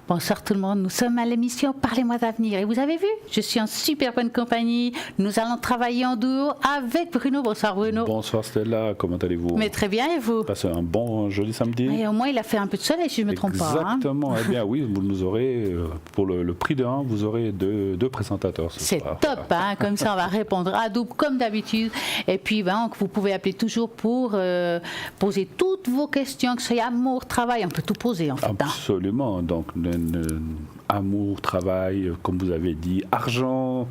Bonsoir tout le monde, nous sommes à l'émission Parlez-moi d'avenir. Et vous avez vu, je suis en super bonne compagnie. Nous allons travailler en duo avec Bruno. Bonsoir Bruno. Bonsoir Stella, comment allez-vous? Mais très bien, et vous? Passez un bon joli samedi. Et au moins il a fait un peu de soleil si je ne me trompe pas. Exactement, eh bien oui, vous nous aurez, pour le prix de 1, vous aurez deux présentateurs. C'est top, hein, comme ça on va répondre à double comme d'habitude. Et puis vous pouvez appeler toujours pour poser toutes vos questions, que ce soit amour, travail, on peut tout poser en fait. Absolument, donc amour, travail, comme vous avez dit, argent,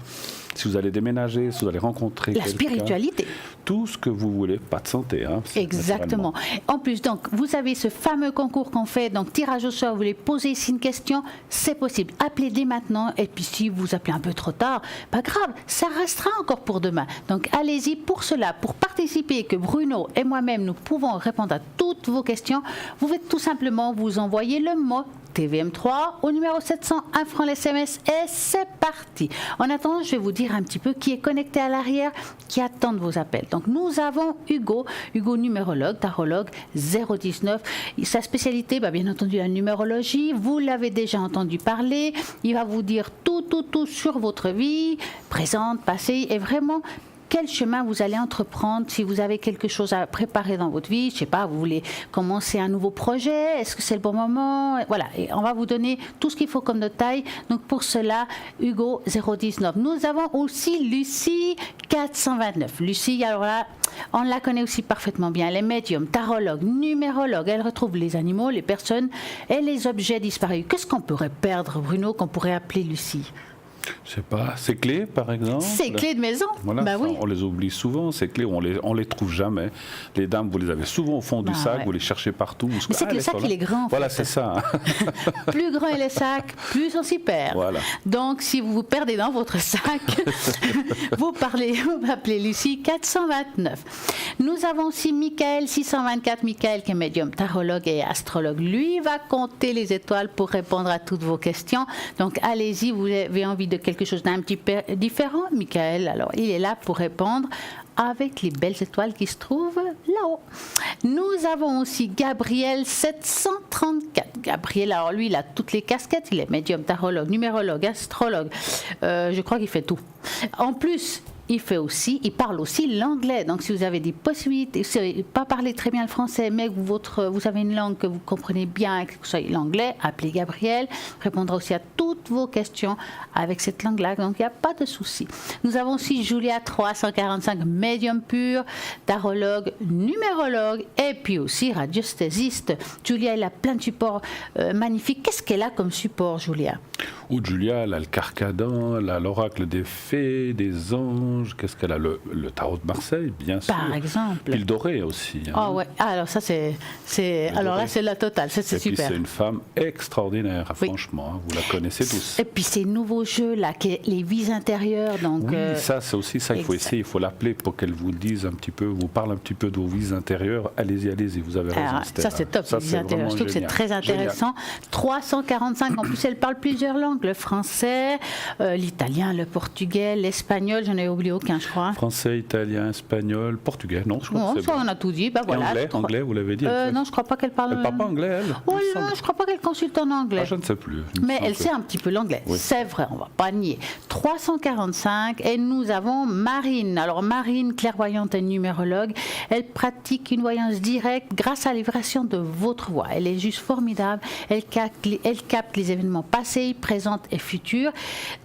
si vous allez déménager, si vous allez rencontrer la spiritualité. Tout ce que vous voulez, pas de santé. Hein, exactement. En plus, donc, vous avez ce fameux concours qu'on fait, donc tirage au sort, vous voulez poser ici une question, c'est possible. Appelez dès maintenant, et puis si vous appelez un peu trop tard, pas grave, ça restera encore pour demain. Donc allez-y pour cela, pour participer, que Bruno et moi-même, nous pouvons répondre à toutes vos questions, vous pouvez tout simplement vous envoyer le mot TVM3 au numéro 700, 1 franc l'SMS et c'est parti. En attendant, je vais vous dire un petit peu qui est connecté à l'arrière, qui attend vos appels. Donc nous avons Hugo numérologue, tarologue 019. Sa spécialité, bien entendu la numérologie, vous l'avez déjà entendu parler, il va vous dire tout sur votre vie, présente, passée et vraiment quel chemin vous allez entreprendre, si vous avez quelque chose à préparer dans votre vie, je ne sais pas, vous voulez commencer un nouveau projet, est-ce que c'est le bon moment? Voilà, et on va vous donner tout ce qu'il faut comme détail. Donc pour cela, Hugo 019. Nous avons aussi Lucie 429. Lucie, alors là, on la connaît aussi parfaitement bien. Elle est médium, tarologue, numérologue. Elle retrouve les animaux, les personnes et les objets disparus. Qu'est-ce qu'on pourrait perdre, Bruno, qu'on pourrait appeler Lucie? Je sais pas, ces clés par exemple. Ces clés de maison. Voilà, oui. On les oublie souvent, ces clés, on les trouve jamais. Les dames, vous les avez souvent au fond du sac, vous les cherchez partout. Mais c'est que le sac, il est grand. Voilà, c'est ça. Plus grand est le sac, plus on s'y perd. Voilà. Donc, si vous vous perdez dans votre sac, vous appelez Lucie 429. Nous avons aussi Michael 624. Michael qui est médium, tarologue et astrologue. Lui va compter les étoiles pour répondre à toutes vos questions. Donc, allez-y, vous avez envie de quelque chose d'un petit peu différent, Michael, alors il est là pour répondre avec les belles étoiles qui se trouvent là-haut. Nous avons aussi Gabriel 734. Gabriel, alors lui, il a toutes les casquettes, il est médium, tarologue, numérologue, astrologue, je crois qu'il fait tout. En plus, il parle aussi l'anglais. Donc, si vous avez des possibilités, vous ne savez pas parler très bien le français, mais que vous avez une langue que vous comprenez bien, que ce soit l'anglais, appelez Gabriel. Il répondra aussi à toutes vos questions avec cette langue-là. Donc, il n'y a pas de souci. Nous avons aussi Julia 345, médium pur, tarologue, numérologue, et puis aussi radiesthésiste. Julia, elle a plein de supports magnifiques. Qu'est-ce qu'elle a comme support, Julia? Julia, elle a le carcadan, elle a l'oracle des fées, des anges. Qu'est-ce qu'elle a? Le tarot de Marseille, bien sûr. Par exemple. L'île dorée aussi. Hein. Oh ouais. Alors ça c'est alors là c'est la totale. C'est super. Et puis c'est une femme extraordinaire, franchement. Hein, vous la connaissez tous. Et puis ces nouveaux jeux là, les vies intérieures. Donc. Oui, ça c'est aussi ça qu'il faut essayer. Il faut l'appeler pour qu'elle vous dise un petit peu, vous parle un petit peu de vos vies intérieures. Allez-y. Vous avez raison. Alors, ça c'est top. Les vies intérieures. Je trouve que c'est très intéressant. Génial. 345. En plus elle parle plusieurs langues. Le français, l'italien, le portugais, l'espagnol. J'en ai oublié aucun, je crois. Français, italien, espagnol, portugais, non, je crois que c'est ça, bon. on a tout dit. Voilà, anglais, vous l'avez dit. Non, je crois pas qu'elle parle. Elle parle pas anglais, elle. Oh non, je crois pas qu'elle consulte en anglais. Je ne sais plus. Mais elle sait un petit peu l'anglais. Oui. C'est vrai, on va pas nier. 345, et nous avons Marine. Alors Marine, clairvoyante et numérologue, elle pratique une voyance directe grâce à l'évration de votre voix. Elle est juste formidable. Elle capte les événements passés, présents et futurs.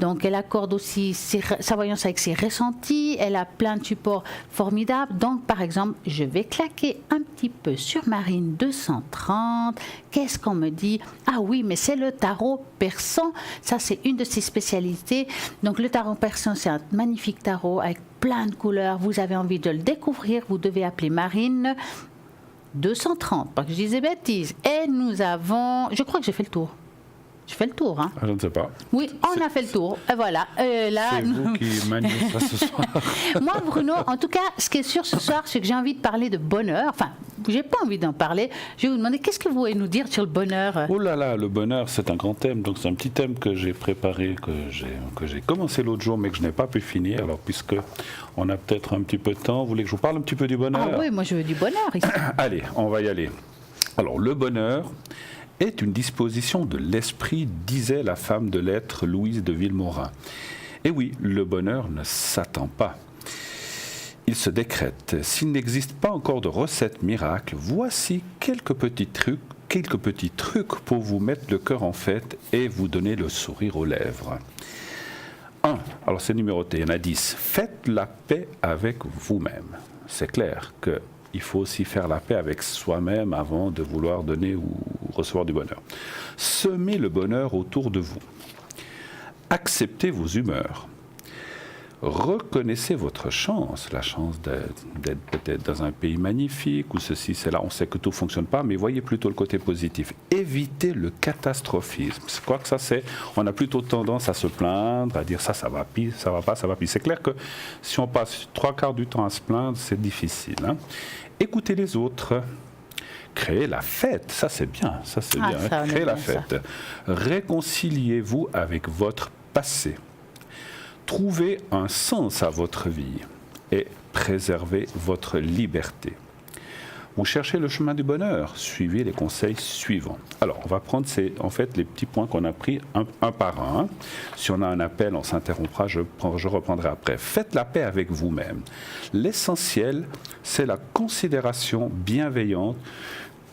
Donc elle accorde aussi sa voyance avec ses ressentis. Elle a plein de supports formidables. Donc par exemple, je vais claquer un petit peu sur Marine 230. Qu'est-ce qu'on me dit? Ah oui, mais c'est le tarot persan. Ça, c'est une de ses spécialités. Donc le tarot persan, c'est un magnifique tarot avec plein de couleurs. Vous avez envie de le découvrir, vous devez appeler Marine 230, pas que je dise des bêtises. Et nous avons... Je crois que j'ai fait le tour. Je fais le tour, hein. Je ne sais pas. Oui, on a fait le tour. Et voilà. Là, c'est vous qui maniez ça ce soir. Moi, Bruno, en tout cas, ce qui est sûr ce soir, c'est que j'ai envie de parler de bonheur. Enfin, j'ai pas envie d'en parler. Je vais vous demander, qu'est-ce que vous voulez nous dire sur le bonheur? Oh là là, le bonheur, c'est un grand thème. Donc, c'est un petit thème que j'ai préparé, que j'ai commencé l'autre jour, mais que je n'ai pas pu finir. Alors, puisque on a peut-être un petit peu de temps, vous voulez que je vous parle un petit peu du bonheur? Ah oui, moi, je veux du bonheur ici. Allez, on va y aller. Alors, le bonheur est une disposition de l'esprit, disait la femme de lettres Louise de Villemorin. Et oui, le bonheur ne s'attend pas. Il se décrète. S'il n'existe pas encore de recette miracle, voici quelques petits trucs pour vous mettre le cœur en fête et vous donner le sourire aux lèvres. 1. Alors c'est numéroté, il y en a 10. Faites la paix avec vous-même. C'est clair qu'il faut aussi faire la paix avec soi-même avant de vouloir donner ou recevoir du bonheur. Semez le bonheur autour de vous. Acceptez vos humeurs. Reconnaissez votre chance, la chance d'être peut-être dans un pays magnifique ou ceci, c'est là, on sait que tout ne fonctionne pas, mais voyez plutôt le côté positif. Évitez le catastrophisme. C'est quoi que ça c'est? On a plutôt tendance à se plaindre, à dire ça va pire, ça va pas, ça va pire. C'est clair que si on passe 3/4 du temps à se plaindre, c'est difficile. Hein? Écoutez les autres. Créez la fête, ça c'est bien, ça c'est bien. Ça, Créez la bien, fête. ça. Réconciliez-vous avec votre passé. Trouvez un sens à votre vie et préservez votre liberté. Vous cherchez le chemin du bonheur, suivez les conseils suivants. Alors, on va prendre les petits points qu'on a pris un par un. Si on a un appel, on s'interrompra, je reprendrai après. Faites la paix avec vous-même. L'essentiel, c'est la considération bienveillante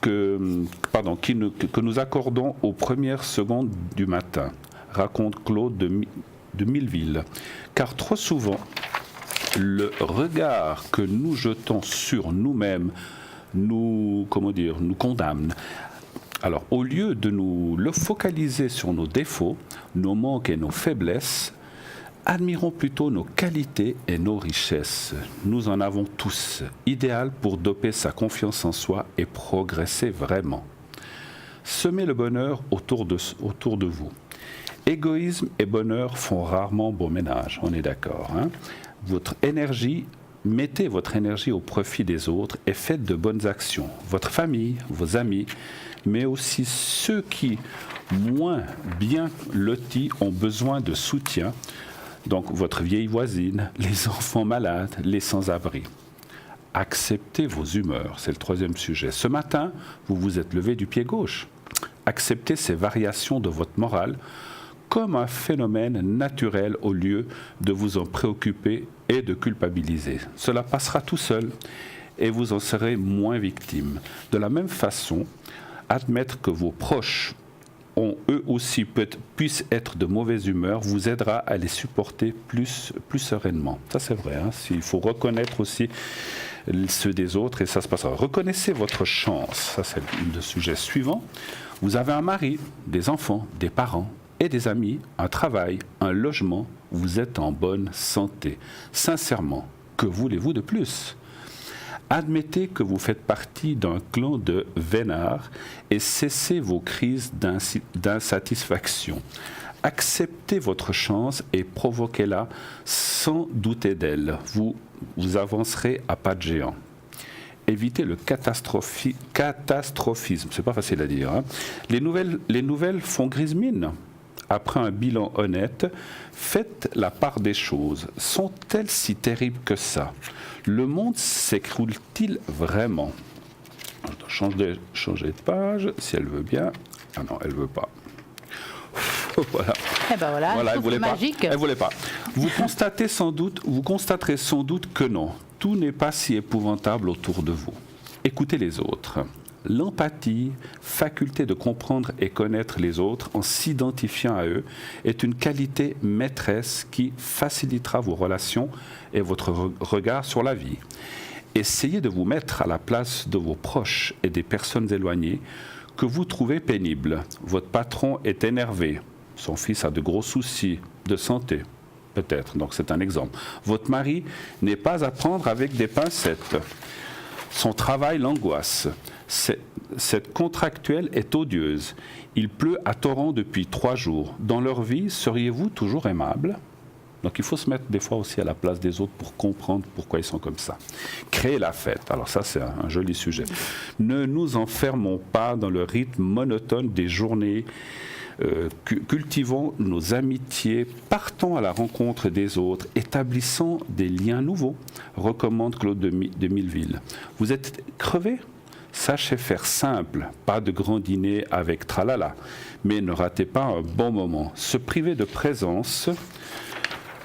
que nous accordons aux premières secondes du matin, raconte Claude de Milleville. Car trop souvent, le regard que nous jetons sur nous-mêmes nous condamne. Alors, au lieu de nous le focaliser sur nos défauts, nos manques et nos faiblesses, admirons plutôt nos qualités et nos richesses. Nous en avons tous, idéal pour doper sa confiance en soi et progresser vraiment. Semez le bonheur autour de vous. Égoïsme et bonheur font rarement bon ménage, on est d'accord. Hein? Mettez votre énergie au profit des autres et faites de bonnes actions. Votre famille, vos amis, mais aussi ceux qui, moins bien lotis, ont besoin de soutien. Donc votre vieille voisine, les enfants malades, les sans-abri. Acceptez vos humeurs, c'est le 3e sujet. Ce matin, vous vous êtes levé du pied gauche. Acceptez ces variations de votre morale comme un phénomène naturel au lieu de vous en préoccuper et de culpabiliser. Cela passera tout seul et vous en serez moins victime. De la même façon, admettre que vos proches ont eux aussi puissent être de mauvaise humeur vous aidera à les supporter plus sereinement. Ça c'est vrai, hein? Il faut reconnaître aussi ceux des autres et ça se passera. Reconnaissez votre chance, ça c'est le sujet suivant. Vous avez un mari, des enfants, des parents et des amis, un travail, un logement, vous êtes en bonne santé. Sincèrement, que voulez-vous de plus? Admettez que vous faites partie d'un clan de vénards et cessez vos crises d'insatisfaction. Acceptez votre chance et provoquez-la sans douter d'elle. Vous avancerez à pas de géant. Évitez le catastrophisme, c'est pas facile à dire. Hein. Les nouvelles font grise mine. Après un bilan honnête, faites la part des choses. Sont-elles si terribles que ça? Le monde s'écroule-t-il vraiment? Je dois changer de page, si elle veut bien. Ah non, elle ne veut pas. Voilà. Eh ben voilà, elle voulait magique. pas. Elle voulait pas. Vous constaterez sans doute que non. Tout n'est pas si épouvantable autour de vous. Écoutez les autres. L'empathie, faculté de comprendre et connaître les autres en s'identifiant à eux, est une qualité maîtresse qui facilitera vos relations et votre regard sur la vie. Essayez de vous mettre à la place de vos proches et des personnes éloignées que vous trouvez pénibles. Votre patron est énervé. Son fils a de gros soucis de santé, peut-être, donc c'est un exemple. Votre mari n'est pas à prendre avec des pincettes. Son travail l'angoisse. Cette contractuelle est odieuse. Il pleut à torrent depuis 3 jours. Dans leur vie, seriez-vous toujours aimable? Donc il faut se mettre des fois aussi à la place des autres pour comprendre pourquoi ils sont comme ça. Créer la fête. Alors ça, c'est un joli sujet. Ne nous enfermons pas dans le rythme monotone des journées. Cultivons nos amitiés, partons à la rencontre des autres, établissons des liens nouveaux, recommande Claude de Milleville. Vous êtes crevé? Sachez faire simple, pas de grand dîner avec tralala, mais ne ratez pas un bon moment. Se priver de présence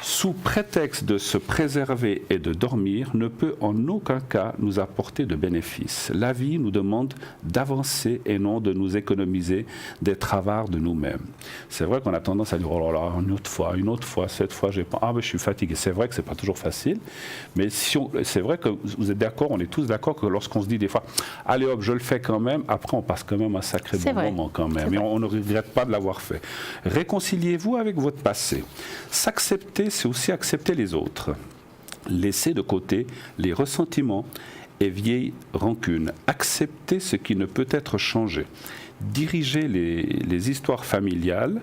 sous prétexte de se préserver et de dormir ne peut en aucun cas nous apporter de bénéfices. La vie nous demande d'avancer et non de nous économiser d'être avares de nous-mêmes. C'est vrai qu'on a tendance à dire oh là là, une autre fois, cette fois j'ai pas, je suis fatigué. C'est vrai que c'est pas toujours facile, mais c'est vrai que vous êtes d'accord, on est tous d'accord que lorsqu'on se dit des fois allez hop, je le fais quand même, après on passe quand même un sacré bon moment quand même, et on ne regrette pas de l'avoir fait. Réconciliez-vous avec votre passé. S'accepter, c'est aussi accepter les autres. Laisser de côté les ressentiments et vieilles rancunes. Accepter ce qui ne peut être changé. Digérer les histoires familiales,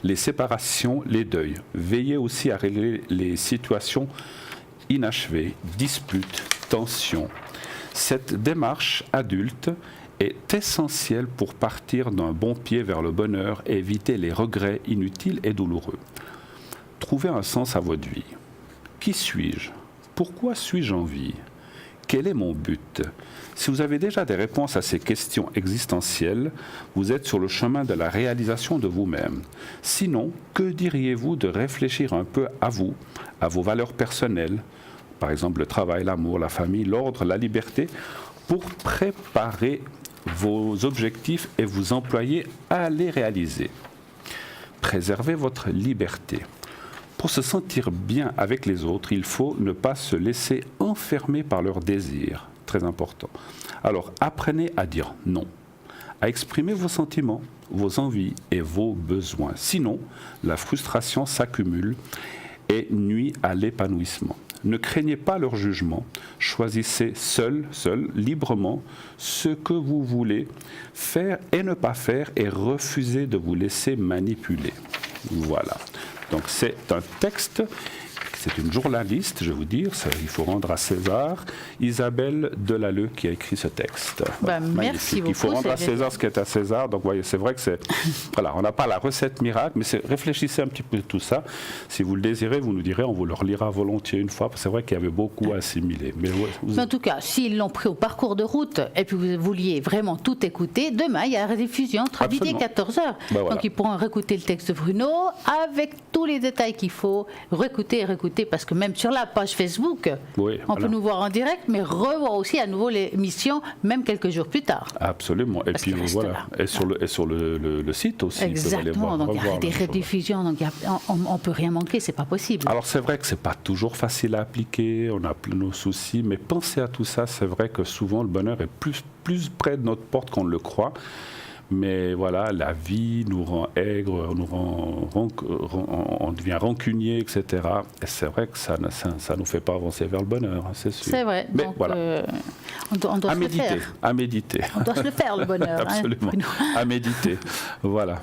les séparations, les deuils. Veillez aussi à régler les situations inachevées, disputes, tensions. Cette démarche adulte est essentiel pour partir d'un bon pied vers le bonheur et éviter les regrets inutiles et douloureux. Trouvez un sens à votre vie. Qui suis-je? Pourquoi suis-je en vie? Quel est mon but? Si vous avez déjà des réponses à ces questions existentielles, vous êtes sur le chemin de la réalisation de vous-même. Sinon, que diriez-vous de réfléchir un peu à vous, à vos valeurs personnelles, par exemple le travail, l'amour, la famille, l'ordre, la liberté, pour préparer vos objectifs et vous employer à les réaliser. Préservez votre liberté. Pour se sentir bien avec les autres, il faut ne pas se laisser enfermer par leurs désirs. Très important. Alors, apprenez à dire non, à exprimer vos sentiments, vos envies et vos besoins. Sinon, la frustration s'accumule et nuit à l'épanouissement. Ne craignez pas leur jugement, choisissez seul, librement, ce que vous voulez faire et ne pas faire et refusez de vous laisser manipuler. Voilà. Donc c'est un texte, c'est une journaliste, je vais vous dire, il faut rendre à César, Isabelle Delalleux qui a écrit ce texte. Merci beaucoup. Il faut rendre à César ce qui est à César. Donc voyez, c'est vrai que voilà, on n'a pas la recette miracle, mais réfléchissez un petit peu à tout ça. Si vous le désirez, vous nous direz, on vous le relira volontiers une fois, parce que c'est vrai qu'il y avait beaucoup à assimiler. Mais en tout cas, s'ils l'ont pris au parcours de route et puis vous vouliez vraiment tout écouter, demain il y a la rediffusion entre midi et 14h. Voilà. Donc ils pourront réécouter le texte de Bruno avec tous les détails qu'il faut, réécouter et réécouter. Parce que même sur la page Facebook, on peut nous voir en direct, mais revoir aussi à nouveau l'émission, même quelques jours plus tard. Absolument. Et puis voilà, et sur le site aussi. Exactement. Donc il y a des rediffusions, donc on ne peut rien manquer, c'est pas possible. Alors c'est vrai que c'est pas toujours facile à appliquer, on a plein de soucis, mais pensez à tout ça. C'est vrai que souvent le bonheur est plus près de notre porte qu'on ne le croit. Mais voilà, la vie nous rend aigres, on devient rancunier, etc. Et c'est vrai que ça nous fait pas avancer vers le bonheur, c'est sûr. C'est vrai. Mais donc, voilà. On doit se le faire. À méditer. On doit se le faire, le bonheur. Absolument. À méditer. Voilà.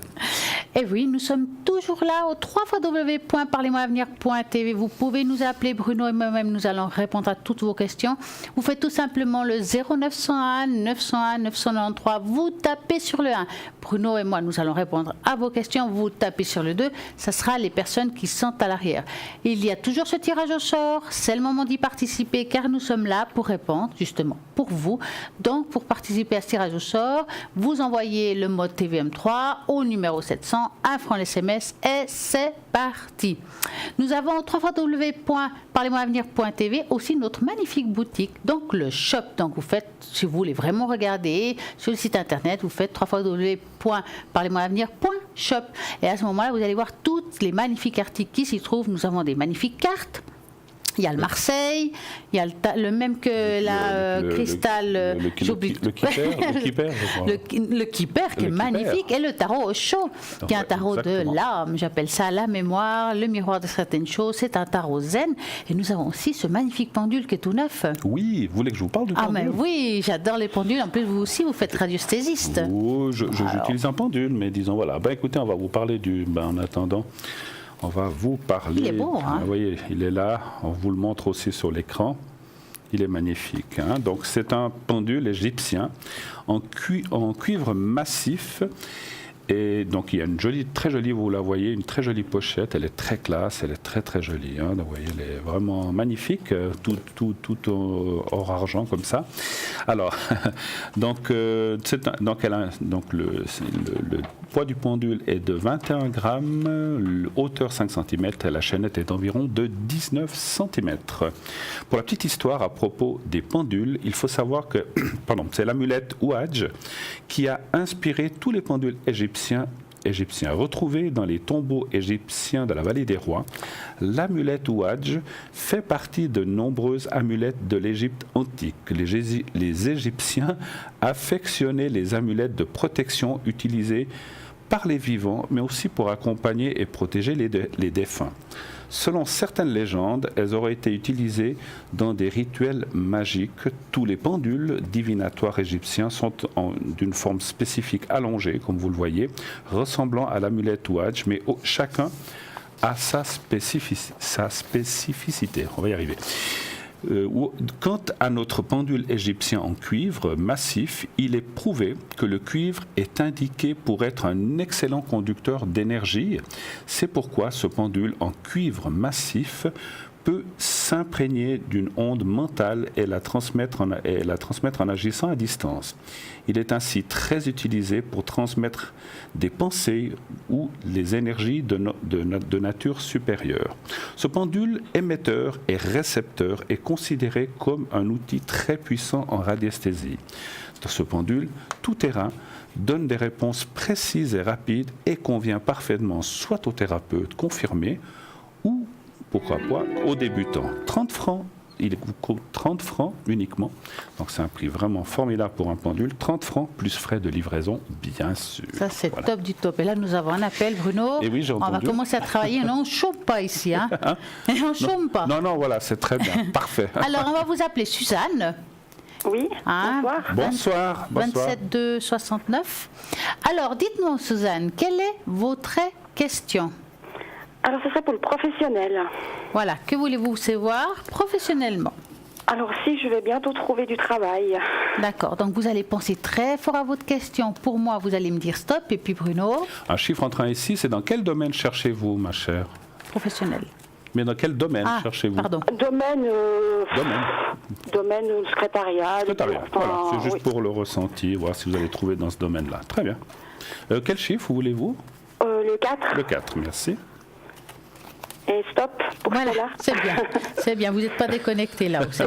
Et oui, nous sommes toujours là au www.parlez-moi-avenir.tv. Vous pouvez nous appeler, Bruno et moi-même, nous allons répondre à toutes vos questions. Vous faites tout simplement le 0901 901 993. Vous tapez sur le 1. Bruno et moi, nous allons répondre à vos questions. Vous tapez sur le 2. Ça sera les personnes qui sont à l'arrière. Il y a toujours ce tirage au sort. C'est le moment d'y participer car nous sommes là pour répondre justement pour vous. Donc, pour participer à ce tirage au sort, vous envoyez le mode TVM3 au numéro 700. 1 franc l'SMS et c'est parti. Nous avons www.parlez-moi-avenir.tv aussi notre magnifique boutique, donc le shop. Donc vous faites, si vous voulez vraiment regarder sur le site internet, vous faites www.parlez-moi-avenir.shop et à ce moment-là, vous allez voir tous les magnifiques articles qui s'y trouvent. Nous avons des magnifiques cartes. Il y a le Marseille, il y a le même que la Cristal. Le Kipper qui est magnifique. Et le tarot au chaud, qui est un tarot de l'âme. J'appelle ça la mémoire, le miroir de certaines choses. C'est un tarot zen. Et nous avons aussi ce magnifique pendule qui est tout neuf. Oui, vous voulez que je vous parle du pendule? Ah, mais oui, j'adore les pendules. En plus, vous aussi, vous faites radiesthésiste. Oui, j'utilise un pendule, mais disons, voilà. Ben, écoutez, on va vous parler en attendant. On va vous parler. Il est beau, hein? Vous voyez, il est là. On vous le montre aussi sur l'écran. Il est magnifique. Hein? Donc, c'est un pendule égyptien en cuivre massif Et donc il y a une très jolie, vous la voyez, une très jolie pochette. Elle est très classe, elle est très très jolie. Hein. Vous voyez, elle est vraiment magnifique, tout hors argent comme ça. Alors, donc le poids du pendule est de 21 grammes, hauteur 5 cm, et la chaînette est d'environ de 19 cm. Pour la petite histoire à propos des pendules, il faut savoir que c'est l'amulette Ouadj qui a inspiré tous les pendules égyptiens retrouvés dans les tombeaux égyptiens de la vallée des rois. L'amulette Ouadj fait partie de nombreuses amulettes de l'Égypte antique. Les Égyptiens affectionnaient les amulettes de protection utilisées par les vivants, mais aussi pour accompagner et protéger les défunts. Selon certaines légendes, elles auraient été utilisées dans des rituels magiques. Tous les pendules divinatoires égyptiens sont d'une forme spécifique allongée, comme vous le voyez, ressemblant à l'amulette Ouadj, mais chacun a sa spécificité. On va y arriver. Quant à notre pendule égyptien en cuivre massif, il est prouvé que le cuivre est indiqué pour être un excellent conducteur d'énergie. C'est pourquoi ce pendule en cuivre massif peut s'imprégner d'une onde mentale et la transmettre en agissant à distance. Il est ainsi très utilisé pour transmettre des pensées ou les énergies de nature supérieure. Ce pendule émetteur et récepteur est considéré comme un outil très puissant en radiesthésie. Dans ce pendule, tout terrain donne des réponses précises et rapides et convient parfaitement soit aux thérapeutes confirmés ou pourquoi pas aux débutants. 30 francs, il coûte 30 francs uniquement. Donc c'est un prix vraiment formidable pour un pendule. 30 francs plus frais de livraison, bien sûr. Ça c'est top du top. Et là nous avons un appel, Bruno. Et oui, j'ai entendu. On va commencer à travailler. Non, on ne chôme pas ici. Hein. On ne chôme pas. Non, voilà, c'est très bien. Parfait. Alors on va vous appeler Suzanne. Oui, bonsoir. 27 2 69. Alors dites-nous Suzanne, quelle est votre question? Alors, ce serait pour le professionnel. Voilà, que voulez-vous savoir professionnellement? Alors, si je vais bientôt trouver du travail. D'accord, donc vous allez penser très fort à votre question. Pour moi, vous allez me dire stop, et puis Bruno? Un chiffre entre 1 et 6, c'est dans quel domaine cherchez-vous, ma chère? Professionnel. Mais dans quel domaine cherchez-vous? Pardon. Domaine secrétariat. Secrétariat, voilà, c'est juste pour le ressenti, voir si vous allez trouver dans ce domaine-là. Très bien. Quel chiffre voulez-vous? Le 4. Le 4, merci. Et stop pour voilà, cela. c'est bien, vous n'êtes pas déconnecté là. Vous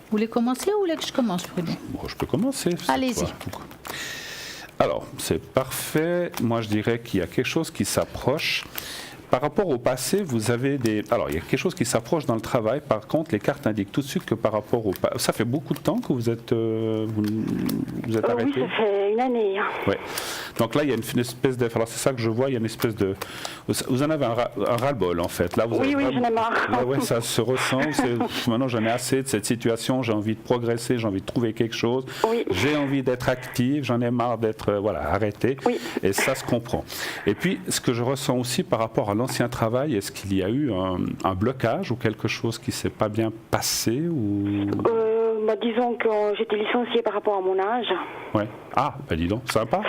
voulez commencer ou vous voulez que je commence, Bruno? Bon, je peux commencer. Allez-y. Alors, c'est parfait. Moi, je dirais qu'il y a quelque chose qui s'approche. Par rapport au passé, vous avez Alors, il y a quelque chose qui s'approche dans le travail. Par contre, les cartes indiquent tout de suite que par rapport au passé... Ça fait beaucoup de temps que vous êtes arrêté? Oui, ça fait une année. Ouais. Donc là, il y a une espèce de... Alors, c'est ça que je vois, il y a une espèce de... Vous en avez un ras-le-bol, en fait. Là, Oui, j'en ai marre. Là, ouais, ça se ressent. Maintenant, j'en ai assez de cette situation. J'ai envie de progresser, j'ai envie de trouver quelque chose. Oui. J'ai envie d'être active, j'en ai marre d'être arrêté. Oui. Et ça se comprend. Et puis, ce que je ressens aussi par rapport à l'ancien travail, est-ce qu'il y a eu un blocage ou quelque chose qui ne s'est pas bien passé ou... Disons que j'étais licenciée par rapport à mon âge. Ouais. Ah, dis donc, sympa.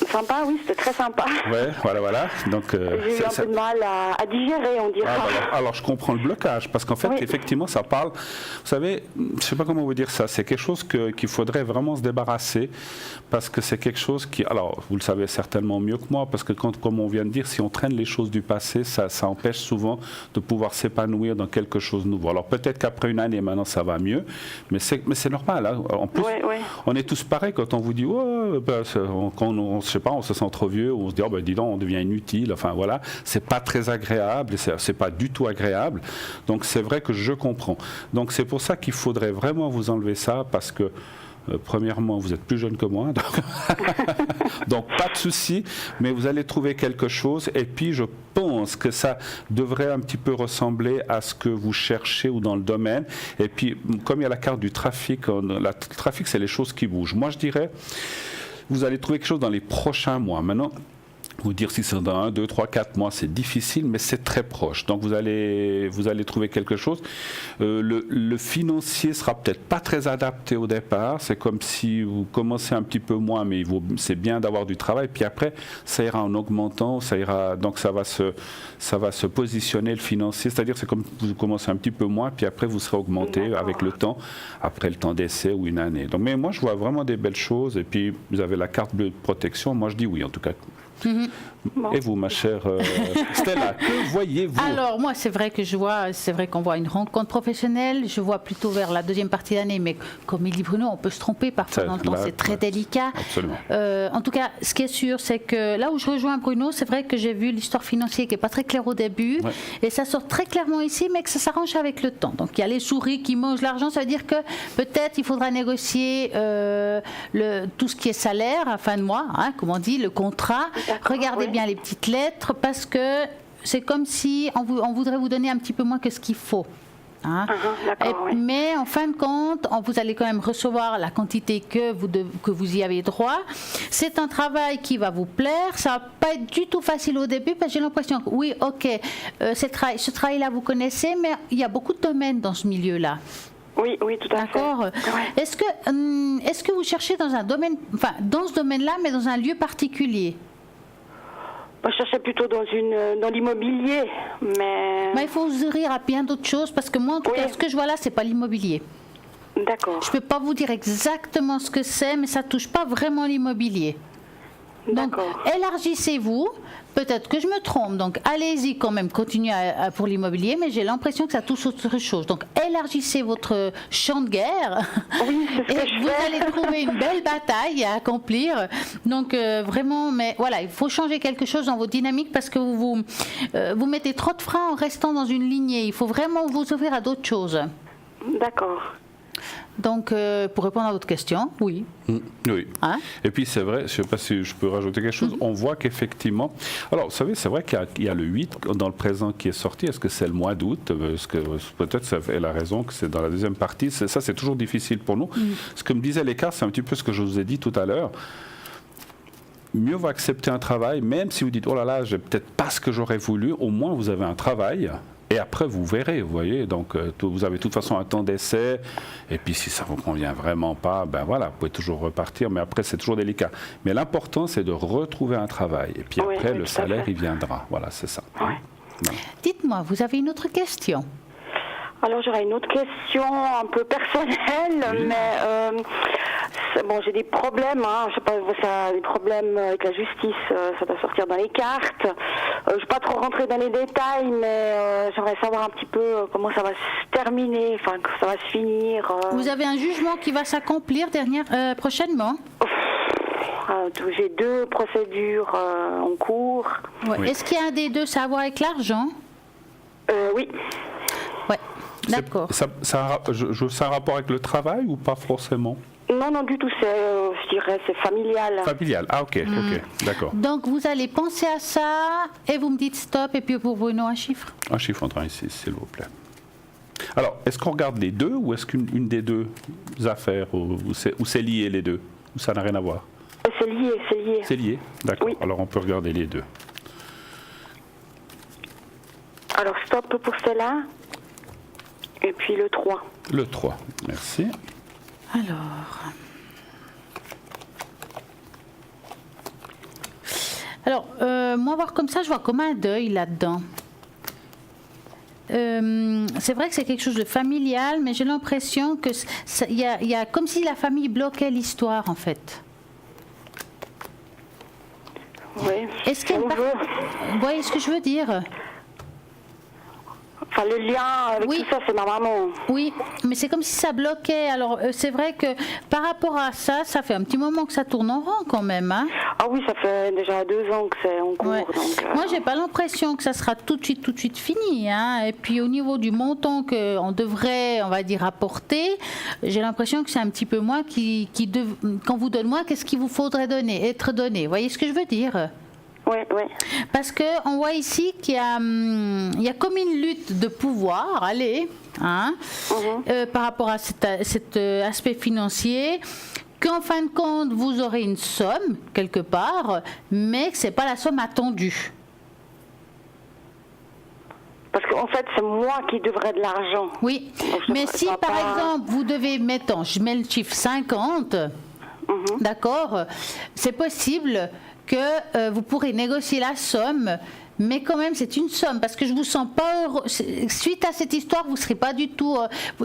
Sympa, oui, c'était très sympa. Ouais, voilà. Donc, j'ai eu un peu de mal à digérer, on dirait. Alors, je comprends le blocage, parce qu'en fait, effectivement, ça parle... Vous savez, je ne sais pas comment vous dire ça, c'est quelque chose qu'il faudrait vraiment se débarrasser, parce que c'est quelque chose qui... Alors, vous le savez certainement mieux que moi, parce que comme on vient de dire, si on traîne les choses du passé, ça empêche souvent de pouvoir s'épanouir dans quelque chose de nouveau. Alors, peut-être qu'après une année, maintenant, ça va mieux, mais c'est normal. Hein. En plus, on est tous pareils quand on vous dit quand on se sent trop vieux, on se dit dis donc, on devient inutile. Enfin voilà, c'est pas très agréable, c'est pas du tout agréable. Donc c'est vrai que je comprends. Donc c'est pour ça qu'il faudrait vraiment vous enlever ça, parce que premièrement, vous êtes plus jeune que moi, donc pas de souci, mais vous allez trouver quelque chose. Et puis, je pense que ça devrait un petit peu ressembler à ce que vous cherchez ou dans le domaine. Et puis, comme il y a la carte du trafic, le trafic, c'est les choses qui bougent. Moi, je dirais, vous allez trouver quelque chose dans les prochains mois. Maintenant, Vous dire si c'est dans 1, 2, 3, 4 mois, c'est difficile, mais c'est très proche. Donc vous allez trouver quelque chose. Le financier sera peut-être pas très adapté au départ. C'est comme si vous commencez un petit peu moins, mais c'est bien d'avoir du travail. Puis après, ça ira en augmentant, donc ça va se positionner le financier. C'est-à-dire c'est comme vous commencez un petit peu moins, puis après vous serez augmenté avec le temps, après le temps d'essai ou une année. Donc, mais moi je vois vraiment des belles choses. Et puis vous avez la carte bleue de protection. Moi je dis oui en tout cas. Bon. Et vous, ma chère Stella, que voyez-vous? Alors moi, c'est vrai qu'on voit une rencontre professionnelle. Je vois plutôt vers la deuxième partie d'année, mais comme il dit Bruno, on peut se tromper parfois dans le temps. C'est très délicat. Absolument. En tout cas, ce qui est sûr, c'est que là où je rejoins Bruno, c'est vrai que j'ai vu l'histoire financière qui est pas très claire au début, et ça sort très clairement ici, mais que ça s'arrange avec le temps. Donc il y a les souris qui mangent l'argent. Ça veut dire que peut-être il faudra négocier tout ce qui est salaire à fin de mois, hein, comme on dit, le contrat. Regardez bien les petites lettres, parce que c'est comme si on voudrait vous donner un petit peu moins que ce qu'il faut. Hein. Mais en fin de compte, vous allez quand même recevoir la quantité que vous y avez droit. C'est un travail qui va vous plaire. Ça va pas être du tout facile au début, parce que j'ai l'impression que oui, ok, ce travail-là vous connaissez, mais il y a beaucoup de domaines dans ce milieu-là. Oui, tout à fait. D'accord. Ouais. Est-ce que vous cherchez dans un domaine, enfin dans ce domaine-là, mais dans un lieu particulier? Moi, je cherchais plutôt dans l'immobilier, mais... Il faut ouvrir à bien d'autres choses, parce que moi, en tout cas, ce que je vois là, c'est pas l'immobilier. D'accord. Je peux pas vous dire exactement ce que c'est, mais ça touche pas vraiment l'immobilier. Donc, élargissez-vous. Peut-être que je me trompe. Donc, allez-y quand même, continuez pour l'immobilier, mais j'ai l'impression que ça touche autre chose. Donc, élargissez votre champ de guerre. Oui, c'est ce que je vous fais. allez trouver une belle bataille à accomplir. Donc, vraiment, mais voilà, il faut changer quelque chose dans votre dynamique, parce que vous mettez trop de freins en restant dans une lignée. Il faut vraiment vous ouvrir à d'autres choses. D'accord. Donc, pour répondre à votre question, oui. Oui. Hein? Et puis, c'est vrai, je ne sais pas si je peux rajouter quelque chose, on voit qu'effectivement... Alors, vous savez, c'est vrai qu'il y a le 8 dans le présent qui est sorti. Est-ce que c'est le mois d'août? Parce que peut-être ça fait la raison que c'est dans la deuxième partie. Ça, c'est toujours difficile pour nous. Ce que me disait l'écart, c'est un petit peu ce que je vous ai dit tout à l'heure. Mieux vaut accepter un travail, même si vous dites, oh là là, j'ai peut-être pas ce que j'aurais voulu, au moins vous avez un travail. Et après, vous verrez, vous voyez. Donc, vous avez de toute façon un temps d'essai. Et puis, si ça ne vous convient vraiment pas, ben voilà, vous pouvez toujours repartir. Mais après, c'est toujours délicat. Mais l'important, c'est de retrouver un travail. Et puis après, le salaire, il viendra. Voilà, c'est ça. Oui. Voilà. Dites-moi, vous avez une autre question? Alors, j'aurais une autre question un peu personnelle, mais bon, j'ai des problèmes, hein, je sais pas, ça, des problèmes avec la justice, ça doit sortir dans les cartes. Je ne vais pas trop rentrer dans les détails, mais j'aimerais savoir un petit peu comment ça va se terminer, enfin, que ça va se finir. Vous avez un jugement qui va s'accomplir prochainement? J'ai 2 procédures en cours. Ouais. Oui. Est-ce qu'il y a un des deux, ça a à voir avec l'argent? Oui. Ouais. D'accord. C'est un rapport avec le travail ou pas forcément? Non, du tout, je dirais, c'est familial. Familial, ah ok, d'accord. Donc vous allez penser à ça et vous me dites stop, et puis pour Bruno, un chiffre? Un chiffre entre 1 et 6, s'il vous plaît. Alors, est-ce qu'on regarde les deux, ou est-ce qu'une des deux affaires, ou c'est lié les deux? Ou ça n'a rien à voir? C'est lié. C'est lié, d'accord. Oui. Alors on peut regarder les deux. Alors stop pour celle-là. Et puis le 3. Le 3, merci. Alors, moi, voir comme ça, je vois comme un deuil là-dedans. C'est vrai que c'est quelque chose de familial, mais j'ai l'impression que il y a comme si la famille bloquait l'histoire, en fait. Oui. Est-ce qu'elle vous voyez ce que je veux dire? Enfin, le lien avec tout ça, c'est ma maman. Oui, mais c'est comme si ça bloquait. Alors, c'est vrai que par rapport à ça, ça fait un petit moment que ça tourne en rond quand même. Hein? Ah oui, ça fait déjà 2 ans que c'est en cours. Ouais. Donc, moi, j'ai pas l'impression que ça sera tout de suite fini. Hein? Et puis, au niveau du montant qu'on devrait, on va dire, apporter, j'ai l'impression que c'est un petit peu moins qu'on vous donne moins, qu'est-ce qu'il vous faudrait être donné. Vous voyez ce que je veux dire? Oui. Parce qu'on voit ici qu'il y a comme une lutte de pouvoir, par rapport à cet aspect financier, qu'en fin de compte, vous aurez une somme quelque part, mais que ce n'est pas la somme attendue. Parce qu'en fait, c'est moi qui devrais de l'argent. Oui, Donc, je mais devrais si pas- par exemple, vous devez, mettons, je mets le chiffre 50, d'accord, c'est possible que vous pourrez négocier la somme, mais quand même c'est une somme, parce que je vous sens pas heureux. Suite à cette histoire, vous ne serez pas du tout...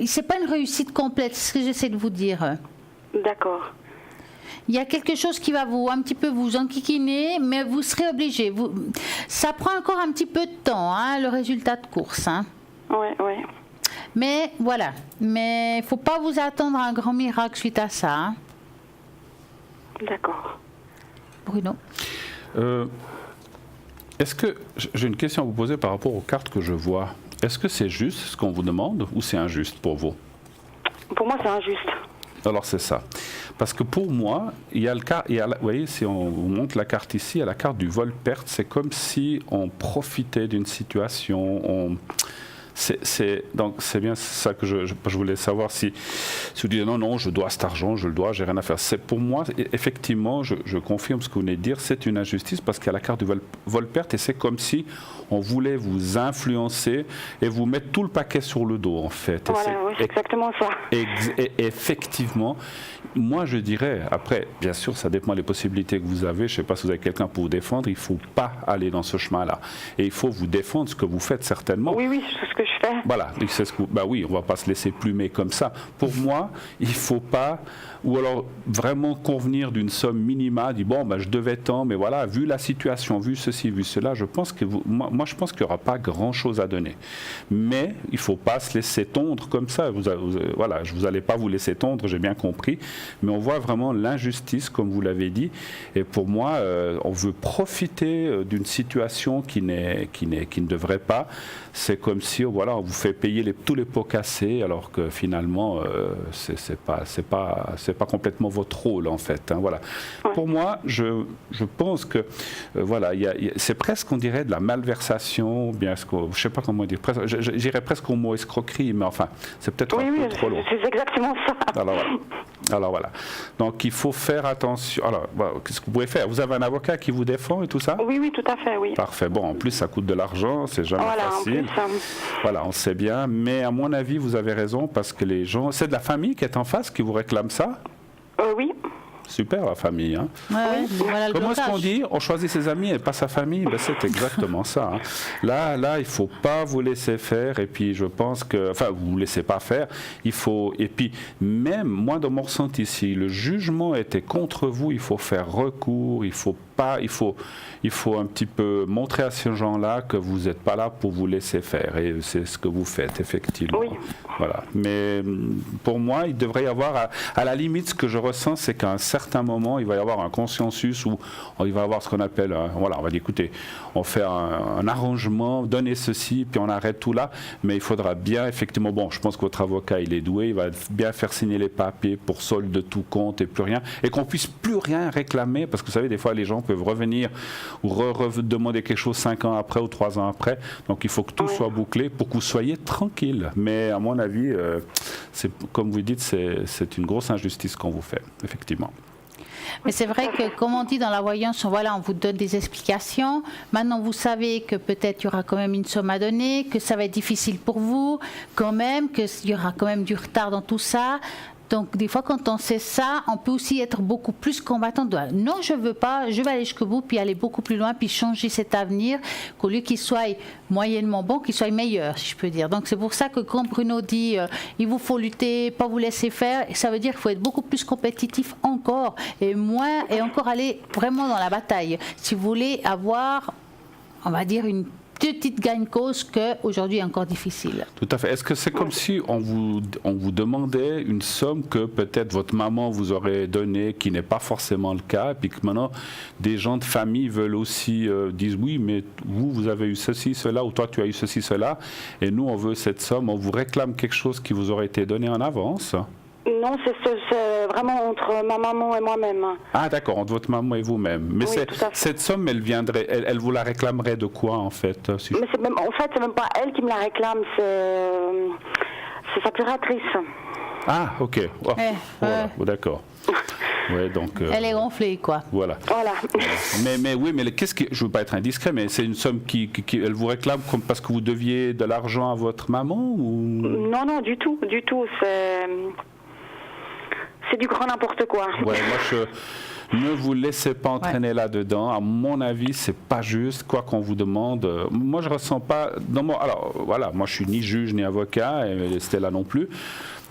c'est pas une réussite complète, c'est ce que j'essaie de vous dire. D'accord. Il y a quelque chose qui va un petit peu vous enquiquiner, mais vous serez obligé. Ça prend encore un petit peu de temps, hein, le résultat de course. Hein. Oui, oui. Mais voilà. Mais il ne faut pas vous attendre à un grand miracle suite à ça. Hein. D'accord. Bruno. Est-ce que j'ai une question à vous poser par rapport aux cartes que je vois. Est-ce que c'est juste ce qu'on vous demande ou c'est injuste pour vous? Pour moi, c'est injuste. Alors c'est ça. Parce que pour moi, il y a le cas, vous voyez, si on vous montre la carte ici, il y a la carte du vol-perte, c'est comme si on profitait d'une situation, donc c'est bien ça que je voulais savoir si vous dites non, je dois cet argent, je le dois, j'ai rien à faire. C'est pour moi, effectivement, je confirme ce que vous venez de dire, c'est une injustice parce qu'il y a la carte du vol-perte et c'est comme si on voulait vous influencer et vous mettre tout le paquet sur le dos en fait. Voilà, oui, c'est exactement ça. Effectivement, moi je dirais, après, bien sûr, ça dépend des possibilités que vous avez. Je ne sais pas si vous avez quelqu'un pour vous défendre, il ne faut pas aller dans ce chemin-là. Et il faut vous défendre ce que vous faites certainement. Oui, c'est ce que je fais. Voilà, c'est ce que, bah oui, on ne va pas se laisser plumer comme ça. Pour moi, il ne faut pas, ou alors vraiment convenir d'une somme minima, dire bon, je devais tant, mais voilà, vu la situation, vu ceci, vu cela, je pense que moi je pense qu'il n'y aura pas grand-chose à donner. Mais il ne faut pas se laisser tondre comme ça. Voilà, vous n'allez pas vous laisser tondre, j'ai bien compris, mais on voit vraiment l'injustice, comme vous l'avez dit. Et pour moi, on veut profiter d'une situation qui ne devrait pas. C'est comme si, voilà, on vous fait payer tous les pots cassés, alors que finalement, c'est pas complètement votre rôle en fait. Hein, voilà. Ouais. Pour moi, je pense que voilà, c'est presque, on dirait, de la malversation, bien, je sais pas comment dire, j'irais presque au mot escroquerie, mais enfin, c'est peut-être un peu trop long. C'est exactement ça. Alors voilà. Donc il faut faire attention. Alors, qu'est-ce que vous pouvez faire? Vous avez un avocat qui vous défend et tout ça? Oui, tout à fait, oui. Parfait. Bon, en plus, ça coûte de l'argent, c'est jamais facile. En plus, Voilà, on sait bien. Mais à mon avis, vous avez raison, parce que les gens... C'est de la famille qui est en face qui vous réclame ça? Oui. Super, la famille. Hein. Voilà Comment est-ce qu'on dit? On choisit ses amis et pas sa famille? C'est exactement ça. Hein. Là, il ne faut pas vous laisser faire. Et puis, je pense que... Enfin, vous ne vous laissez pas faire. Il faut... Et puis, même, moi, dans mon ressenti, si le jugement était contre vous, il faut faire recours. Il faut un petit peu montrer à ces gens-là que vous n'êtes pas là pour vous laisser faire. Et c'est ce que vous faites, effectivement. Oui. Voilà. Mais pour moi, il devrait y avoir... À la limite, ce que je ressens, c'est qu'à un certain moment, il va y avoir un consensus où il va y avoir ce qu'on appelle, voilà, on va dire, écoutez, on fait un arrangement, donnez ceci, puis on arrête tout là, mais il faudra bien, effectivement, bon, je pense que votre avocat, il est doué, il va bien faire signer les papiers pour solde de tout compte et plus rien, et qu'on puisse plus rien réclamer, parce que vous savez, des fois, les gens peuvent revenir ou demander quelque chose 5 ans après ou 3 ans après, donc il faut que tout soit bouclé pour que vous soyez tranquille. Mais à mon avis, comme vous dites, c'est une grosse injustice qu'on vous fait, effectivement. Mais c'est vrai que, comme on dit dans la voyance, voilà, on vous donne des explications. Maintenant, vous savez que peut-être il y aura quand même une somme à donner, que ça va être difficile pour vous, quand même, qu'il y aura quand même du retard dans tout ça. Donc, des fois, quand on sait ça, on peut aussi être beaucoup plus combattant. Non, je veux pas, je vais aller jusqu'au bout, puis aller beaucoup plus loin, puis changer cet avenir, qu'au lieu qu'il soit moyennement bon, qu'il soit meilleur, si je peux dire. Donc, c'est pour ça que quand Bruno dit il vous faut lutter, pas vous laisser faire, ça veut dire qu'il faut être beaucoup plus compétitif encore, et encore aller vraiment dans la bataille. Si vous voulez avoir, on va dire, une petite gagne-cause qu'aujourd'hui est encore difficile. Tout à fait. Est-ce que c'est comme si on vous demandait une somme que peut-être votre maman vous aurait donnée, qui n'est pas forcément le cas, et puis que maintenant des gens de famille veulent aussi disent oui, mais vous avez eu ceci, cela, ou toi tu as eu ceci, cela, et nous on veut cette somme, on vous réclame quelque chose qui vous aurait été donné en avance? Non, c'est vraiment entre ma maman et moi-même. Ah d'accord, entre votre maman et vous-même. Mais oui, cette somme, elle viendrait, elle vous la réclamerait de quoi en fait? Mais en fait, c'est même pas elle qui me la réclame, c'est sa curatrice. Ah ok, d'accord. Ouais, donc, Elle est gonflée, quoi. Voilà. Mais oui, mais qu'est-ce que, je ne veux pas être indiscret, mais c'est une somme qui elle vous réclame comme parce que vous deviez de l'argent à votre maman ou... Non, du tout. C'est du grand n'importe quoi. Ouais, moi ne vous laissez pas entraîner là-dedans. À mon avis, c'est pas juste. Quoi qu'on vous demande, moi je ressens pas. Alors voilà, moi je suis ni juge ni avocat, et Stella non plus.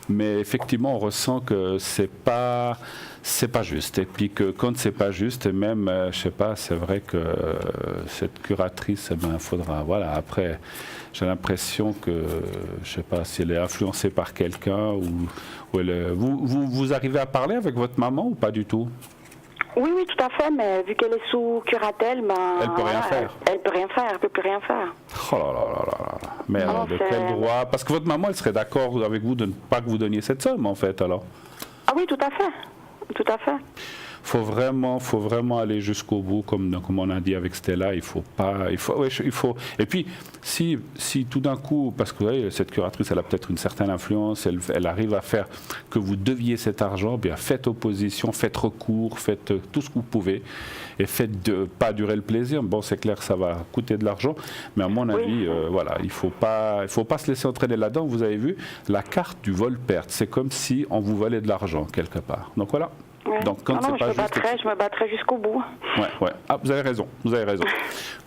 Mais effectivement, on ressent que c'est pas juste. Et puis que quand c'est pas juste, même, je sais pas, c'est vrai que cette curatrice, faudra. Voilà. Après, j'ai l'impression que, je sais pas, si elle est influencée par quelqu'un ou elle. Vous arrivez à parler avec votre maman ou pas du tout? Oui, tout à fait, mais vu qu'elle est sous curatelle, elle peut rien faire. Elle peut rien faire, elle peut plus rien faire. Oh là là. Mais alors, de quel droit? Parce que votre maman, elle serait d'accord avec vous de ne pas que vous donniez cette somme, en fait, alors? Ah oui, tout à fait. Faut vraiment aller jusqu'au bout, comme on a dit avec Stella. Il faut. Et puis, si tout d'un coup, parce que vous voyez, cette curatrice, elle a peut-être une certaine influence, elle arrive à faire que vous deviez cet argent, bien faites opposition, faites recours, faites tout ce que vous pouvez, et faites pas durer le plaisir. Bon, c'est clair que ça va coûter de l'argent, mais à mon avis, voilà, il faut pas se laisser entraîner là-dedans. Vous avez vu la carte du vol-perte, c'est comme si on vous volait de l'argent quelque part. Donc voilà. Ouais. Donc, quand je me battrai jusqu'au bout. Ouais. Ah, vous avez raison.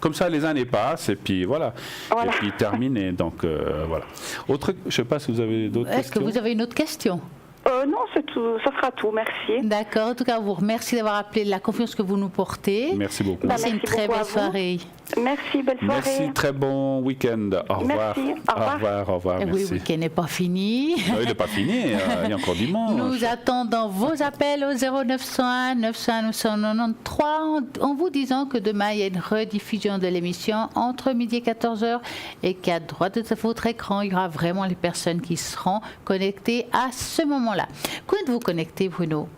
Comme ça, les années passent et puis voilà. Et puis terminé. Donc voilà. Autre, je ne sais pas si vous avez d'autres questions. Est-ce que vous avez une autre question? Non, c'est tout. Ça sera tout. Merci. D'accord. En tout cas, on vous remercie d'avoir appelé, la confiance que vous nous portez. Merci beaucoup. C'est une très belle soirée. Merci, belle soirée. Merci, très bon week-end. Au revoir. Merci. Au revoir. Oui, le week-end n'est pas fini. Non, il n'est pas fini. Il y a encore dimanche. Nous attendons vos appels au 0901 901 993 en vous disant que demain, il y a une rediffusion de l'émission entre midi et 14h et qu'à droite de votre écran, il y aura vraiment les personnes qui seront connectées à ce moment-là. Quand êtes-vous connecté, Bruno?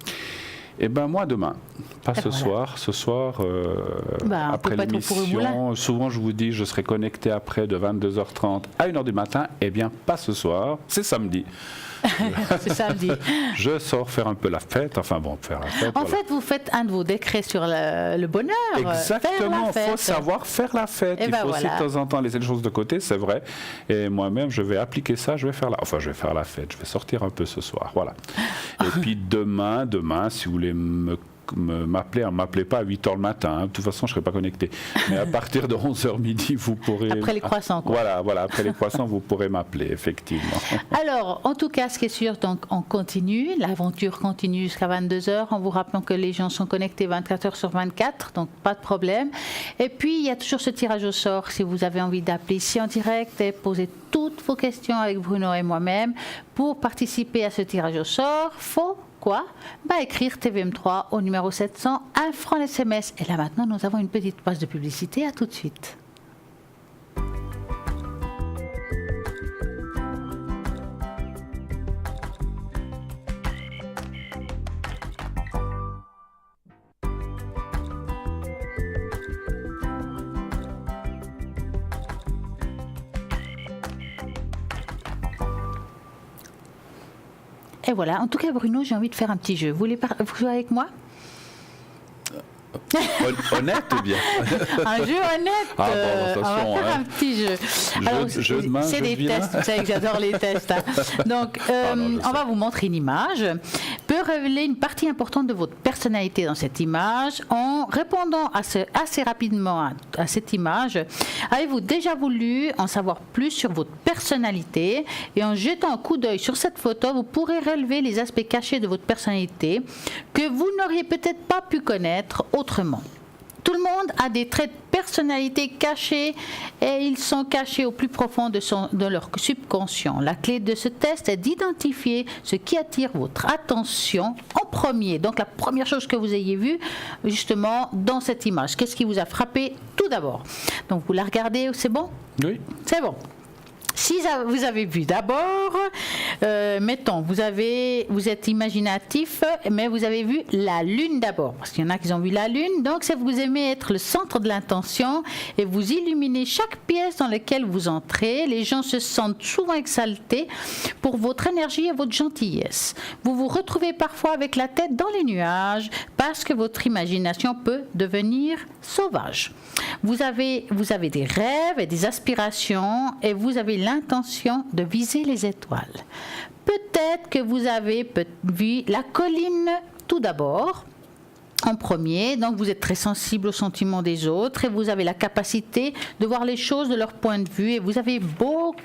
Eh bien, moi, demain. Pas ce soir. Ce soir, après l'émission, souvent je vous dis, je serai connecté après de 22h30 à 1h du matin. Eh bien, pas ce soir. C'est samedi. C'est samedi. Je sors faire un peu la fête. Enfin bon, faire la fête. En fait, vous faites un de vos décrets sur le bonheur. Exactement. Il faut savoir faire la fête. Il faut aussi de temps en temps laisser les choses de côté, c'est vrai. Et moi-même, je vais appliquer ça. Je vais faire je vais faire la fête. Je vais sortir un peu ce soir. Voilà. Et puis demain, si vous voulez m'appelez pas à 8h le matin, hein. De toute façon je ne serai pas connecté, mais à partir de 11h midi vous pourrez... Après les croissants, quoi. Voilà, après les croissants vous pourrez m'appeler, effectivement. Alors, en tout cas, ce qui est sûr, donc on continue, l'aventure continue jusqu'à 22h, en vous rappelant que les gens sont connectés 24h/24, donc pas de problème. Et puis il y a toujours ce tirage au sort, si vous avez envie d'appeler ici en direct et poser toutes vos questions avec Bruno et moi-même. Pour participer à ce tirage au sort, faut quoi? Écrire TVM3 au numéro 700, 1 franc SMS. Et là maintenant, nous avons une petite page de publicité. À tout de suite. Et voilà, en tout cas Bruno, j'ai envie de faire un petit jeu. Vous voulez jouer avec moi? Honnête ou bien? Un jeu honnête. Ah bon, on va faire un petit jeu. Alors, c'est des tests, vous savez que j'adore les tests. Hein. Donc, on va vous montrer une image. Peut révéler une partie importante de votre personnalité dans cette image. En répondant assez rapidement à cette image, avez-vous déjà voulu en savoir plus sur votre personnalité? Et en jetant un coup d'œil sur cette photo, vous pourrez relever les aspects cachés de votre personnalité que vous n'auriez peut-être pas pu connaître autrement. Tout le monde a des traits de personnalité cachés et ils sont cachés au plus profond de leur subconscient. La clé de ce test est d'identifier ce qui attire votre attention en premier. Donc la première chose que vous ayez vue justement dans cette image. Qu'est-ce qui vous a frappé tout d'abord? Donc vous la regardez, c'est bon? Oui. C'est bon. Si vous avez vu d'abord, mettons, vous êtes imaginatif, mais vous avez vu la lune d'abord, parce qu'il y en a qui ont vu la lune, donc c'est vous aimez être le centre de l'intention et vous illuminez chaque pièce dans laquelle vous entrez. Les gens se sentent souvent exaltés pour votre énergie et votre gentillesse. Vous vous retrouvez parfois avec la tête dans les nuages parce que votre imagination peut devenir sauvage. Vous avez des rêves et des aspirations et vous avez l'intention de viser les étoiles. Peut-être que vous avez vu la colline tout d'abord, en premier, donc vous êtes très sensible aux sentiments des autres et vous avez la capacité de voir les choses de leur point de vue et vous avez beaucoup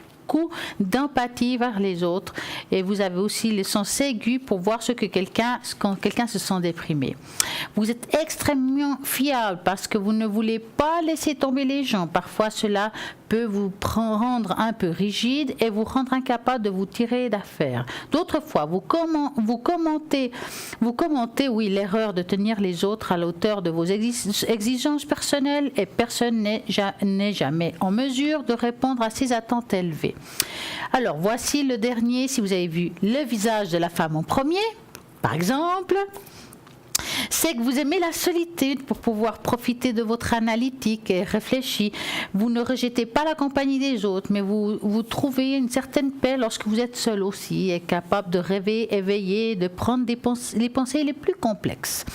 d'empathie vers les autres et vous avez aussi le sens aigu pour voir quand quelqu'un se sent déprimé. Vous êtes extrêmement fiable parce que vous ne voulez pas laisser tomber les gens. Parfois cela peut vous rendre un peu rigide et vous rendre incapable de vous tirer d'affaire. D'autres fois, vous commentez l'erreur de tenir les autres à la hauteur de vos exigences personnelles et personne n'est jamais en mesure de répondre à ces attentes élevées. Alors, voici le dernier. Si vous avez vu le visage de la femme en premier, par exemple, c'est que vous aimez la solitude pour pouvoir profiter de votre analytique et réfléchi. Vous ne rejetez pas la compagnie des autres, mais vous trouvez une certaine paix lorsque vous êtes seul aussi et capable de rêver, éveiller, de prendre les pensées les plus complexes.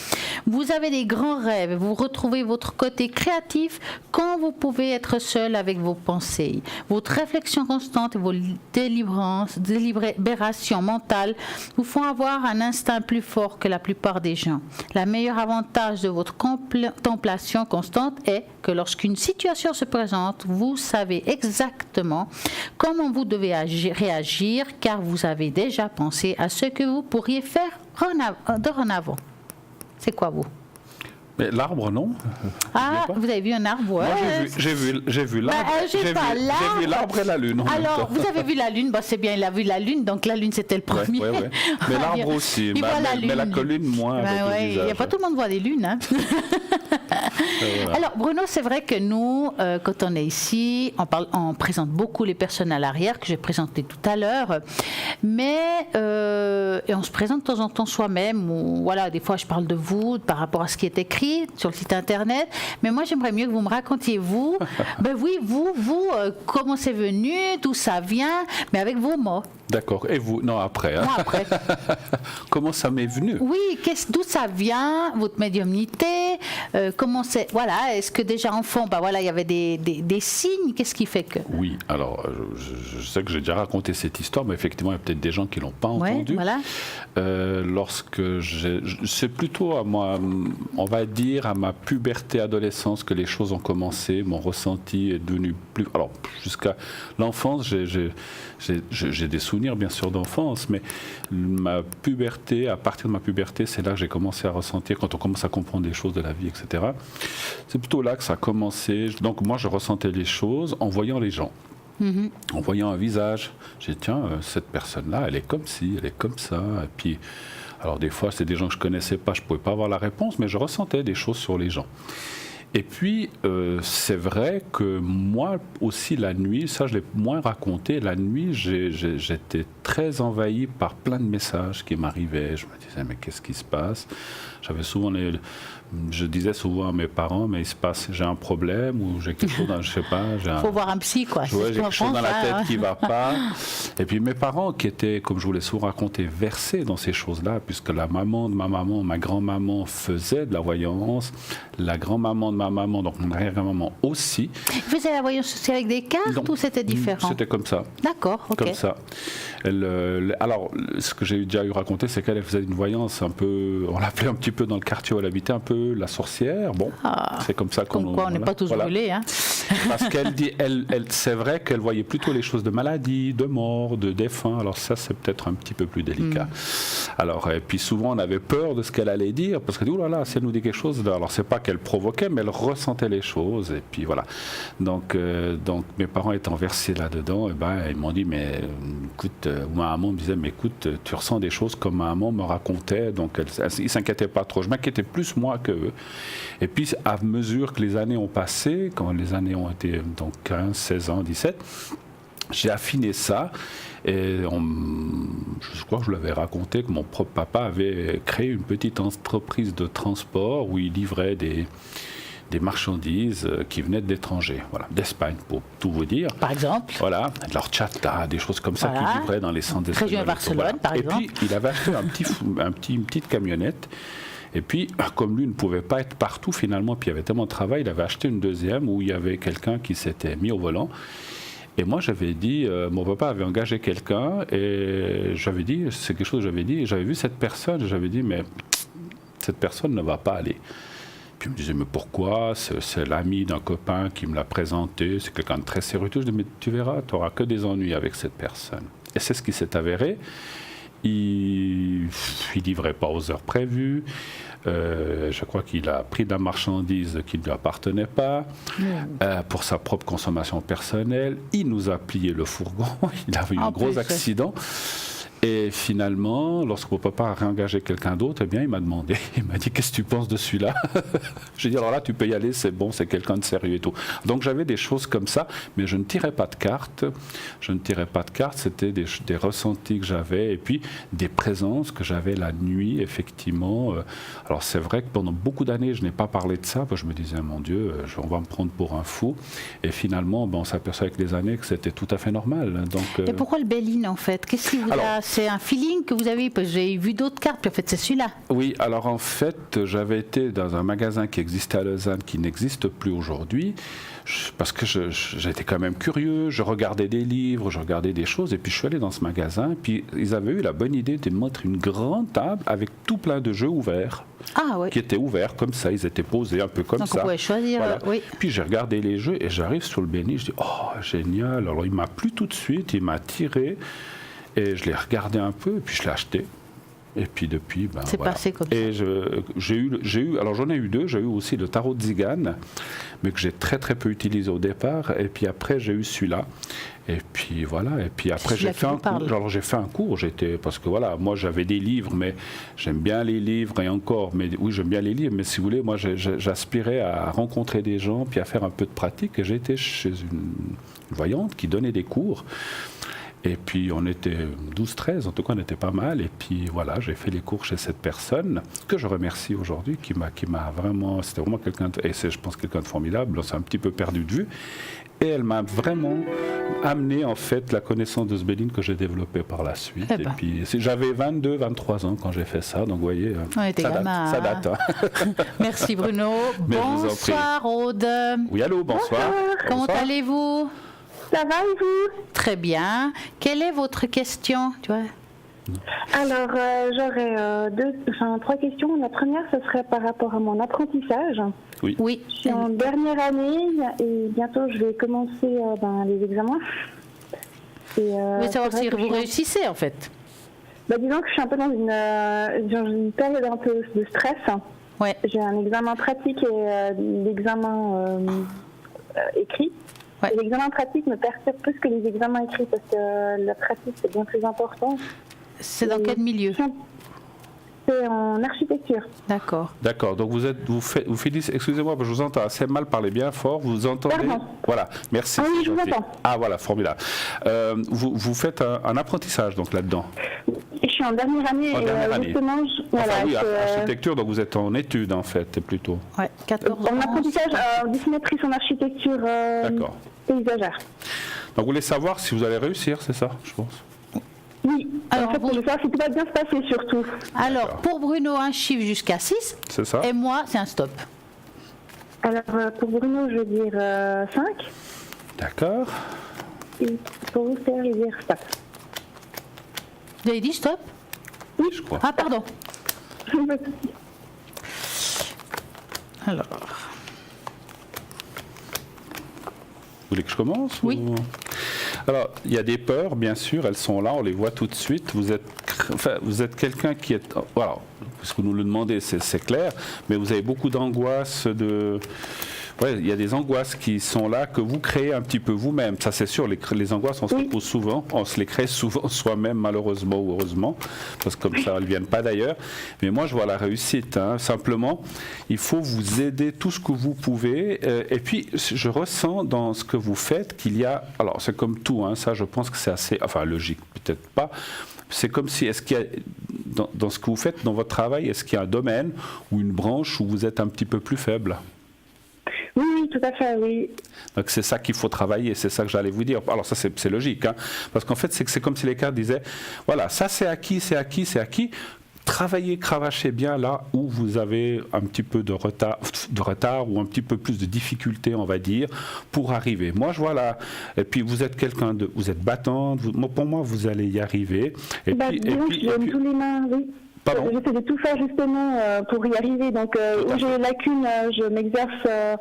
Vous avez des grands rêves et vous retrouvez votre côté créatif quand vous pouvez être seul avec vos pensées. Votre réflexion constante et vos délibérations mentales vous font avoir un instinct plus fort que la plupart des gens. Le meilleur avantage de votre contemplation constante est que lorsqu'une situation se présente, vous savez exactement comment vous devez réagir car vous avez déjà pensé à ce que vous pourriez faire dorénavant. C'est quoi vous? Mais l'arbre, non. Ah, vous avez vu un arbre? Ouais. Moi, j'ai vu l'arbre. J'ai vu l'arbre et la lune. Alors, vous avez vu la lune? Bon, c'est bien, il a vu la lune, donc la lune, c'était le premier. Ouais. Mais l'arbre aussi. Mais la colline, moins. Il n'y a pas tout le monde voit des lunes. Hein. Voilà. Alors, Bruno, c'est vrai que nous, quand on est ici, on présente beaucoup les personnes à l'arrière, que j'ai présenté tout à l'heure, mais et on se présente de temps en temps soi-même, ou voilà, des fois je parle de vous par rapport à ce qui est écrit sur le site internet, mais moi j'aimerais mieux que vous me racontiez vous, comment c'est venu, d'où ça vient, mais avec vos mots. D'accord. Et vous? Non, après. Hein. Moi, après. Comment ça m'est venu? Oui, d'où ça vient, votre médiumnité, comment c'est, voilà, est-ce que déjà enfant, il y avait des signes, qu'est-ce qui fait que? Oui, alors, je sais que j'ai déjà raconté cette histoire, mais effectivement, il y a peut-être des gens qui ne l'ont pas entendue. Voilà. C'est plutôt à moi, on va dire, à ma puberté, adolescence, que les choses ont commencé, mon ressenti est devenu plus... Alors, jusqu'à l'enfance, j'ai des souvenirs, bien sûr, d'enfance, mais ma puberté, à partir de ma puberté, c'est là que j'ai commencé à ressentir, quand on commence à comprendre des choses de la vie, etc. C'est plutôt là que ça a commencé. Donc, moi, je ressentais les choses en voyant les gens. Mm-hmm. En voyant un visage, j'ai dit, tiens, cette personne-là, elle est comme ci, elle est comme ça. Et puis, alors des fois, c'est des gens que je ne connaissais pas, je ne pouvais pas avoir la réponse, mais je ressentais des choses sur les gens. Et puis, c'est vrai que moi aussi, la nuit, ça je l'ai moins raconté, la nuit, j'étais très envahi par plein de messages qui m'arrivaient. Je me disais, mais qu'est-ce qui se passe? J'avais souvent je disais souvent à mes parents, mais il se passe, j'ai un problème ou j'ai quelque chose, je sais pas. Faut voir un psy, quoi. Ouais, j'ai quelque chose dans la tête qui va pas. Et puis mes parents, qui étaient, comme je vous l'ai souvent raconté, versés dans ces choses-là, puisque la maman de ma maman, ma grand-maman faisait de la voyance, la grand-maman de ma maman, donc mon arrière-grand-maman aussi. Ils faisaient la voyance aussi avec des cartes ou c'était différent? C'était comme ça. D'accord, ok. Comme ça. Alors, ce que j'ai déjà eu raconté, c'est qu'elle faisait une voyance un peu, on l'appelait un petit peu dans le quartier où elle habitait, un peu la sorcière. Bon, c'est comme ça qu'on... Comme quoi, on n'est pas tous brûlés, hein. Parce qu'elle dit, c'est vrai qu'elle voyait plutôt les choses de maladie, de mort, de défunt. Alors ça, c'est peut-être un petit peu plus délicat. Alors, et puis souvent, on avait peur de ce qu'elle allait dire, parce qu'elle dit, oh là là, si elle nous dit quelque chose, alors c'est pas qu'elle provoquait, mais elle ressentait les choses. Et puis voilà. Donc mes parents étant versés là-dedans, ils m'ont dit, mais écoute, ma maman me disait, mais écoute, tu ressens des choses comme ma maman me racontait. Donc ils ne s'inquiétaient pas trop. Je m'inquiétais plus moi qu'eux. Et puis, à mesure que les années ont passé, quand les années ont été donc 15, 16 ans, 17, j'ai affiné ça. Et je crois que je l'avais raconté que mon propre papa avait créé une petite entreprise de transport où il livrait des marchandises qui venaient de l'étranger, voilà, d'Espagne pour tout vous dire. Par exemple. Voilà, de l'horchata, des choses comme ça qu'il livrait dans les centres d'Espagne. Région Barcelone, par exemple. Et puis il avait acheté une petite camionnette. Et puis, comme lui ne pouvait pas être partout finalement, puis il y avait tellement de travail, il avait acheté une deuxième où il y avait quelqu'un qui s'était mis au volant. Et moi, j'avais dit, mon papa avait engagé quelqu'un, et j'avais dit, c'est quelque chose que j'avais dit, et j'avais vu cette personne, et j'avais dit, mais cette personne ne va pas aller. Puis il me disait, mais pourquoi? C'est l'ami d'un copain qui me l'a présenté, c'est quelqu'un de très sérieux. Je dis, mais tu verras, tu n'auras que des ennuis avec cette personne. Et c'est ce qui s'est avéré. Il ne livrait pas aux heures prévues. Je crois qu'il a pris de la marchandise qui ne lui appartenait pas pour sa propre consommation personnelle. Il nous a plié le fourgon. Il avait eu un gros accident. Et finalement, lorsque mon papa a réengagé quelqu'un d'autre, eh bien, il m'a demandé, il m'a dit, qu'est-ce que tu penses de celui-là? J'ai dit, alors là, tu peux y aller, c'est bon, c'est quelqu'un de sérieux et tout. Donc j'avais des choses comme ça, mais je ne tirais pas de cartes. C'était des ressentis que j'avais, et puis des présences que j'avais la nuit, effectivement. Alors c'est vrai que pendant beaucoup d'années, je n'ai pas parlé de ça, parce que je me disais, mon Dieu, on va me prendre pour un fou. Et finalement, on s'aperçoit avec les années que c'était tout à fait normal. Donc, et pourquoi le Béline, en fait? Qu'est-ce qui vous a... C'est un feeling que vous avez, parce que j'ai vu d'autres cartes, puis en fait c'est celui-là. Oui, alors en fait, j'avais été dans un magasin qui existait à Lausanne, qui n'existe plus aujourd'hui, parce que j'étais quand même curieux, je regardais des livres, je regardais des choses, et puis je suis allé dans ce magasin, puis ils avaient eu la bonne idée de me mettre une grande table avec tout plein de jeux ouverts. Ah, oui. Qui étaient ouverts comme ça, ils étaient posés un peu comme donc ça. Donc on pouvait choisir, voilà. Oui. Puis j'ai regardé les jeux, et j'arrive sur le Béni, je dis, oh, génial. Alors il m'a plu tout de suite, il m'a tiré. Et je l'ai regardé un peu, et puis je l'ai acheté. Et puis depuis, c'est passé comme ça. Et alors j'en ai eu deux. J'ai eu aussi le tarot de Zigane, mais que j'ai très très peu utilisé au départ. Et puis après, j'ai eu celui-là. Et puis voilà. Et puis après, j'ai fait un cours. Alors j'ai fait un cours. Parce que voilà, moi j'avais des livres, mais j'aime bien les livres et encore. Mais oui, j'aime bien les livres. Mais si vous voulez, moi j'aspirais à rencontrer des gens, puis à faire un peu de pratique. Et j'ai été chez une voyante qui donnait des cours. Et puis on était 12-13, en tout cas on était pas mal. Et puis voilà, j'ai fait les cours chez cette personne, que je remercie aujourd'hui, qui m'a vraiment, c'était vraiment quelqu'un, et c'est je pense quelqu'un de formidable, on s'est un petit peu perdu de vue. Et elle m'a vraiment amené en fait la connaissance de ce Béline que j'ai développé par la suite. Et puis j'avais 22-23 ans quand j'ai fait ça, donc vous voyez, ça date. Hein. Merci Bruno. Bonsoir Aude. Oui, allô, bonsoir. Comment allez-vous? Ça va et vous? Très bien. Quelle est votre question? Tu vois? Alors, j'aurais trois questions. La première, ce serait par rapport à mon apprentissage. Oui. Je suis en dernière année et bientôt je vais commencer les examens. Mais savoir si vous réussissez en fait. Disons que je suis un peu dans une période un peu de stress. Ouais. J'ai un examen pratique et l'examen écrit. Ouais. L'examen pratique me perturbe plus que les examens écrits parce que la pratique c'est bien plus important. C'est dans quel milieu? C'est en architecture. D'accord. D'accord. Donc vous finissez. Excusez-moi, je vous entends assez mal. Parlez bien fort. Vous entendez? Pardon. Voilà. Merci. Oui, je vous entends. Ah voilà, formidable. Vous faites un apprentissage donc là-dedans. Je suis en dernière année. Justement, architecture. Donc vous êtes en études en fait plutôt. Ouais. 14 ans. En apprentissage, dessinatrice en architecture paysagère. Donc vous voulez savoir si vous allez réussir, c'est ça, je pense. Oui, alors, en fait, pour le savoir si tout va bien se passer surtout. Alors, pour Bruno, un chiffre jusqu'à 6. C'est ça. Et moi, c'est un stop. Alors, pour Bruno, je vais dire 5. D'accord. Et pour vous, je vais dire stop. Vous avez dit stop? Oui. Je crois. Ah, pardon. Alors. Vous voulez que je commence? Oui. Alors, il y a des peurs, bien sûr, elles sont là, on les voit tout de suite. Vous êtes quelqu'un qui est... Voilà, ce que vous nous le demandez, c'est clair, mais vous avez beaucoup d'angoisse Ouais, il y a des angoisses qui sont là, que vous créez un petit peu vous-même. Ça, c'est sûr, les angoisses, on se les pose souvent, on se les crée souvent soi-même, malheureusement ou heureusement, parce que comme ça, elles ne viennent pas d'ailleurs. Mais moi, je vois la réussite. Simplement, il faut vous aider tout ce que vous pouvez. Et puis, je ressens dans ce que vous faites qu'il y a... Alors, c'est comme tout, ça, je pense que c'est assez... Enfin, logique, peut-être pas. C'est comme si, est-ce qu'il y a, dans ce que vous faites, dans votre travail, est-ce qu'il y a un domaine ou une branche où vous êtes un petit peu plus faible ? Oui, tout à fait, oui. Donc c'est ça qu'il faut travailler, c'est ça que j'allais vous dire. Alors ça c'est logique, parce qu'en fait c'est comme si les cartes disaient, voilà, ça c'est acquis, c'est acquis, c'est acquis. Travaillez, cravachez bien là où vous avez un petit peu de retard ou un petit peu plus de difficulté, on va dire, pour arriver. Moi, je vois là, et puis vous êtes vous êtes battante, pour moi, vous allez y arriver. Et puis, je donne tous les mains, oui. Pardon ? J'essaie de tout faire justement pour y arriver. Donc, où j'ai des lacunes, je m'exerce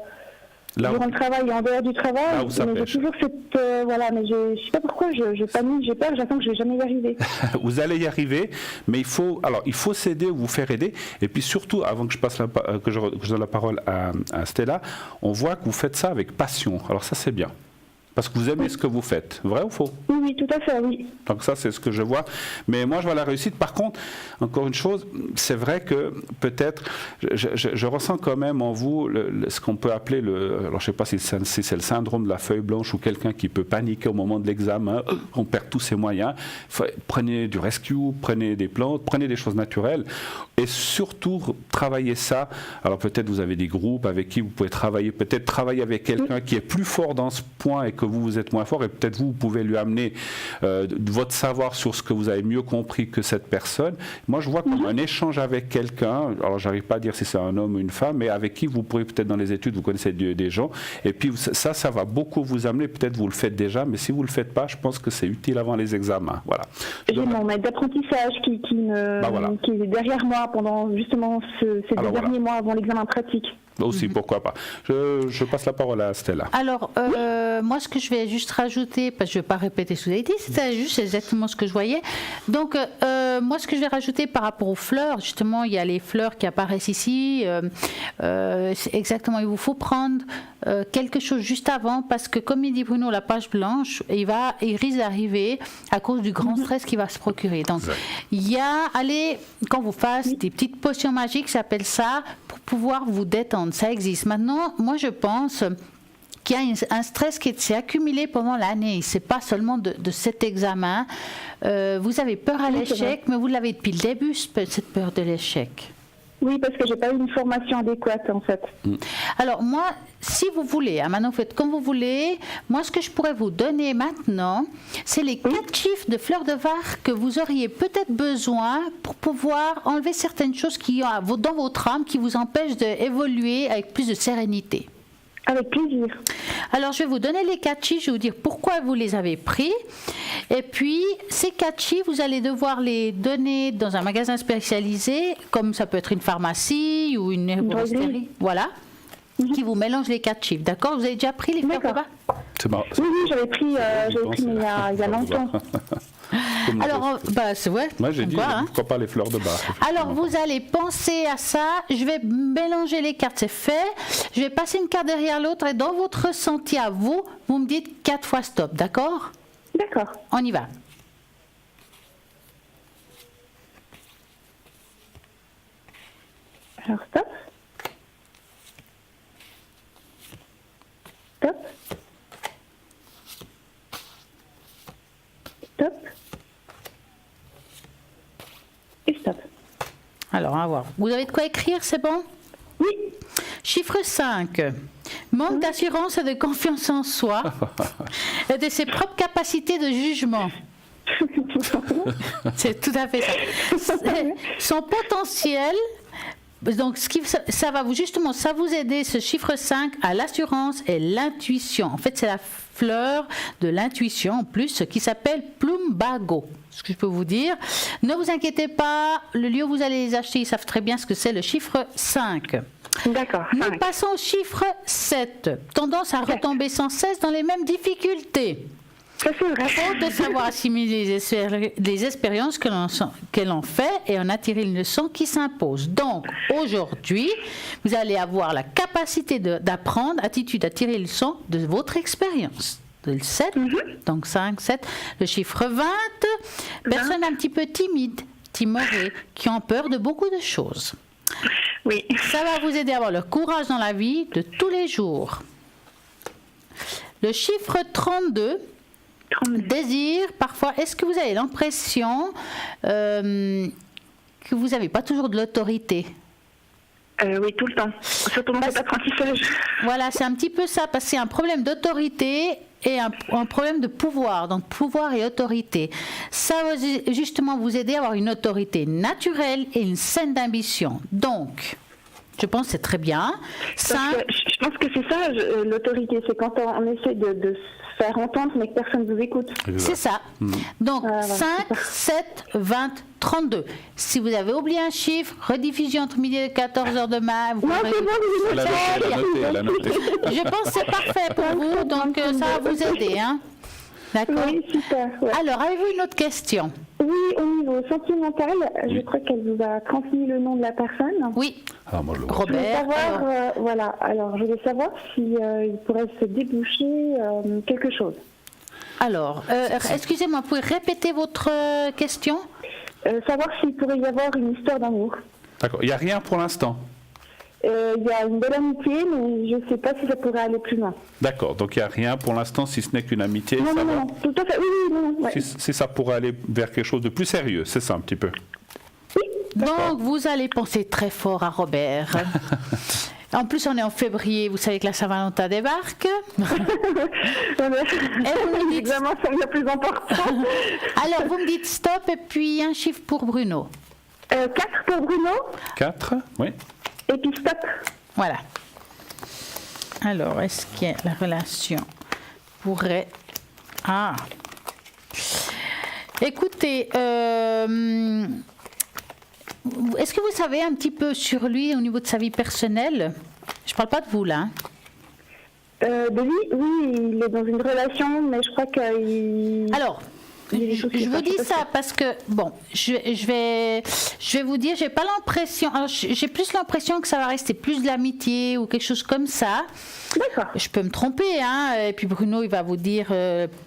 durant le travail et en dehors du travail. Là où ça mais j'ai pêche. toujours cette... mais je ne sais pas pourquoi, je panique, j'ai peur, j'attends que je ne vais jamais y arriver. Vous allez y arriver, mais il faut s'aider ou vous faire aider. Et puis surtout, avant que je donne la parole à Stella, on voit que vous faites ça avec passion. Alors ça, c'est bien. Parce que vous aimez ce que vous faites. Vrai ou faux ? Oui, tout à fait, oui. Donc ça, c'est ce que je vois. Mais moi, je vois la réussite. Par contre, encore une chose, c'est vrai que peut-être, je ressens quand même en vous ce qu'on peut appeler alors je ne sais pas si c'est le syndrome de la feuille blanche ou quelqu'un qui peut paniquer au moment de l'examen, on perd tous ses moyens. Prenez du rescue, prenez des plantes, prenez des choses naturelles et surtout travaillez ça. Alors peut-être vous avez des groupes avec qui vous pouvez travailler, peut-être travailler avec quelqu'un qui est plus fort dans ce point et que vous êtes moins fort, et peut-être vous pouvez lui amener votre savoir sur ce que vous avez mieux compris que cette personne. Moi, je vois comme un échange avec quelqu'un, alors j'arrive pas à dire si c'est un homme ou une femme, mais avec qui vous pourrez peut-être dans les études, vous connaissez des gens, et puis ça va beaucoup vous amener, peut-être vous le faites déjà, mais si vous le faites pas, je pense que c'est utile avant les examens. Voilà. J'ai mon maître d'apprentissage qui est derrière moi pendant justement ces derniers mois avant l'examen pratique. Aussi, pourquoi pas. Je passe la parole à Stella. Alors, moi, ce que je vais juste rajouter, parce que je ne vais pas répéter ce que vous avez dit, c'était juste exactement ce que je voyais. Donc, moi, ce que je vais rajouter par rapport aux fleurs, justement, il y a les fleurs qui apparaissent ici. Exactement, il vous faut prendre quelque chose juste avant, parce que comme il dit Bruno, la page blanche, il risque d'arriver à cause du grand stress qu'il va se procurer. Donc, il y a, quand vous fassiez des petites potions magiques, ça s'appelle ça, pour pouvoir vous détendre. Ça existe. Maintenant, moi, je pense qu'il y a un stress qui s'est accumulé pendant l'année. Ce n'est pas seulement de cet examen. Vous avez peur à l'échec, mais vous l'avez depuis le début, cette peur de l'échec. Oui, parce que je n'ai pas eu une formation adéquate, en fait. Alors, moi, si vous voulez, maintenant, vous faites comme vous voulez. Moi, ce que je pourrais vous donner maintenant, c'est les 4 chiffres de fleurs de var que vous auriez peut-être besoin pour pouvoir enlever certaines choses qui ont dans votre âme qui vous empêchent d'évoluer avec plus de sérénité. Avec plaisir. Alors, je vais vous donner les 4 chiffres, je vais vous dire pourquoi vous les avez pris. Et puis, ces 4 chiffres, vous allez devoir les donner dans un magasin spécialisé, comme ça peut être une pharmacie ou une herboristerie. Voilà. Qui vous mélange les 4 chiffres. D'accord ? Vous avez déjà pris les fleurs de bar ? C'est marrant. Oui, j'avais pris mais il y a longtemps. Alors, c'est vrai. Moi, j'ai dit, pourquoi pas les fleurs de bar. Alors, vous allez penser à ça. Je vais mélanger les cartes, c'est fait. Je vais passer une carte derrière l'autre et dans votre ressenti à vous, vous me dites 4 fois stop, d'accord ? D'accord. On y va. Alors, stop. Stop. Stop. Et stop. Alors, on va voir. Vous avez de quoi écrire, c'est bon ? Oui. Chiffre 5. Manque d'assurance et de confiance en soi et de ses propres capacités de jugement. C'est tout à fait ça. Son potentiel, donc ça va vous aider, ce chiffre 5, à l'assurance et l'intuition. En fait, c'est la fleur de l'intuition en plus, ce qui s'appelle plumbago. Ce que je peux vous dire. Ne vous inquiétez pas, le lieu où vous allez les acheter, ils savent très bien ce que c'est le chiffre 5. D'accord. Nous passons au chiffre 7. Tendance à retomber sans cesse dans les mêmes difficultés. Ça, c'est vrai. Faute de savoir assimiler les expériences que l'on fait et en attirer une leçon qui s'impose. Donc, aujourd'hui, vous allez avoir la capacité d'apprendre, attitude à tirer les leçons de votre expérience. Le 7, donc 5, 7, le chiffre 20, personne un petit peu timide, timorée, qui ont peur de beaucoup de choses. Oui. Ça va vous aider à avoir le courage dans la vie de tous les jours. Le chiffre 32, désir, parfois, est-ce que vous avez l'impression que vous n'avez pas toujours de l'autorité ? Oui, tout le temps. Surtout dans cet apprentissage. Voilà, c'est un petit peu ça, parce que c'est un problème d'autorité et un problème de pouvoir, donc pouvoir et autorité. Ça va justement vous aider à avoir une autorité naturelle et une saine d'ambition. Donc, je pense que c'est très bien. Je pense que c'est ça, l'autorité, c'est quand on essaie de se faire entendre mais que personne ne vous écoute. C'est ça. Donc, 5, 7, 20, 32. Si vous avez oublié un chiffre, rediffusion entre midi et 14h demain. Non, c'est bon, Elle a noté. Je pense que c'est parfait pour vous, donc ça va vous aider. Hein. D'accord. Oui, super. Ouais. Alors, avez-vous une autre question ? Oui, au niveau sentimental, je crois qu'elle vous a transmis le nom de la personne. Oui. Ah, moi, je le vois. Je voulais Robert. savoir, alors je voulais savoir si il pourrait se déboucher quelque chose. Alors, excusez-moi, vous pouvez répéter votre question ? Savoir s'il pourrait y avoir une histoire d'amour. D'accord. Il n'y a rien pour l'instant. Il y a une belle amitié, mais je ne sais pas si ça pourrait aller plus loin. D'accord. Donc il n'y a rien pour l'instant, si ce n'est qu'une amitié. Non, ça non, va. non, tout à fait. Oui, non, ouais. Si ça pourrait aller vers quelque chose de plus sérieux, c'est ça un petit peu. Donc, vous allez penser très fort à Robert. En plus, on est en février, vous savez que la Saint-Valentin débarque. Et vous me Les dites, examens sont bien plus importants. alors, vous me dites stop et puis un chiffre pour Bruno. 4 pour Bruno, 4, oui. et puis stop. Voilà. Alors, est-ce que la relation pourrait... Ah. Écoutez, est-ce que vous savez un petit peu sur lui au niveau de sa vie personnelle ? Je ne parle pas de vous, là. De lui, oui, il est dans une relation, mais je crois qu'il... Alors, je vous dis ça parce que, bon, je vais vous dire, j'ai pas l'impression, alors j'ai plus l'impression que ça va rester plus de l'amitié ou quelque chose comme ça. D'accord. Je peux me tromper, hein, et puis Bruno, il va vous dire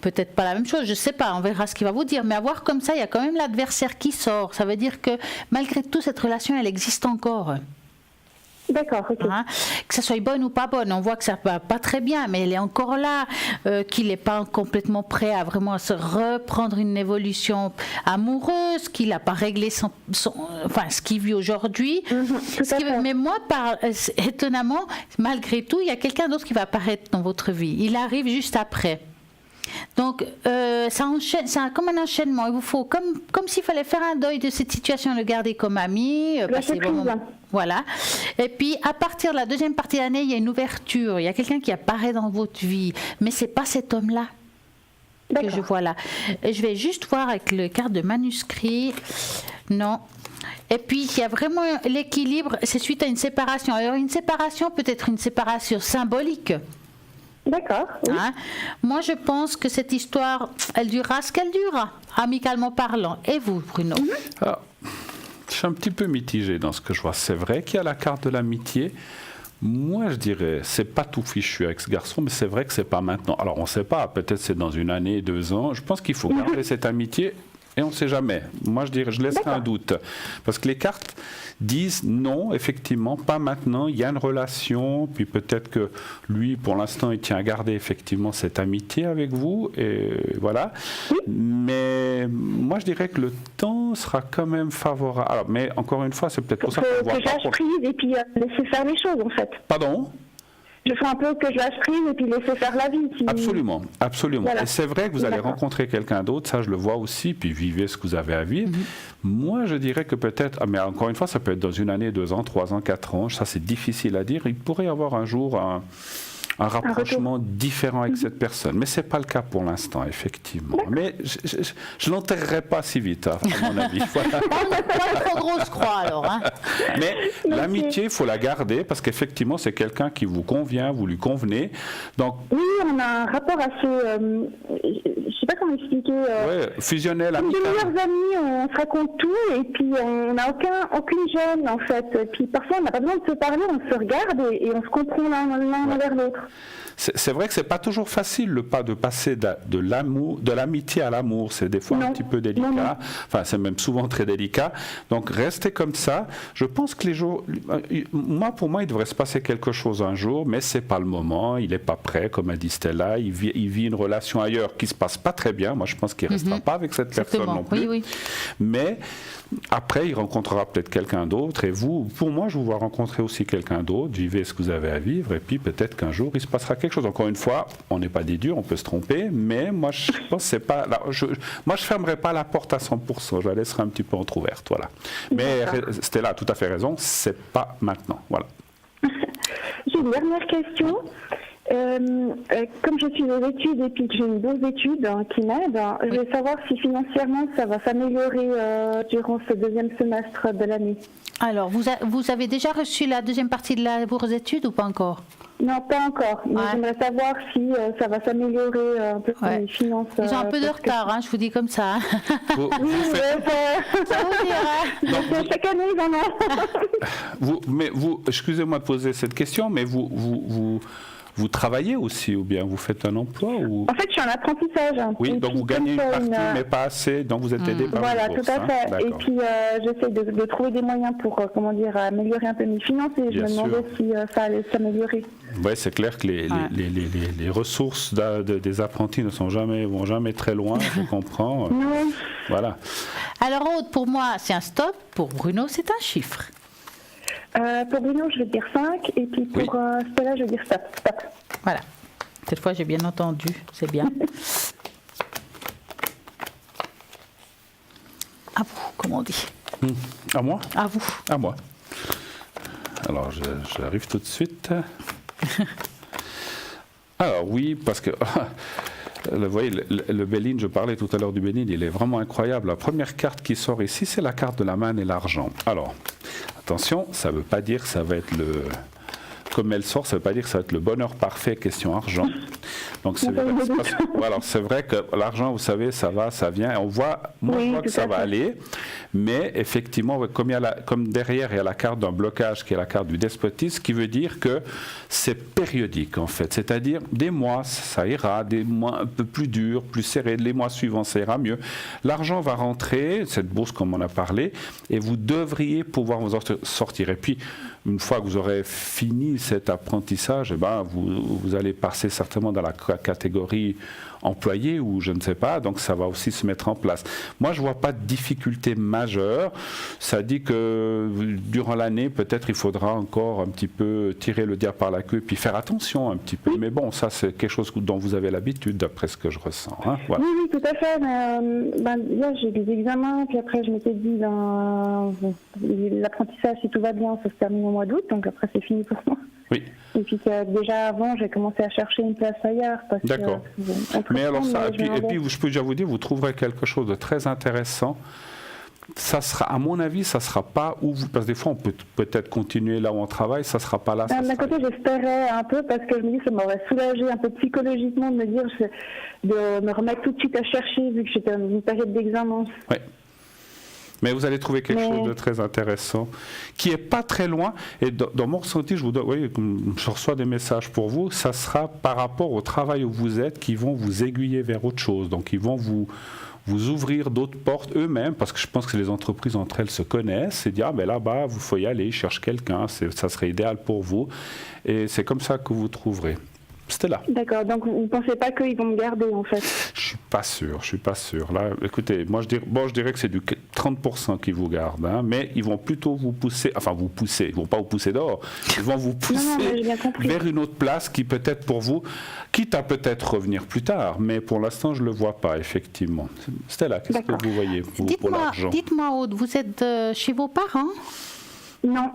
peut-être pas la même chose, je sais pas, on verra ce qu'il va vous dire, mais à voir comme ça, il y a quand même l'adversaire qui sort, ça veut dire que malgré tout, cette relation, elle existe encore. D'accord, ok. Hein, que ça soit bonne ou pas bonne, on voit que ça va pas très bien, mais elle est encore là, qu'il n'est pas complètement prêt à vraiment se reprendre une évolution amoureuse, qu'il n'a pas réglé ce qu'il vit aujourd'hui. Mais moi, étonnamment, malgré tout, il y a quelqu'un d'autre qui va apparaître dans votre vie. Il arrive juste après. Donc, ça enchaîne, c'est comme un enchaînement. Il vous faut, comme s'il fallait faire un deuil de cette situation, le garder comme ami, passer bon moment. Voilà. Et puis, à partir de la deuxième partie de l'année, il y a une ouverture. Il y a quelqu'un qui apparaît dans votre vie. Mais ce n'est pas cet homme-là que je vois là. Et je vais juste voir avec le carte de manuscrit. Non. Et puis, il y a vraiment l'équilibre. C'est suite à une séparation. Alors, une séparation peut être une séparation symbolique. D'accord. Oui. Hein? Moi, je pense que cette histoire, elle durera ce qu'elle durera, amicalement parlant. Et vous, Bruno? Je suis un petit peu mitigé dans ce que je vois. C'est vrai qu'il y a la carte de l'amitié. Moi, je dirais, c'est pas tout fichu avec ce garçon, mais c'est vrai que c'est pas maintenant. Alors, on ne sait pas. Peut-être c'est dans 1 année, 2 ans. Je pense qu'il faut garder cette amitié. Et on ne sait jamais. Moi, je dirais, je laisserai un doute. Parce que les cartes disent non, effectivement, pas maintenant. Il y a une relation. Puis peut-être que lui, pour l'instant, il tient à garder effectivement cette amitié avec vous. Et voilà. Mais moi, je dirais que le temps sera quand même favorable. Alors, mais encore une fois, c'est peut-être pour ça qu'on voit que je lâche prise et puis laisser faire les choses, en fait. Pardon ? Je fais un peu que je lâche prise et puis laisser faire la vie. Absolument, absolument. Voilà. Et c'est vrai que vous allez rencontrer quelqu'un d'autre, ça je le vois aussi, puis vivez ce que vous avez à vivre. Moi je dirais que peut-être, mais encore une fois, ça peut être dans 1 année, 2 ans, 3 ans, 4 ans, ça c'est difficile à dire. Il pourrait y avoir un jour un rapprochement différent avec cette personne. Mais ce n'est pas le cas pour l'instant, effectivement. Mais je ne l'enterrerai pas si vite, à mon avis. Voilà. Pas trop grosse croix, alors. Hein. Mais l'amitié, il faut la garder, parce qu'effectivement, c'est quelqu'un qui vous convient, vous lui convenez. Donc, oui, on a un rapport assez... sais pas comment expliquer. Fusionnel, comme amical. de meilleurs amis, on se raconte tout et puis on n'a aucune gêne en fait. Et puis parfois on n'a pas besoin de se parler, on se regarde et on se comprend l'un vers l'autre. C'est vrai que c'est pas toujours facile le pas de passer de l'amour, de l'amitié à l'amour. C'est des fois un petit peu délicat. Non. Enfin, c'est même souvent très délicat. Donc, restez comme ça. Je pense que les jours, pour moi, il devrait se passer quelque chose un jour, mais c'est pas le moment. Il est pas prêt, comme a dit Stella. Il vit une relation ailleurs qui se passe pas très bien. Moi, je pense qu'il restera pas avec cette personne non plus. Oui. Mais après, il rencontrera peut-être quelqu'un d'autre. Et vous, pour moi, je vous vois rencontrer aussi quelqu'un d'autre. Vivez ce que vous avez à vivre. Et puis, peut-être qu'un jour, il se passera quelque chose. Encore une fois, on n'est pas des durs, on peut se tromper. Mais moi, je pense que c'est pas. Moi, je fermerai pas la porte à 100%. Je la laisserai un petit peu entrouverte. Voilà. Mais Stella a tout à fait raison. C'est pas maintenant. Voilà. J'ai une dernière question. Comme je suis aux études et puis que j'ai une bourse d'études qui m'aide, je veux savoir si financièrement ça va s'améliorer durant ce deuxième semestre de l'année. Alors, vous avez déjà reçu la deuxième partie de la bourse d'études ou pas encore? Non, pas encore. Mais j'aimerais savoir si ça va s'améliorer un peu mes finances. Ils ont un peu de retard, je vous dis comme ça. Chaque année, ils en ont. Mais vous, excusez-moi de poser cette question, mais vous travaillez aussi ou bien vous faites un emploi ou... En fait, je suis en apprentissage. Oui, donc vous gagnez une partie, mais pas assez, donc vous êtes aidé par Voilà, une bourse, tout à fait. Et puis, j'essaie de trouver des moyens pour, améliorer un peu mes finances et je me demandais si ça allait s'améliorer. Oui, c'est clair que les ressources des apprentis vont jamais très loin, je comprends. Non. Voilà. Alors, Aude, pour moi, c'est un stop. Pour Bruno, c'est un chiffre. Pour Bruno, je vais dire 5, et puis pour Stella, je vais dire stop. Voilà. Cette fois, j'ai bien entendu, c'est bien. À vous, comme on dit. À moi ? À vous. À moi. Alors, j'arrive tout de suite. Alors, oui, parce que... Vous voyez, le Béline, je parlais tout à l'heure du Béline, il est vraiment incroyable. La première carte qui sort ici, c'est la carte de la manne et l'argent. Alors, attention, ça ne veut pas dire que ça va être le... Comme elle sort, ça ne veut pas dire que ça va être le bonheur parfait, question argent. Donc, c'est vrai que l'argent, vous savez, ça va, ça vient. Et on voit, je vois que ça va aller. Mais effectivement, comme derrière, il y a la carte d'un blocage qui est la carte du despotisme, ce qui veut dire que c'est périodique, en fait. C'est-à-dire, des mois, ça ira, des mois un peu plus durs, plus serrés. Les mois suivants, ça ira mieux. L'argent va rentrer, cette bourse, comme on a parlé, et vous devriez pouvoir vous en sortir. Et puis, une fois que vous aurez fini cet apprentissage, vous allez passer certainement dans la catégorie employé ou je ne sais pas, donc ça va aussi se mettre en place. Moi, je ne vois pas de difficulté majeure. Ça dit que durant l'année, peut-être il faudra encore un petit peu tirer le diable par la queue puis faire attention un petit peu. Mais bon, ça, c'est quelque chose dont vous avez l'habitude, d'après ce que je ressens. Hein, voilà. Oui, tout à fait. Là, j'ai des examens, puis après, je m'étais dit, l'apprentissage, si tout va bien, ça se termine au mois d'août, donc après, c'est fini pour moi. Oui. Et puis déjà avant, j'ai commencé à chercher une place ailleurs. D'accord. Mais alors ça, et puis je peux déjà vous dire, vous trouverez quelque chose de très intéressant. Ça sera, à mon avis, ça sera pas où vous, parce que des fois on peut peut-être continuer là où on travaille, ça sera pas là. D'un côté, j'espérais un peu parce que je me dis que ça m'aurait soulagé un peu psychologiquement de me dire de me remettre tout de suite à chercher vu que j'étais dans une période d'examen. Oui. Mais vous allez trouver quelque chose de très intéressant, qui n'est pas très loin. Et dans mon ressenti, je reçois des messages pour vous, ça sera par rapport au travail où vous êtes, qui vont vous aiguiller vers autre chose. Donc, ils vont vous ouvrir d'autres portes eux-mêmes, parce que je pense que les entreprises entre elles se connaissent, et dire, là-bas, il faut y aller, ils cherchent quelqu'un, ça serait idéal pour vous. Et c'est comme ça que vous trouverez. Stella. D'accord, donc vous ne pensez pas qu'ils vont me garder en fait? Je suis pas sûr. Là, écoutez, moi je dirais que c'est du 30% qui vous gardent, hein, mais ils vont plutôt vous pousser, ils vont pas vous pousser dehors, ils vont vous pousser vers une autre place qui peut-être pour vous, quitte à peut-être revenir plus tard, mais pour l'instant je le vois pas effectivement. Stella, qu'est-ce que vous voyez pour l'argent? Dites-moi, Aude, vous êtes chez vos parents? Non.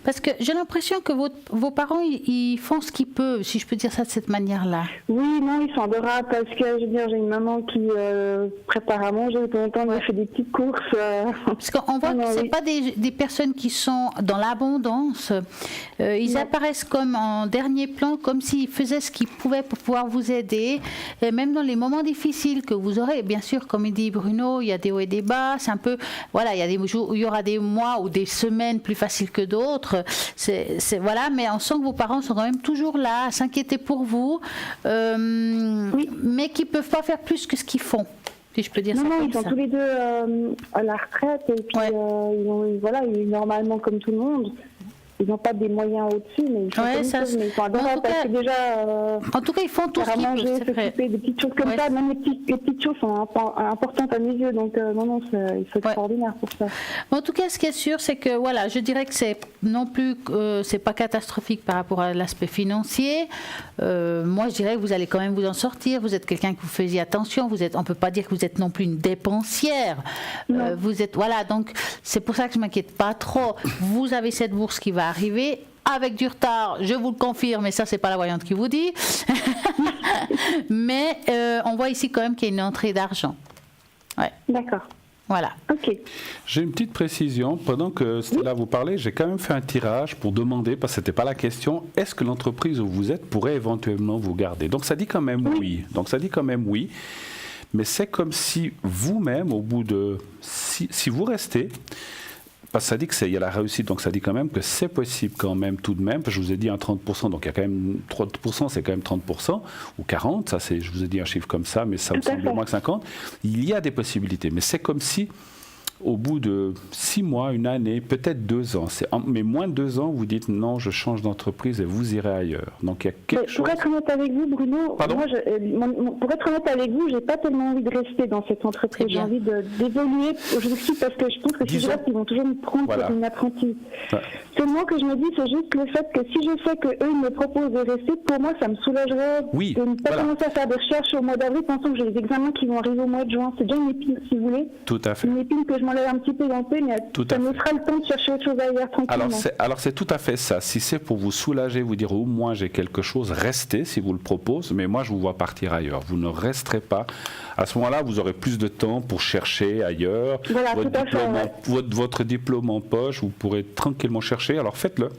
Parce que j'ai l'impression que vos parents, ils font ce qu'ils peuvent, si je peux dire ça de cette manière-là. Oui, non, ils sont adorables parce que, je veux dire, j'ai une maman qui prépare à manger. De temps en temps, elle fait des petites courses. Parce qu'on voit que ce n'est pas des personnes qui sont dans l'abondance. Ils apparaissent comme en dernier plan, comme s'ils faisaient ce qu'ils pouvaient pour pouvoir vous aider. Et même dans les moments difficiles que vous aurez, bien sûr, comme il dit Bruno, il y a des hauts et des bas. C'est un peu, voilà, il y a des jours où il y aura des mois ou des semaines plus faciles que d'autres. Voilà, mais on sent que vos parents sont quand même toujours là, à s'inquiéter pour vous, mais qui ne peuvent pas faire plus que ce qu'ils font. Si je peux dire ça comme ça. Non, ils sont tous les deux à la retraite et puis ils normalement comme tout le monde. Ils n'ont pas des moyens au-dessus, mais ils sont adorables parce que déjà... en tout cas, ils font tout ce qu'ils peuvent, c'est vrai. Des petites choses comme ça, même les petites choses sont importantes à mes yeux, donc ils sont extraordinaires pour ça. En tout cas, ce qui est sûr, c'est que, voilà, je dirais que c'est non plus, c'est pas catastrophique par rapport à l'aspect financier. Moi, je dirais que vous allez quand même vous en sortir. Vous êtes quelqu'un que vous faisiez attention. On peut pas dire que vous êtes non plus une dépensière. Vous êtes, voilà, donc c'est pour ça que je m'inquiète pas trop. Vous avez cette bourse qui va arriver avec du retard, je vous le confirme, mais ça c'est pas la voyante qui vous dit. Mais on voit ici quand même qu'il y a une entrée d'argent. Ouais. D'accord. Voilà. Ok. J'ai une petite précision. Pendant que Stella vous parlait, j'ai quand même fait un tirage pour demander, parce que c'était pas la question, est-ce que l'entreprise où vous êtes pourrait éventuellement vous garder? Donc ça dit quand même oui. Donc ça dit quand même oui. Mais c'est comme si vous-même, au bout de... Si vous restez... Parce que ça dit qu'il y a la réussite, donc ça dit quand même que c'est possible quand même tout de même. Parce que je vous ai dit un 30%, donc il y a quand même 30%, c'est quand même 30%, ou 40%, ça c'est, je vous ai dit un chiffre comme ça, mais ça me semble moins que 50%. Il y a des possibilités, mais c'est comme si, au bout de 6 mois, une année, peut-être 2 ans, mais moins de 2 ans, vous dites non, je change d'entreprise et vous irez ailleurs. Donc il y a quelque chose... Pour être honnête avec vous, Bruno, pour être honnête avec vous, j'ai pas tellement envie de rester dans cette entreprise. J'ai envie d'évoluer aussi parce que je pense que si je reste, ils vont toujours me prendre pour une apprentie. Ouais. Seulement que je me dis, c'est juste le fait que si je sais qu'eux, ils me proposent de rester, pour moi, ça me soulagerait de ne pas commencer à faire des recherches au mois d'avril, pensant que j'ai les examens qui vont arriver au mois de juin. C'est déjà une épine, si vous voulez. Tout à fait. Une épine que je m'enlève un petit peu dans le pied, mais ça me fera le temps de chercher autre chose ailleurs tranquillement. Alors c'est tout à fait ça. Si c'est pour vous soulager, vous dire au moins j'ai quelque chose, restez si vous le proposez, mais moi je vous vois partir ailleurs. Vous ne resterez pas. À ce moment-là, vous aurez plus de temps pour chercher ailleurs. Voilà, votre diplôme en poche, vous pourrez tranquillement chercher. Alors faites-le.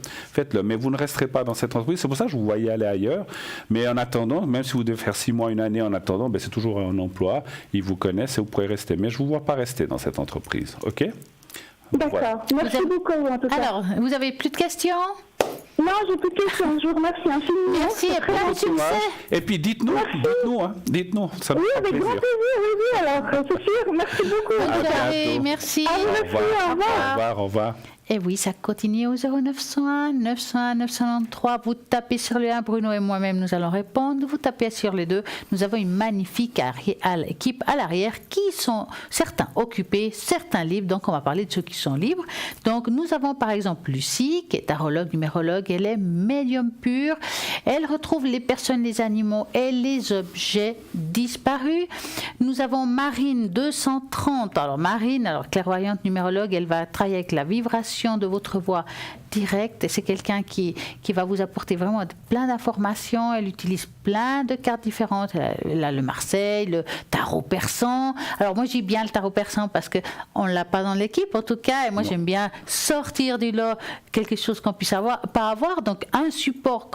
Mais vous ne resterez pas dans cette entreprise. C'est pour ça que je vous voyais aller ailleurs. Mais en attendant, même si vous devez faire 6 mois, une année en attendant, c'est toujours un emploi. Ils vous connaissent et vous pourrez rester. Mais je ne vous vois pas rester dans cette entreprise. OK? D'accord. Voilà. Merci beaucoup en tout cas. Alors, vous avez plus de questions? Non, j'ai plus de questions. Je vous remercie infiniment. Merci et plein de succès. Et puis dites-nous. Ça oui, avec grand plaisir. Oui, alors, c'est sûr. Merci beaucoup. Merci. Au revoir. Et oui, ça continue au 0901 901 993. Vous tapez sur le 1, Bruno et moi-même, nous allons répondre. Vous tapez sur les 2. Nous avons une magnifique équipe à l'arrière qui sont certains occupés, certains libres. Donc, on va parler de ceux qui sont libres. Donc, nous avons par exemple Lucie, qui est tarologue, numérologue. Elle est médium pure. Elle retrouve les personnes, les animaux et les objets disparus. Nous avons Marine 230. Alors, Marine, clairvoyante, numérologue, elle va travailler avec la vibration de votre voix directe, et c'est quelqu'un qui va vous apporter vraiment plein d'informations. Elle utilise plein de cartes différentes. Elle a le Marseille, le tarot persan. Alors moi, j'ai bien le tarot persan parce qu'on ne l'a pas dans l'équipe en tout cas, et moi j'aime bien sortir du lot quelque chose qu'on puisse pas avoir. Donc un support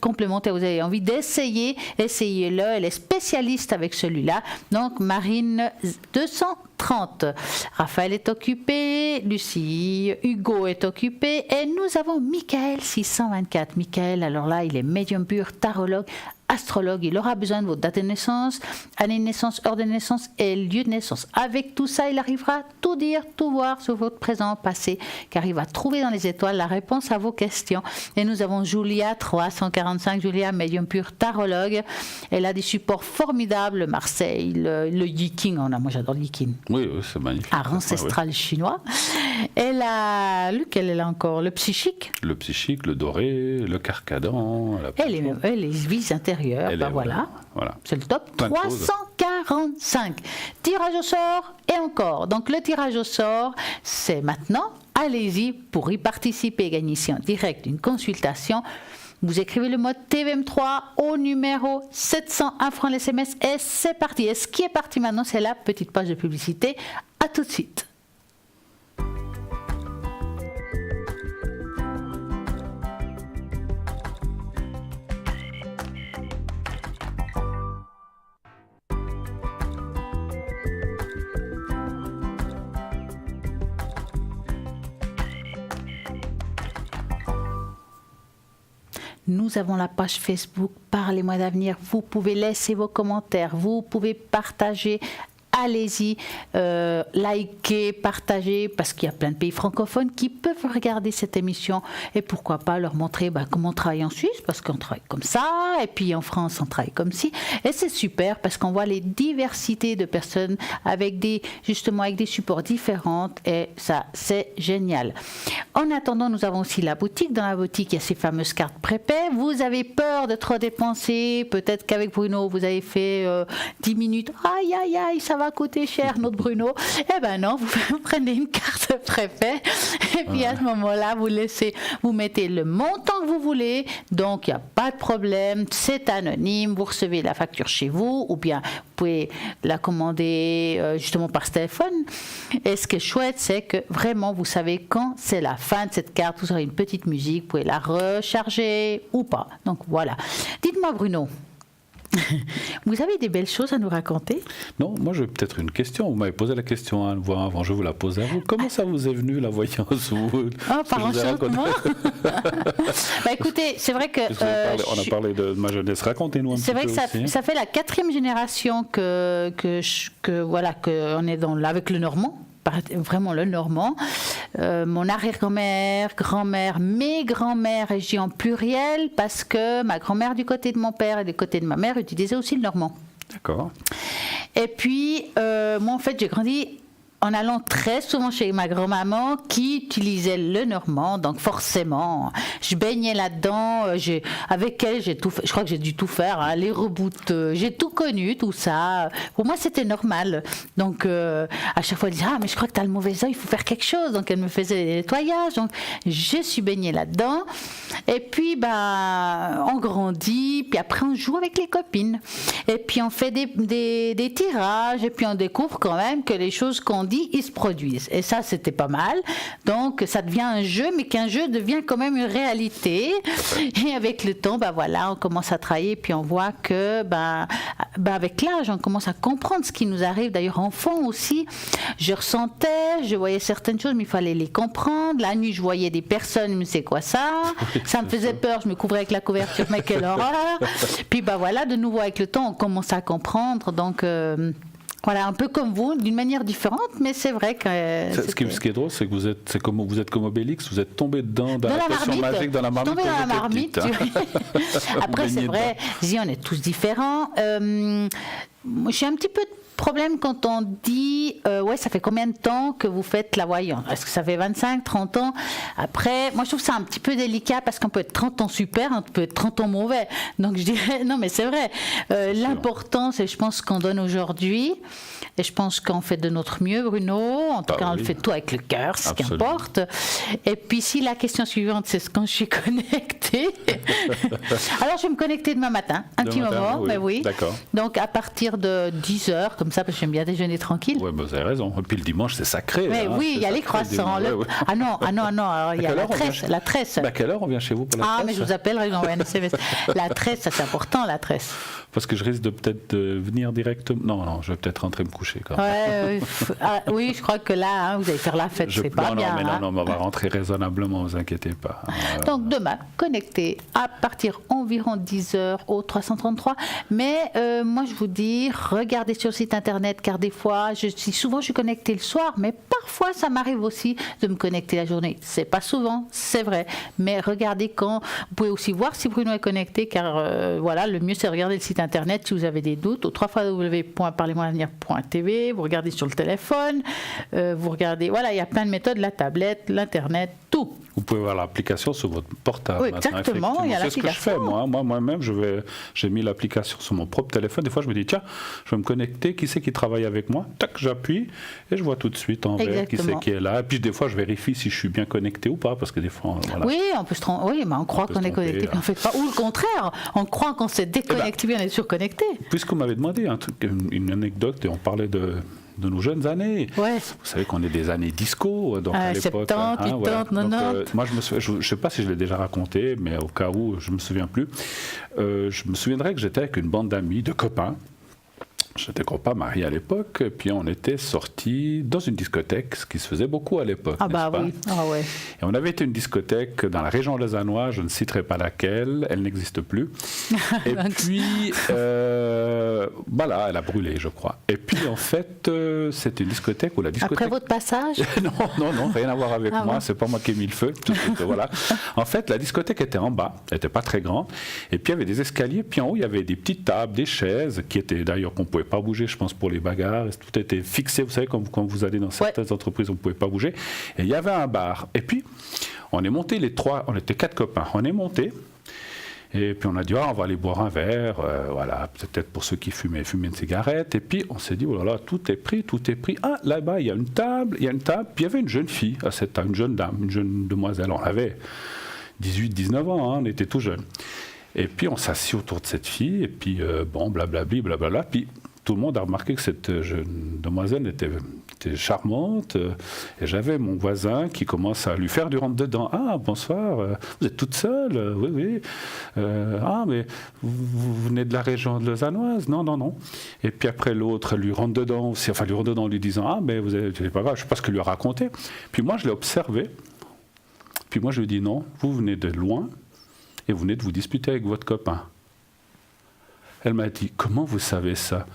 complémentaire, vous avez envie d'essayer, essayez-le. Elle est spécialiste avec celui-là. Donc Marine 230. Raphaël est occupé, Lucie, Hugo est occupé, et nous avons Michael 624. Michael, alors là, il est médium pur, tarologue, astrologue. Il aura besoin de votre date de naissance, année de naissance, heure de naissance et lieu de naissance. Avec tout ça, il arrivera à tout dire, tout voir sur votre présent, passé, car il va trouver dans les étoiles la réponse à vos questions. Et nous avons Julia 345, Julia, médium pur, tarologue. Elle a des supports formidables, le Marseille, le Yiking. Moi, j'adore le Yiking. Oui, c'est magnifique. Art ancestral chinois. Elle a, lequel elle a encore? Le psychique. Le psychique, le doré, le carcadan. Elle est vis intérieure. Voilà. C'est le top. 345. Tirage au sort et encore. Donc le tirage au sort, c'est maintenant allez-y pour y participer et gagner ici en direct une consultation. Vous écrivez le mot TVM3 au numéro 701 francs les SMS et c'est parti. Et ce qui est parti maintenant, c'est la petite page de publicité. À tout de suite. Nous avons la page Facebook Parlez-moi d'avenir. Vous pouvez laisser vos commentaires, vous pouvez partager. Allez-y, likez, partagez, parce qu'il y a plein de pays francophones qui peuvent regarder cette émission et pourquoi pas leur montrer comment on travaille en Suisse, parce qu'on travaille comme ça, et puis en France on travaille comme ci, et c'est super parce qu'on voit les diversités de personnes avec des supports différents, et ça c'est génial. En attendant, nous avons aussi la boutique. Dans la boutique, il y a ces fameuses cartes prépaies. Vous avez peur de trop dépenser, peut-être qu'avec Bruno vous avez fait 10 minutes, aïe aïe aïe, ça va coûter cher notre Bruno. Eh ben non, vous prenez une carte préfet et puis à ce moment-là vous mettez le montant que vous voulez, donc il n'y a pas de problème, c'est anonyme, vous recevez la facture chez vous ou bien vous pouvez la commander justement par ce téléphone. Et ce qui est chouette, c'est que vraiment vous savez quand c'est la fin de cette carte, vous aurez une petite musique, vous pouvez la recharger ou pas. Donc voilà. Dites-moi Bruno, vous avez des belles choses à nous raconter? Non, moi j'ai peut-être une question. Vous m'avez posé la question une fois avant, je vous la pose à vous. Comment ça vous est venu la voyance? Par enchantement. Écoutez, c'est vrai que... on a parlé de ma jeunesse, racontez-nous un petit peu. C'est vrai que ça fait la 4e génération que on est avec le normand. Vraiment le normand. Mon arrière-grand-mère, grand-mère, mes grands-mères, et je dis en pluriel parce que ma grand-mère du côté de mon père et du côté de ma mère utilisait aussi le normand. D'accord. Et puis, moi en fait, j'ai grandi en allant très souvent chez ma grand-maman qui utilisait le normand, donc forcément, je baignais là-dedans. Avec elle, j'ai tout fait. Je crois que j'ai dû tout faire, les reboots, j'ai tout connu, tout ça. Pour moi, c'était normal. Donc, à chaque fois, elle disait, mais je crois que tu as le mauvais œil, il faut faire quelque chose. Donc, elle me faisait des nettoyages. Donc, je suis baignée là-dedans. Et puis, on grandit, puis après, on joue avec les copines. Et puis, on fait des tirages, et puis on découvre quand même que les choses qu'on dit, ils se produisent. Et ça, c'était pas mal. Donc, ça devient un jeu, mais qu'un jeu devient quand même une réalité. Et avec le temps, on commence à travailler, puis on voit que, avec l'âge, on commence à comprendre ce qui nous arrive. D'ailleurs, enfant aussi, je ressentais, je voyais certaines choses, mais il fallait les comprendre. La nuit, je voyais des personnes, mais c'est quoi ça? Ça me faisait peur, je me couvrais avec la couverture, mais quelle horreur! Puis, de nouveau, avec le temps, on commence à comprendre. Donc, voilà, un peu comme vous, d'une manière différente, mais c'est vrai que... Ce qui est drôle, c'est que vous êtes comme Obélix, vous êtes tombé dans la potion magique, dans la marmite. Tombé dans la marmite. Après, c'est vrai, on est tous différents. J'ai un petit peu de problème quand on dit ça fait combien de temps que vous faites la voyance? Est-ce que ça fait 25, 30 ans? Après, moi je trouve ça un petit peu délicat parce qu'on peut être 30 ans super, on peut être 30 ans mauvais. Donc je dirais, non mais c'est vrai, l'important c'est je pense qu'on donne aujourd'hui et je pense qu'on fait de notre mieux Bruno, en tout cas on le fait tout avec le cœur, ce qui importe. Et puis si la question suivante c'est quand je suis connectée, alors je vais me connecter demain matin, un petit moment, mais oui. D'accord. Donc à partir de 10h, comme ça, parce que j'aime bien déjeuner tranquille. Oui, vous avez raison. Et puis le dimanche, c'est sacré. Mais oui, il y a les croissants. Ah non, alors, il y a la tresse. À quelle heure on vient chez vous pour la tresse? Mais je vous appellerai, j'envoie un SMS. La tresse, ça c'est important, la tresse. Parce que je risque de peut-être venir directement. Non, je vais peut-être rentrer me coucher quand même. Oui, je crois que là, vous allez faire la fête, c'est pas bien. Non, mais on va rentrer raisonnablement, ne vous inquiétez pas. Donc demain, connecté à partir environ 10h au 333. Mais moi, je vous dis, regardez sur le site internet, car des fois, je suis connectée le soir, mais parfois, ça m'arrive aussi de me connecter la journée. C'est pas souvent, c'est vrai. Mais regardez quand. Vous pouvez aussi voir si Bruno est connecté, car le mieux, c'est de regarder le site internet si vous avez des doutes au www.parlez-moi-d'avenir.tv. Vous regardez sur le téléphone, vous regardez, il y a plein de méthodes, la tablette, l'internet, tout tout. Vous pouvez voir l'application sur votre portable. Oui, maintenant, exactement, il y a c'est ce que je fais, l'application. moi-même, j'ai mis l'application sur mon propre téléphone. Des fois, je me dis, tiens, je vais me connecter, qui c'est qui travaille avec moi? Tac, j'appuie et je vois tout de suite en vert qui c'est qui est là. Et puis, des fois, je vérifie si je suis bien connecté ou pas, parce que des fois, voilà. Oui, on peut se tromper. Oui, mais on croit qu'on est connecté, puis on fait pas. Ou le contraire, on croit qu'on s'est déconnecté, bien on est surconnecté. Puisque vous m'avez demandé un truc, une anecdote, et on parlait de nos jeunes années. Ouais. Vous savez qu'on est des années disco, donc à l'époque. 70, 80, 90. Moi, je ne sais pas si je l'ai déjà raconté, mais au cas où, je ne me souviens plus. Je me souviendrai que j'étais avec une bande d'amis, de copains. J'étais pas marié à l'époque, puis on était sortis dans une discothèque, ce qui se faisait beaucoup à l'époque. Ah bah n'est-ce oui, pas? ah ouais. Et on avait été une discothèque dans la région lausannoise, je ne citerai pas laquelle, elle n'existe plus. Et puis, voilà, elle a brûlé, je crois. Et puis, en fait, c'est une discothèque où la discothèque... Après votre passage? non, rien à voir avec moi, bon. c'est pas moi qui ai mis le feu. Tout de suite, voilà. En fait, la discothèque était en bas, elle n'était pas très grande, et puis il y avait des escaliers, puis en haut, il y avait des petites tables, des chaises, qui étaient d'ailleurs qu'on ne pouvait pas bouger, je pense, pour les bagarres. Tout était fixé, vous savez, comme quand vous allez dans certaines entreprises, on ne pouvait pas bouger. Et il y avait un bar. Et puis, on est monté les trois, on était 4 copains. On est monté. Et puis on a dit, on va aller boire un verre, voilà, peut-être pour ceux qui fumaient une cigarette. Et puis on s'est dit, oh là là, tout est pris. Ah, là-bas, il y a une table. Puis il y avait une jeune fille à cette table, une jeune dame, une jeune demoiselle. On avait 18, 19 ans, hein, on était tout jeunes. Et puis on s'assit autour de cette fille, et puis bon, blablabli, blablabla. Puis tout le monde a remarqué que cette jeune demoiselle était charmante, et j'avais mon voisin qui commence à lui faire du rentre-dedans. Ah, bonsoir, vous êtes toute seule? Oui. Ah, mais vous venez de la région lausannoise? Non. Et puis après, l'autre lui rentre dedans aussi, enfin lui rentre dedans en lui disant, ah, mais c'est pas grave, je sais pas ce qu'elle lui a raconté. Puis moi, je l'ai observé, puis moi, je lui ai dit, non, vous venez de loin, et vous venez de vous disputer avec votre copain. Elle m'a dit, comment vous savez ça?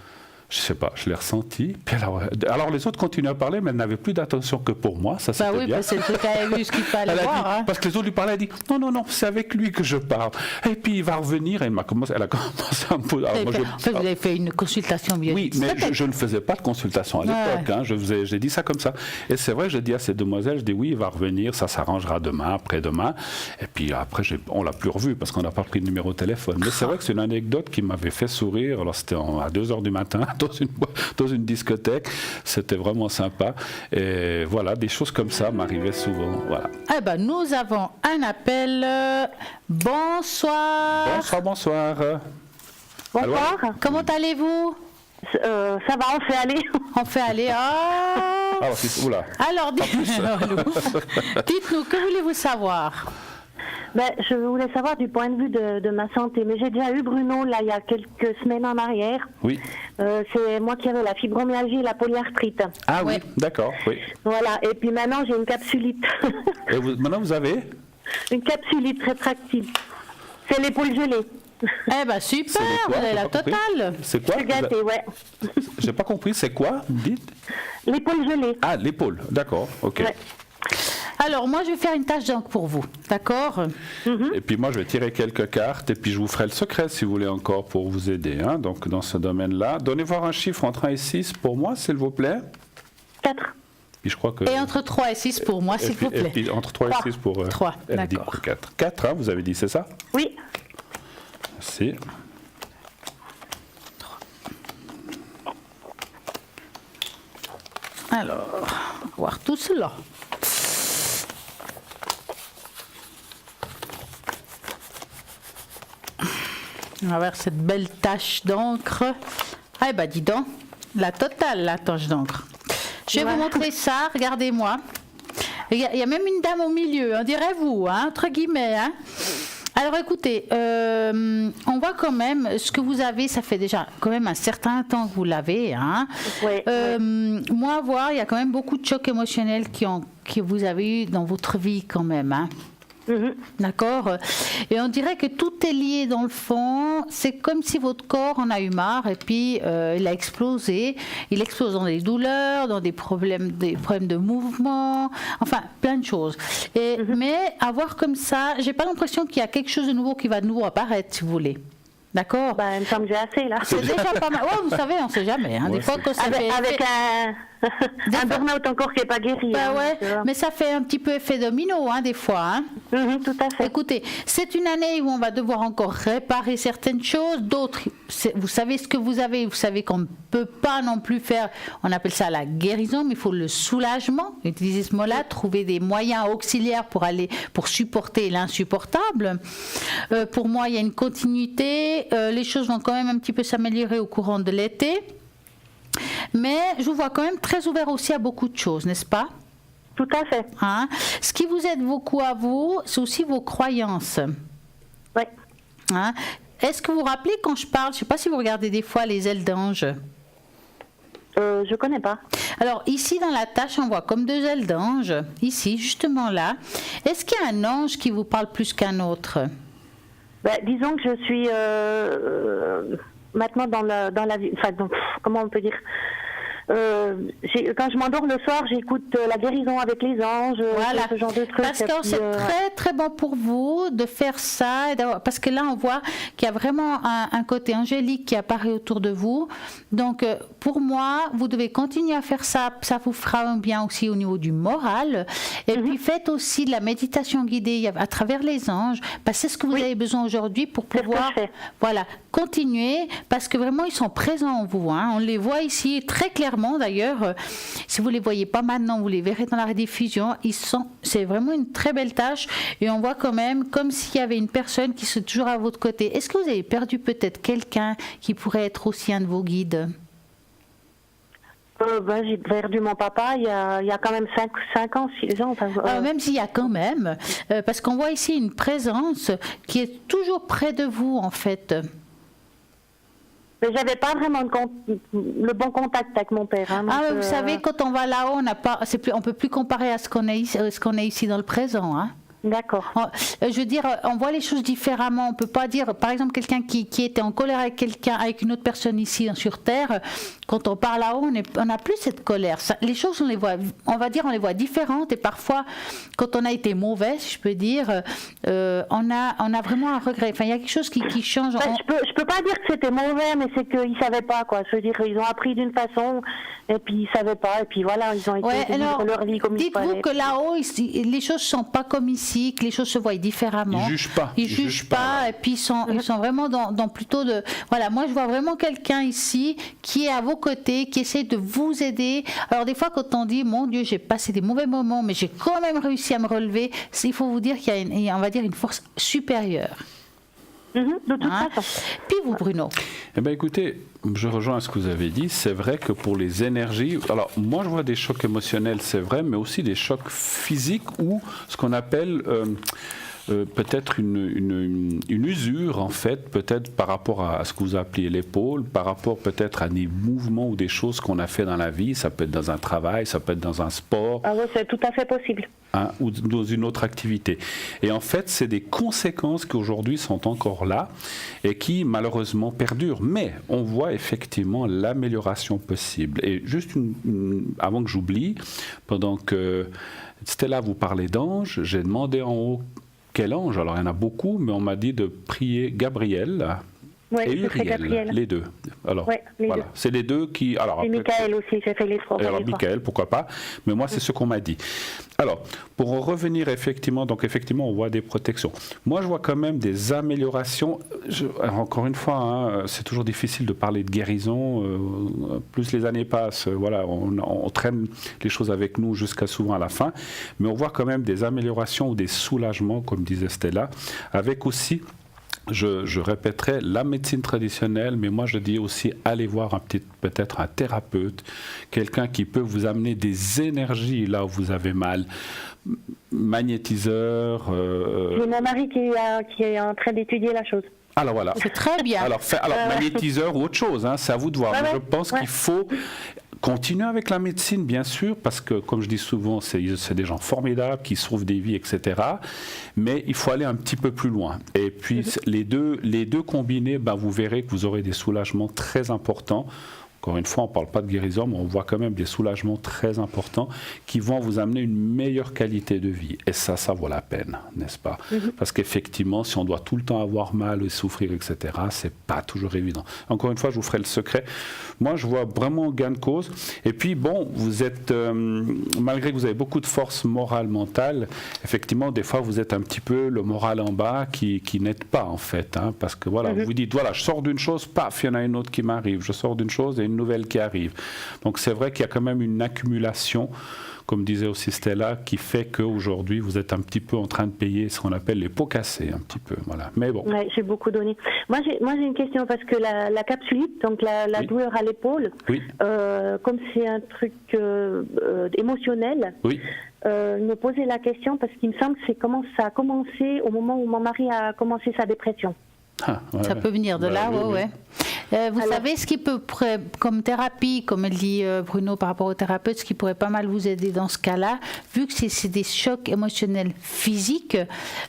Je ne sais pas, je l'ai ressenti. Puis alors les autres continuaient à parler, mais elle n'avait plus d'attention que pour moi, ça c'était bien. Parce que c'est le truc qu'elle a vu, ce qu'il fallait voir. Hein. Parce que les autres lui parlaient, elle a dit, non, c'est avec lui que je parle. Et puis il va revenir, et elle a commencé à me poser... En fait, vous avez fait une consultation bioéthique. Oui, mais je ne faisais pas de consultation à l'époque, hein, j'ai dit ça comme ça. Et c'est vrai, j'ai dit à cette demoiselle, je dis oui, il va revenir, ça s'arrangera demain, après-demain. Et puis après, on ne l'a plus revu, parce qu'on n'a pas pris le numéro de téléphone. Mais c'est vrai que c'est une anecdote qui m'avait fait sourire, alors c'était à 2h du matin, dans une discothèque, c'était vraiment sympa. Et voilà, des choses comme ça m'arrivaient souvent. Voilà. Eh ben, nous avons un appel. Bonsoir. Bonsoir. Bonsoir. Comment allez-vous? Ça va, on fait aller. On fait aller. Oh. Alors, dites-nous, que voulez-vous savoir? Je voulais savoir du point de vue de ma santé, mais j'ai déjà eu Bruno là il y a quelques semaines en arrière. Oui. C'est moi qui avais la fibromyalgie et la polyarthrite. Ah oui, d'accord, oui. Voilà, et puis maintenant j'ai une capsulite. Et maintenant vous avez? Une capsulite rétractile. C'est l'épaule gelée. Eh ben super, vous avez la totale. C'est quoi? C'est gâté, ouais. J'ai pas compris, c'est quoi? Dites. L'épaule gelée. Ah, l'épaule, d'accord, ok. Ouais. Alors, moi, je vais faire une tâche d'encre pour vous, d'accord? Et puis moi, je vais tirer quelques cartes et puis je vous ferai le secret, si vous voulez, encore pour vous aider. Hein, donc, dans ce domaine-là. Donnez voir un chiffre entre 1 et 6 pour moi, s'il vous plaît. 4. Puis je crois que... Et entre 3 et 6 pour moi, s'il vous plaît. Et puis entre 3 et 6 pour... 3, elle dit d'accord. pour 4. 4, hein, vous avez dit, c'est ça? Oui. Merci. Alors, on va voir tout cela. On va voir cette belle tache d'encre. Ah ben dis donc, la totale, la tache d'encre. Je vais vous montrer ça, regardez-moi. Il y a même une dame au milieu, on dirait vous, hein, entre guillemets. Hein. Alors écoutez, on voit quand même ce que vous avez, ça fait déjà quand même un certain temps que vous l'avez. Hein. Ouais, moi, voir, il y a quand même beaucoup de chocs émotionnels que vous avez eu dans votre vie quand même. Hein. D'accord. Et on dirait que tout est lié dans le fond. C'est comme si votre corps en a eu marre et puis il a explosé. Il explose dans des douleurs, dans des problèmes de mouvement, enfin plein de choses. Mais à voir comme ça, j'ai pas l'impression qu'il y a quelque chose de nouveau qui va de nouveau apparaître, si vous voulez. D'accord. Il me semble que j'ai assez là. C'est déjà pas mal. Ouais, vous savez, on sait jamais. Hein. Des fois que ça Un burn-out encore qui n'est pas guéri. Bah ouais, mais ça fait un petit peu effet domino, hein, des fois. Hein. Tout à fait. Écoutez, c'est une année où on va devoir encore réparer certaines choses, d'autres, vous savez ce que vous avez, vous savez qu'on ne peut pas non plus faire, on appelle ça la guérison, mais il faut le soulagement, utiliser ce mot-là, trouver des moyens auxiliaires pour supporter l'insupportable. Pour moi, il y a une continuité, les choses vont quand même un petit peu s'améliorer au courant de l'été. Mais je vous vois quand même très ouvert aussi à beaucoup de choses, n'est-ce pas ? Tout à fait. Hein ? Ce qui vous aide beaucoup à vous, c'est aussi vos croyances. Oui. Hein ? Est-ce que vous vous rappelez quand je parle, je ne sais pas si vous regardez des fois les ailes d'ange. Je ne connais pas. Alors ici dans la tâche, on voit comme 2 ailes d'ange, ici justement là. Est-ce qu'il y a un ange qui vous parle plus qu'un autre ? Disons que je suis... maintenant dans la vie, enfin donc, comment on peut dire, quand je m'endors le soir, j'écoute la guérison avec les anges, voilà. Ce genre de trucs. Parce que c'est très très bon pour vous de faire ça, parce que là on voit qu'il y a vraiment un côté angélique qui apparaît autour de vous. Donc pour moi, vous devez continuer à faire ça, ça vous fera un bien aussi au niveau du moral. Et puis faites aussi de la méditation guidée à travers les anges, parce que c'est ce que vous avez besoin aujourd'hui pour pouvoir continuer, parce que vraiment ils sont présents en vous. Hein. On les voit ici très clairement. D'ailleurs, si vous ne les voyez pas maintenant, vous les verrez dans la rediffusion. C'est vraiment une très belle tâche et on voit quand même comme s'il y avait une personne qui est toujours à votre côté. Est-ce que vous avez perdu peut-être quelqu'un qui pourrait être aussi un de vos guides ? J'ai perdu mon papa il y a quand même 5 ans, 6 ans. Enfin, même s'il y a quand même, parce qu'on voit ici une présence qui est toujours près de vous en fait. Mais j'avais pas vraiment le bon contact avec mon père. Hein, donc, vous savez, quand on va là-haut, on peut plus comparer à ce qu'on est ici dans le présent. Hein. D'accord. Je veux dire, on voit les choses différemment. On peut pas dire, par exemple, quelqu'un qui était en colère avec une autre personne ici sur Terre, quand on part là-haut, on n'a plus cette colère. Les choses, on les voit différentes. Et parfois, quand on a été mauvais, si je peux dire, on a vraiment un regret. Enfin, il y a quelque chose qui change. Je peux pas dire que c'était mauvais, mais c'est qu'ils savaient pas, quoi. Je veux dire, ils ont appris d'une façon, et puis ils savaient pas, et puis voilà, ils ont été vivre leur vie comme il fallait. Dites-vous que là-haut, les choses sont pas comme ici, que les choses se voient différemment. Ils jugent pas. Et puis ils sont vraiment dans plutôt de... Voilà, moi je vois vraiment quelqu'un ici qui est à vos côtés, qui essaie de vous aider. Alors des fois quand on dit, mon Dieu, j'ai passé des mauvais moments, mais j'ai quand même réussi à me relever, il faut vous dire qu'il y a on va dire une force supérieure. De toute façon. Puis vous, Bruno? Eh bien, écoutez, je rejoins ce que vous avez dit. C'est vrai que pour les énergies, alors moi je vois des chocs émotionnels, c'est vrai, mais aussi des chocs physiques ou ce qu'on appelle peut-être une usure en fait, peut-être par rapport à ce que vous appelez l'épaule, par rapport peut-être à des mouvements ou des choses qu'on a fait dans la vie. Ça peut être dans un travail, ça peut être dans un sport. Ah oui, c'est tout à fait possible. Hein, ou dans une autre activité. Et en fait, c'est des conséquences qui aujourd'hui sont encore là et qui malheureusement perdurent. Mais on voit effectivement l'amélioration possible. Et juste avant que j'oublie, pendant que Stella vous parlait d'anges, j'ai demandé en haut quel ange. Alors il y en a beaucoup, mais on m'a dit de prier Gabriel. Oui, et Uriel, les deux. Alors, voilà. C'est les deux qui... Et Michael aussi, j'ai fait les trois. Alors, Michael, pourquoi pas. Mais moi, c'est ce qu'on m'a dit. Alors, pour revenir effectivement, donc effectivement, on voit des protections. Moi, je vois quand même des améliorations. Encore une fois, hein, c'est toujours difficile de parler de guérison. Plus les années passent, voilà, on traîne les choses avec nous jusqu'à souvent à la fin. Mais on voit quand même des améliorations ou des soulagements, comme disait Stella, avec aussi... Je répéterai la médecine traditionnelle, mais moi je dis aussi allez voir peut-être un thérapeute, quelqu'un qui peut vous amener des énergies là où vous avez mal, magnétiseur. J'ai mon mari qui est en train d'étudier la chose. Alors voilà. C'est très bien. Alors magnétiseur ou autre chose, hein, c'est à vous de voir. Je pense qu'il faut continuer avec la médecine, bien sûr, parce que, comme je dis souvent, c'est des gens formidables qui sauvent des vies, etc. Mais il faut aller un petit peu plus loin. Et puis, les deux combinés, vous verrez que vous aurez des soulagements très importants Encore une fois, on ne parle pas de guérison, mais on voit quand même des soulagements très importants qui vont vous amener une meilleure qualité de vie. Et ça vaut la peine, n'est-ce pas? Parce qu'effectivement, si on doit tout le temps avoir mal et souffrir, etc., c'est pas toujours évident. Encore une fois, je vous ferai le secret. Moi, je vois vraiment gain de cause. Et puis, bon, vous êtes, malgré que vous avez beaucoup de force morale, mentale, effectivement, des fois, vous êtes un petit peu le moral en bas qui n'aide pas, en fait. Hein, parce que voilà, vous vous dites, voilà, je sors d'une chose, paf, il y en a une autre qui m'arrive. Je sors d'une chose et une nouvelle qui arrive. Donc c'est vrai qu'il y a quand même une accumulation, comme disait aussi Stella, qui fait qu'aujourd'hui vous êtes un petit peu en train de payer ce qu'on appelle les pots cassés, un petit peu. Voilà. Mais bon. Ouais, j'ai beaucoup donné. Moi j'ai une question parce que la capsulite, donc la douleur à l'épaule, comme c'est un truc émotionnel. Je me posais la question parce qu'il me semble que ça a commencé au moment où mon mari a commencé sa dépression. Ça peut venir de là, ouais. Vous savez ce qui peut, comme thérapie, comme elle dit Bruno par rapport au thérapeute, ce qui pourrait pas mal vous aider dans ce cas-là, vu que c'est des chocs émotionnels physiques,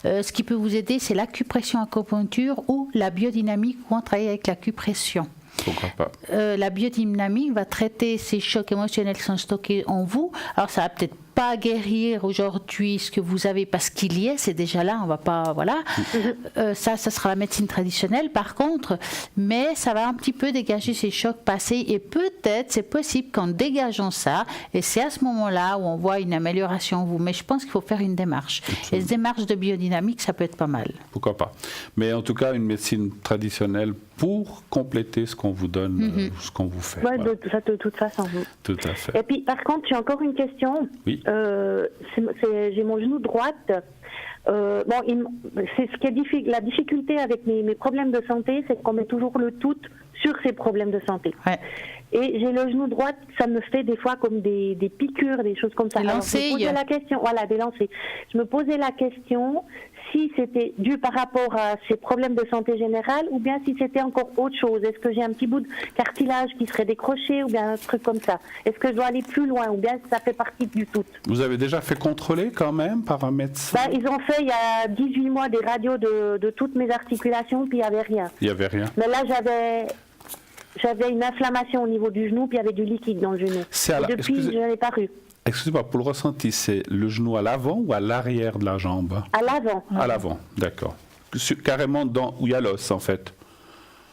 ce qui peut vous aider, c'est l'acupression acupuncture ou la biodynamique, où on travaille avec l'acupression. Pourquoi pas. La biodynamique va traiter ces chocs émotionnels qui sont stockés en vous. Alors ça va peut-être pas guérir aujourd'hui ce que vous avez parce qu'il y est, c'est déjà là, on va pas, voilà. Ça sera la médecine traditionnelle par contre, mais ça va un petit peu dégager ces chocs passés et peut-être, c'est possible qu'en dégageant ça, et c'est à ce moment-là où on voit une amélioration en vous, mais je pense qu'il faut faire une démarche. Et cette démarche de biodynamique, ça peut être pas mal. Pourquoi pas. Mais en tout cas, une médecine traditionnelle pour compléter ce qu'on vous donne, ce qu'on vous fait. Oui, de toute façon. Tout à fait. Et puis, par contre, j'ai encore une question. Oui. J'ai mon genou droite. C'est ce qui est la difficulté avec mes problèmes de santé, c'est qu'on met toujours le tout sur ces problèmes de santé. Ouais. Et j'ai le genou droit, ça me fait des fois comme des piqûres, des choses comme ça. Des lancers. Je me posais la question, voilà, des lancers. Je me posais la question si c'était dû par rapport à ces problèmes de santé générale ou bien si c'était encore autre chose. Est-ce que j'ai un petit bout de cartilage qui serait décroché ou bien un truc comme ça? Est-ce que je dois aller plus loin ou bien ça fait partie du tout? Vous avez déjà fait contrôler quand même par un médecin? Ils ont fait il y a 18 mois des radios de toutes mes articulations puis il n'y avait rien. Il n'y avait rien. Mais là j'avais une inflammation au niveau du genou puis il y avait du liquide dans le genou. Et depuis je n'ai pas eu. Excusez-moi, pour le ressenti, c'est le genou à l'avant ou à l'arrière de la jambe? À l'avant. À l'avant, d'accord. Carrément où il y a l'os, en fait.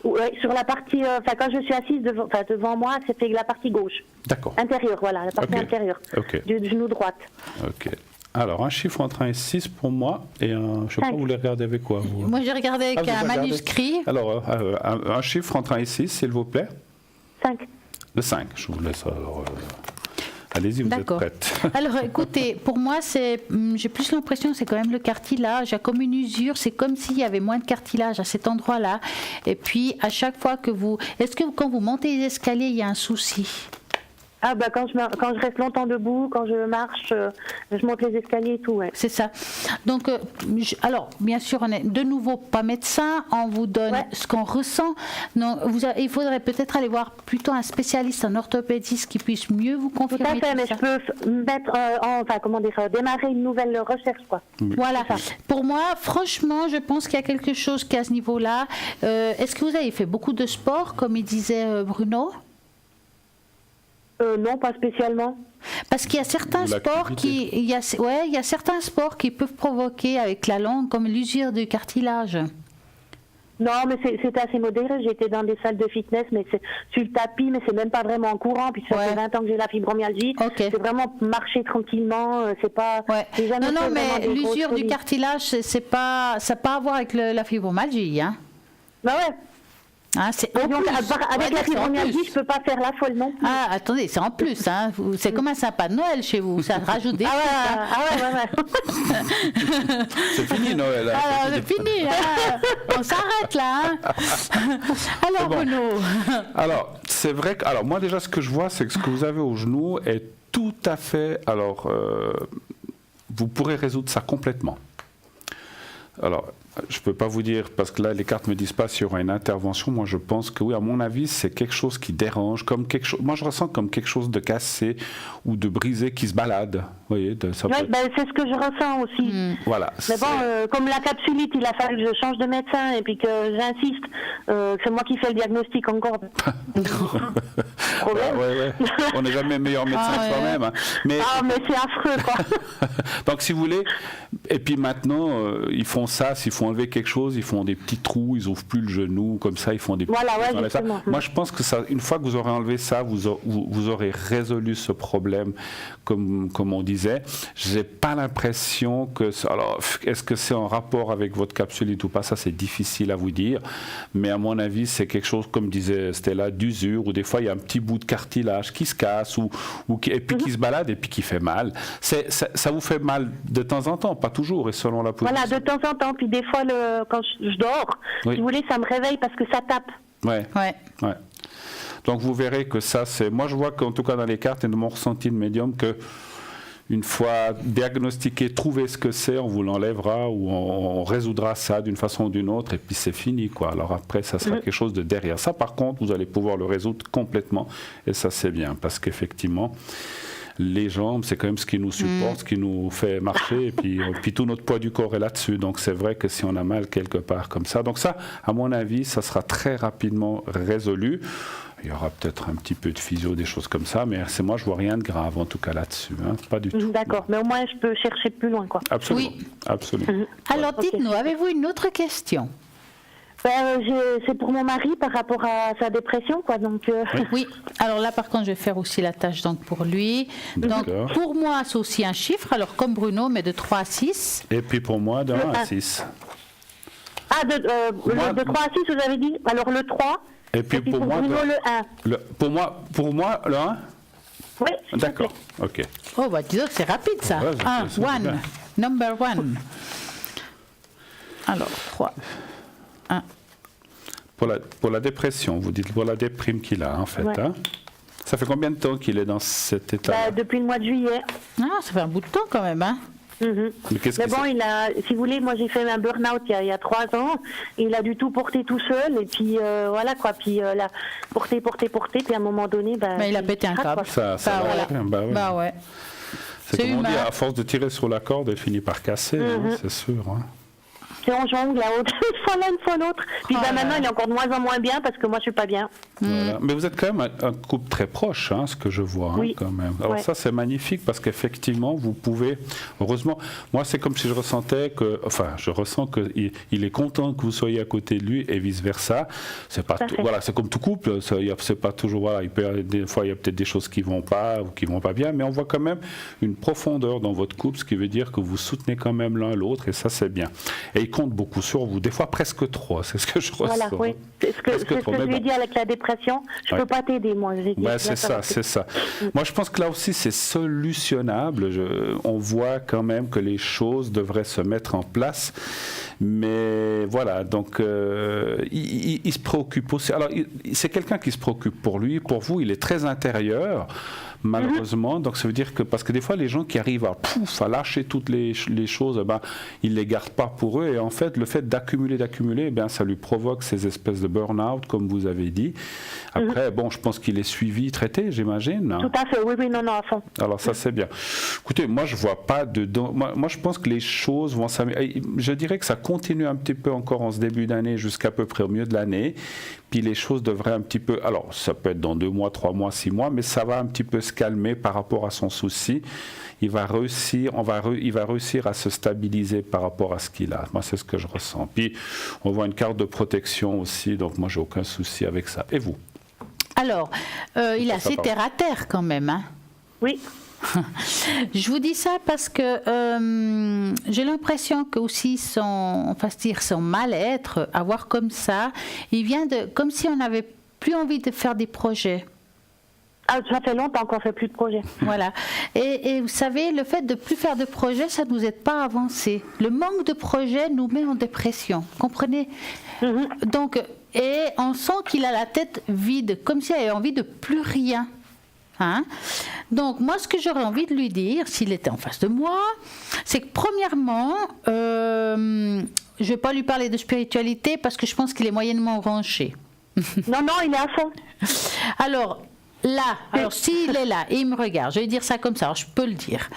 Oui, sur la partie... quand je suis assise devant moi, c'était la partie gauche. D'accord. Intérieure, voilà, la partie intérieure du genou droite. Ok. Alors, un chiffre entre 1 et 6 pour moi, et je ne sais pas, vous voulez regarder avec quoi vous? Moi, j'ai regardé avec un manuscrit. Alors, un chiffre entre 1 et 6, s'il vous plaît. 5. Le 5, je vous laisse alors... Allez-y, vous êtes prête. Alors, écoutez, pour moi, j'ai plus l'impression que c'est quand même le cartilage. Il y a comme une usure, c'est comme s'il y avait moins de cartilage à cet endroit-là. Et puis, à chaque fois que est-ce que quand vous montez les escaliers, il y a un souci? Ah quand je reste longtemps debout, quand je marche, je monte les escaliers et tout, ouais. C'est ça. Donc, alors, bien sûr, on n'est de nouveau pas médecin, on vous donne ce qu'on ressent. Donc, il faudrait peut-être aller voir plutôt un spécialiste, un orthopédiste qui puisse mieux vous confirmer. Tout à fait, mais je peux mettre, démarrer une nouvelle recherche, quoi. Voilà. Pour moi, franchement, je pense qu'il y a quelque chose qui est à ce niveau-là. Est-ce que vous avez fait beaucoup de sport, comme il disait Bruno? Non, pas spécialement. Parce qu'il y a certains sports il y a certains sports qui peuvent provoquer avec la langue, comme l'usure du cartilage. Non, mais c'est assez modéré. J'étais dans des salles de fitness, mais c'est sur le tapis, mais c'est même pas vraiment en courant. Puis ça fait 20 ans que j'ai la fibromyalgie. C'est vraiment marcher tranquillement. C'est pas. Non, mais l'usure du cartilage, ça n'a pas à voir avec la fibromyalgie, hein. Bah ouais. Hein, avec la fibromyalgie, je ne peux pas faire la folle non plus. Ah, attendez, c'est en plus. Hein. C'est comme un sapin de Noël chez vous. Ça rajoute des C'est fini Noël. C'est fini. On s'arrête là. Hein. Alors, Bruno. Alors, c'est vrai que... Alors, moi, déjà, ce que je vois, c'est que ce que vous avez au genou est tout à fait... Alors, vous pourrez résoudre ça complètement. Alors... Je ne peux pas vous dire, parce que là, les cartes ne me disent pas s'il y aura une intervention. Moi, je pense que oui, à mon avis, c'est quelque chose qui dérange. Moi, je ressens comme quelque chose de cassé ou de brisé qui se balade. voyez, ça peut... c'est ce que je ressens aussi. Voilà. Mais bon, comme la capsulite, il a fallu que je change de médecin et puis que j'insiste, que c'est moi qui fais le diagnostic encore. Problème. Ouais. On n'est jamais meilleur médecin que soi-même. Hein. Mais c'est affreux, quoi. Donc, si vous voulez, et puis maintenant, ils font ça, s'il faut enlever quelque chose, ils font des petits trous, ils n'ouvrent plus le genou, comme ça, ils font des petits trous. Justement. Moi, je pense que ça, une fois que vous aurez enlevé ça, vous aurez résolu ce problème, comme on disait. Je n'ai pas l'impression que... Alors, est-ce que c'est en rapport avec votre capsulite ou pas? Ça, c'est difficile à vous dire. Mais à mon avis, c'est quelque chose, comme disait Stella, d'usure, où des fois, il y a un petit bout de cartilage qui se casse, et puis qui se balade, et puis qui fait mal. Ça vous fait mal de temps en temps, pas toujours, et selon la position. Voilà, de temps en temps. Puis des fois, quand je dors, si vous voulez, ça me réveille parce que ça tape. Ouais. Donc vous verrez que ça, c'est... Moi, je vois qu'en tout cas dans les cartes et de mon ressenti de médium, que une fois diagnostiqué, trouvé ce que c'est, on vous l'enlèvera ou on résoudra ça d'une façon ou d'une autre et puis c'est fini, quoi. Alors après, ça sera quelque chose de derrière. Ça, par contre, vous allez pouvoir le résoudre complètement et ça, c'est bien parce qu'effectivement, les jambes, c'est quand même ce qui nous supporte, ce qui nous fait marcher et puis tout notre poids du corps est là-dessus. Donc c'est vrai que si on a mal quelque part comme ça, donc ça, à mon avis, ça sera très rapidement résolu. Il y aura peut-être un petit peu de physio, des choses comme ça, mais moi, je vois rien de grave, en tout cas là-dessus. Hein, pas du tout. D'accord, mais au moins, je peux chercher plus loin, quoi. Absolument, absolument. Alors, dites-nous, avez-vous une autre question? C'est pour mon mari par rapport à sa dépression, quoi. Donc, Oui, alors là, par contre, je vais faire aussi la tâche donc, pour lui. Donc, pour moi, c'est aussi un chiffre, alors comme Bruno, mais de 3 à 6. Et puis pour moi, de 1 à 6. Ah, de 3 à 6, vous avez dit? Alors le 3. Et puis pour moi, Bruno, le 1. Pour moi, le 1? Oui. D'accord, ok. Oh, bah dis donc, c'est rapide ça. Ouais, 1, number 1. Alors, 3. 1. Pour la dépression, vous dites pour la déprime qu'il a, en fait. Ouais. Hein? Ça fait combien de temps qu'il est dans cet état? Depuis le mois de juillet. Ah, ça fait un bout de temps quand même, hein? Mais bon, si vous voulez, moi j'ai fait un burn-out il y a 3 ans. Il a dû tout porter tout seul et puis voilà quoi. Puis là, porter, puis à un moment donné, il a pété un câble. Ça voilà. Bah ouais. C'est comme on dit, à force de tirer sur la corde, elle finit par casser, hein, c'est sûr. Hein. Et on jongle là, une fois l'un, une fois l'autre. Puis maintenant, il est encore de moins en moins bien parce que moi, je suis pas bien. Voilà. Mais vous êtes quand même un couple très proche, hein, ce que je vois, hein, quand même. Alors ça, c'est magnifique parce qu'effectivement, vous pouvez... Heureusement, moi, c'est comme si je ressentais que... Enfin, je ressens qu'il est content que vous soyez à côté de lui et vice-versa. C'est pas voilà, c'est comme tout couple. C'est pas toujours... Voilà, des fois, il y a peut-être des choses qui vont pas ou qui vont pas bien, mais on voit quand même une profondeur dans votre couple, ce qui veut dire que vous soutenez quand même l'un l'autre et ça, c'est bien. Et il compte beaucoup sur vous, des fois presque trop, c'est ce que je ressens. Voilà, oui. C'est ce que je lui ai dit avec la dépression, je peux pas t'aider, moi. C'est ça. Moi, je pense que là aussi, c'est solutionnable. On voit quand même que les choses devraient se mettre en place. Mais voilà, donc il se préoccupe aussi. Alors, c'est quelqu'un qui se préoccupe pour lui. Pour vous, il est très intérieur. Malheureusement, donc ça veut dire que, parce que des fois les gens qui arrivent à lâcher toutes les choses, ils ne les gardent pas pour eux et en fait le fait d'accumuler, ça lui provoque ces espèces de burn-out comme vous avez dit. Après, bon, je pense qu'il est suivi, traité, j'imagine. Tout à fait, oui, non, à fond. Alors ça c'est bien. Écoutez, moi je vois pas dedans, moi je pense que les choses vont s'améliorer. Je dirais que ça continue un petit peu encore en ce début d'année jusqu'à peu près au milieu de l'année. Puis les choses devraient un petit peu, alors ça peut être dans 2 mois, 3 mois, 6 mois, mais ça va un petit peu se calmer par rapport à son souci. Il va réussir à se stabiliser par rapport à ce qu'il a. Moi, c'est ce que je ressens. Puis on voit une carte de protection aussi, donc moi, j'ai aucun souci avec ça. Et vous? Alors, il est assez terre à terre quand même, hein? Oui. Je vous dis ça parce que j'ai l'impression que aussi son mal-être, avoir comme ça, il vient comme si on n'avait plus envie de faire des projets. Ah, ça fait longtemps qu'on ne fait plus de projets. Voilà. Et vous savez, le fait de ne plus faire de projets, ça ne nous aide pas à avancer. Le manque de projets nous met en dépression. Comprenez? Donc, et on sent qu'il a la tête vide, comme s'il avait envie de plus rien. Hein? Donc moi, ce que j'aurais envie de lui dire, s'il était en face de moi, c'est que premièrement, je ne vais pas lui parler de spiritualité parce que je pense qu'il est moyennement branché. Non, il est à fond. Alors, Là, alors s'il est là et il me regarde, je vais dire ça comme ça, alors je peux le dire.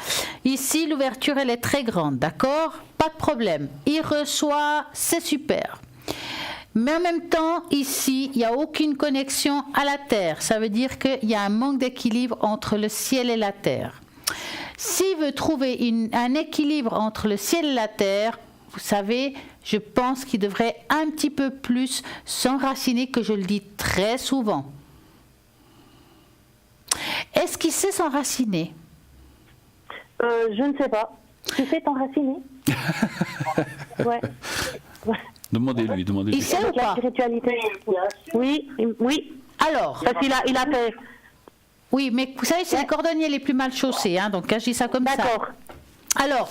Ici, l'ouverture, elle est très grande, d'accord? Pas de problème. Il reçoit, c'est super. Mais en même temps, ici, il n'y a aucune connexion à la terre. Ça veut dire qu'il y a un manque d'équilibre entre le ciel et la terre. S'il veut trouver un équilibre entre le ciel et la terre, vous savez, je pense qu'il devrait un petit peu plus s'enraciner, que je le dis très souvent. Est-ce qu'il sait s'enraciner? Je ne sais pas. Tu sais t'enraciner? Ouais. Demandez-lui. Il sait ou pas? La spiritualité. Oui. Alors. Parce qu'il a fait. Oui, mais vous savez, c'est les cordonniers les plus mal chaussés, hein, donc je dis ça comme ça. D'accord. Alors,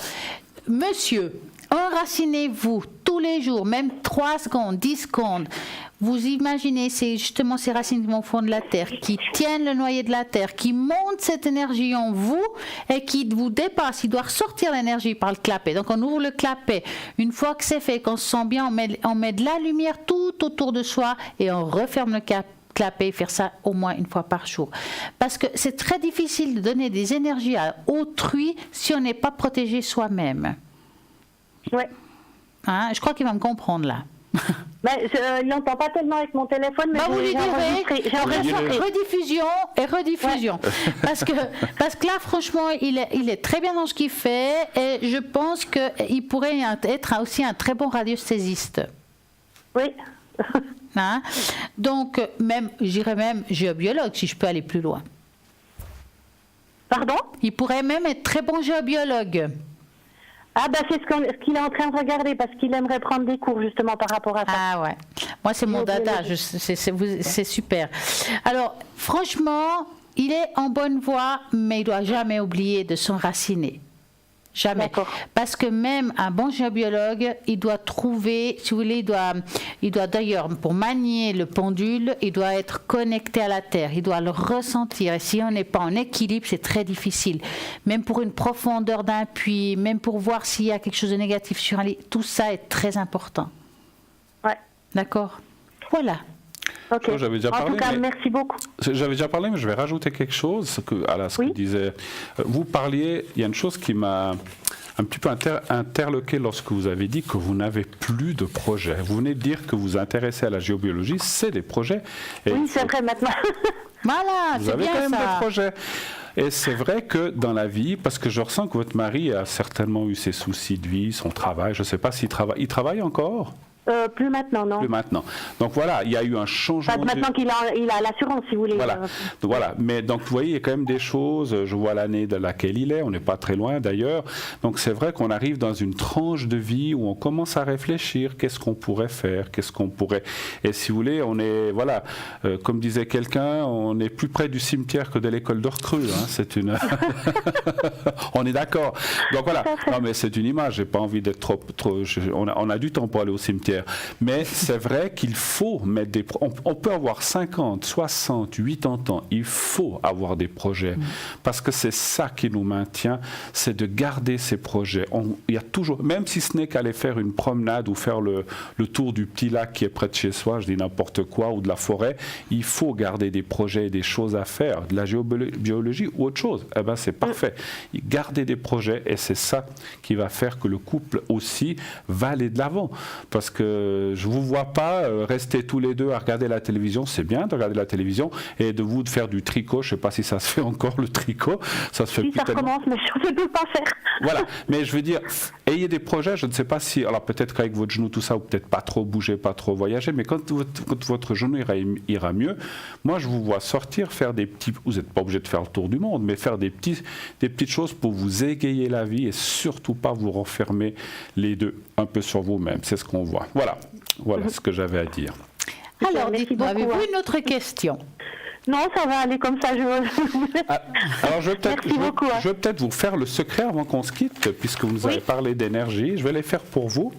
monsieur, enracinez-vous tous les jours, même 3 secondes, 10 secondes. Vous imaginez, c'est justement ces racines qui vont au fond de la terre, qui tiennent le noyau de la terre, qui montent cette énergie en vous et qui vous dépasse. Il doit ressortir l'énergie par le clapet. Donc on ouvre le clapet. Une fois que c'est fait, qu'on se sent bien, on met de la lumière tout autour de soi et on referme le clapet et faire ça au moins une fois par jour. Parce que c'est très difficile de donner des énergies à autrui si on n'est pas protégé soi-même. Ouais. Hein, je crois qu'il va me comprendre là. Il n'entend pas tellement avec mon téléphone, mais vous lui direz, j'ai enregistré. rediffusion. Parce que là, franchement, il est très bien dans ce qu'il fait et je pense qu'il pourrait être aussi un très bon radiesthésiste. Oui. Hein? Donc, j'irais même géobiologue si je peux aller plus loin. Pardon? Il pourrait même être très bon géobiologue. Ah c'est ce qu'il est en train de regarder parce qu'il aimerait prendre des cours justement par rapport à ça. Ah ouais, moi c'est mon dada, c'est super. Alors franchement, il est en bonne voie, mais il ne doit jamais oublier de s'enraciner. Jamais. D'accord. Parce que même un bon géobiologue, il doit trouver, si vous voulez, il doit d'ailleurs, pour manier le pendule, il doit être connecté à la terre, il doit le ressentir. Et si on n'est pas en équilibre, c'est très difficile. Même pour une profondeur d'un puits, même pour voir s'il y a quelque chose de négatif sur un lit, tout ça est très important. Ouais. D'accord. Voilà. Ok. J'avais déjà parlé, en tout cas, merci beaucoup. J'avais déjà parlé, mais je vais rajouter quelque chose. Ce que disait. Vous parliez, il y a une chose qui m'a un petit peu interloqué lorsque vous avez dit que vous n'avez plus de projet. Vous venez de dire que vous vous intéressez à la géobiologie, c'est des projets. Et oui, c'est vrai maintenant. Voilà, vous c'est avez bien quand même ça. des projets. Et c'est vrai que dans la vie, parce que je ressens que votre mari a certainement eu ses soucis de vie, son travail, je ne sais pas s'il travaille. Il travaille encore ? Plus maintenant, non. Plus maintenant. Donc voilà, il y a eu un changement. Pas maintenant qu'il a l'assurance, si vous voulez. Voilà. Voilà. Mais donc vous voyez, il y a quand même des choses. Je vois l'année de laquelle il est. On n'est pas très loin d'ailleurs. Donc c'est vrai qu'on arrive dans une tranche de vie où on commence à réfléchir. Qu'est-ce qu'on pourrait faire? Qu'est-ce qu'on pourrait? Et si vous voulez, on est comme disait quelqu'un, on est plus près du cimetière que de l'école de recrue. Hein. C'est une. On est d'accord. Donc voilà. Non mais c'est une image. J'ai pas envie d'être trop. On a du temps pour aller au cimetière. Mais c'est vrai qu'il faut mettre des... On peut avoir 50, 60, 80 ans. Il faut avoir des projets. Parce que c'est ça qui nous maintient, c'est de garder ces projets. Il y a toujours... Même si ce n'est qu'aller faire une promenade ou faire le tour du petit lac qui est près de chez soi, je dis n'importe quoi, ou de la forêt, il faut garder des projets et des choses à faire. De la géobiologie ou autre chose. Eh ben, c'est parfait. Garder des projets et c'est ça qui va faire que le couple aussi va aller de l'avant. Parce que je ne vous vois pas rester tous les deux à regarder la télévision. C'est bien de regarder la télévision et de faire du tricot. Je ne sais pas si ça se fait encore le tricot. Ça se fait plus ça recommence, mais je ne peux pas faire. Voilà. Mais je veux dire, ayez des projets. Je ne sais pas si... Alors peut-être qu'avec votre genou, tout ça, ou peut-être pas trop bouger, pas trop voyager. Mais quand votre genou ira mieux, moi, je vous vois sortir, faire des petits... Vous n'êtes pas obligé de faire le tour du monde, mais faire des petites choses pour vous égayer la vie et surtout pas vous renfermer les deux un peu sur vous-même. C'est ce qu'on voit. Voilà ce que j'avais à dire. Alors, dites-moi, avez-vous une autre question? Non, ça va aller comme ça. Alors, je vais peut-être vous faire le secret avant qu'on se quitte, puisque vous nous avez parlé d'énergie. Je vais les faire pour vous.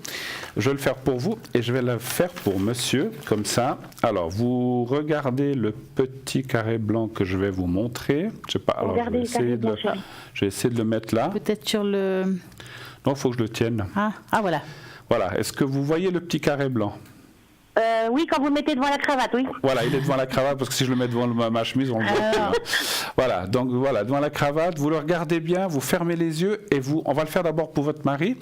Je vais le faire pour vous et je vais le faire pour monsieur, comme ça. Alors, vous regardez le petit carré blanc que je vais vous montrer. Je sais pas. Alors, je vais essayer de le mettre là. Peut-être sur le... Non, il faut que je le tienne. Ah, voilà. Voilà. Est-ce que vous voyez le petit carré blanc? Oui, quand vous le mettez devant la cravate, oui. Voilà, il est devant la cravate, parce que si je le mets devant ma chemise, on le voit plus, hein. Voilà, donc voilà, devant la cravate, vous le regardez bien, vous fermez les yeux, et on va le faire d'abord pour votre mari.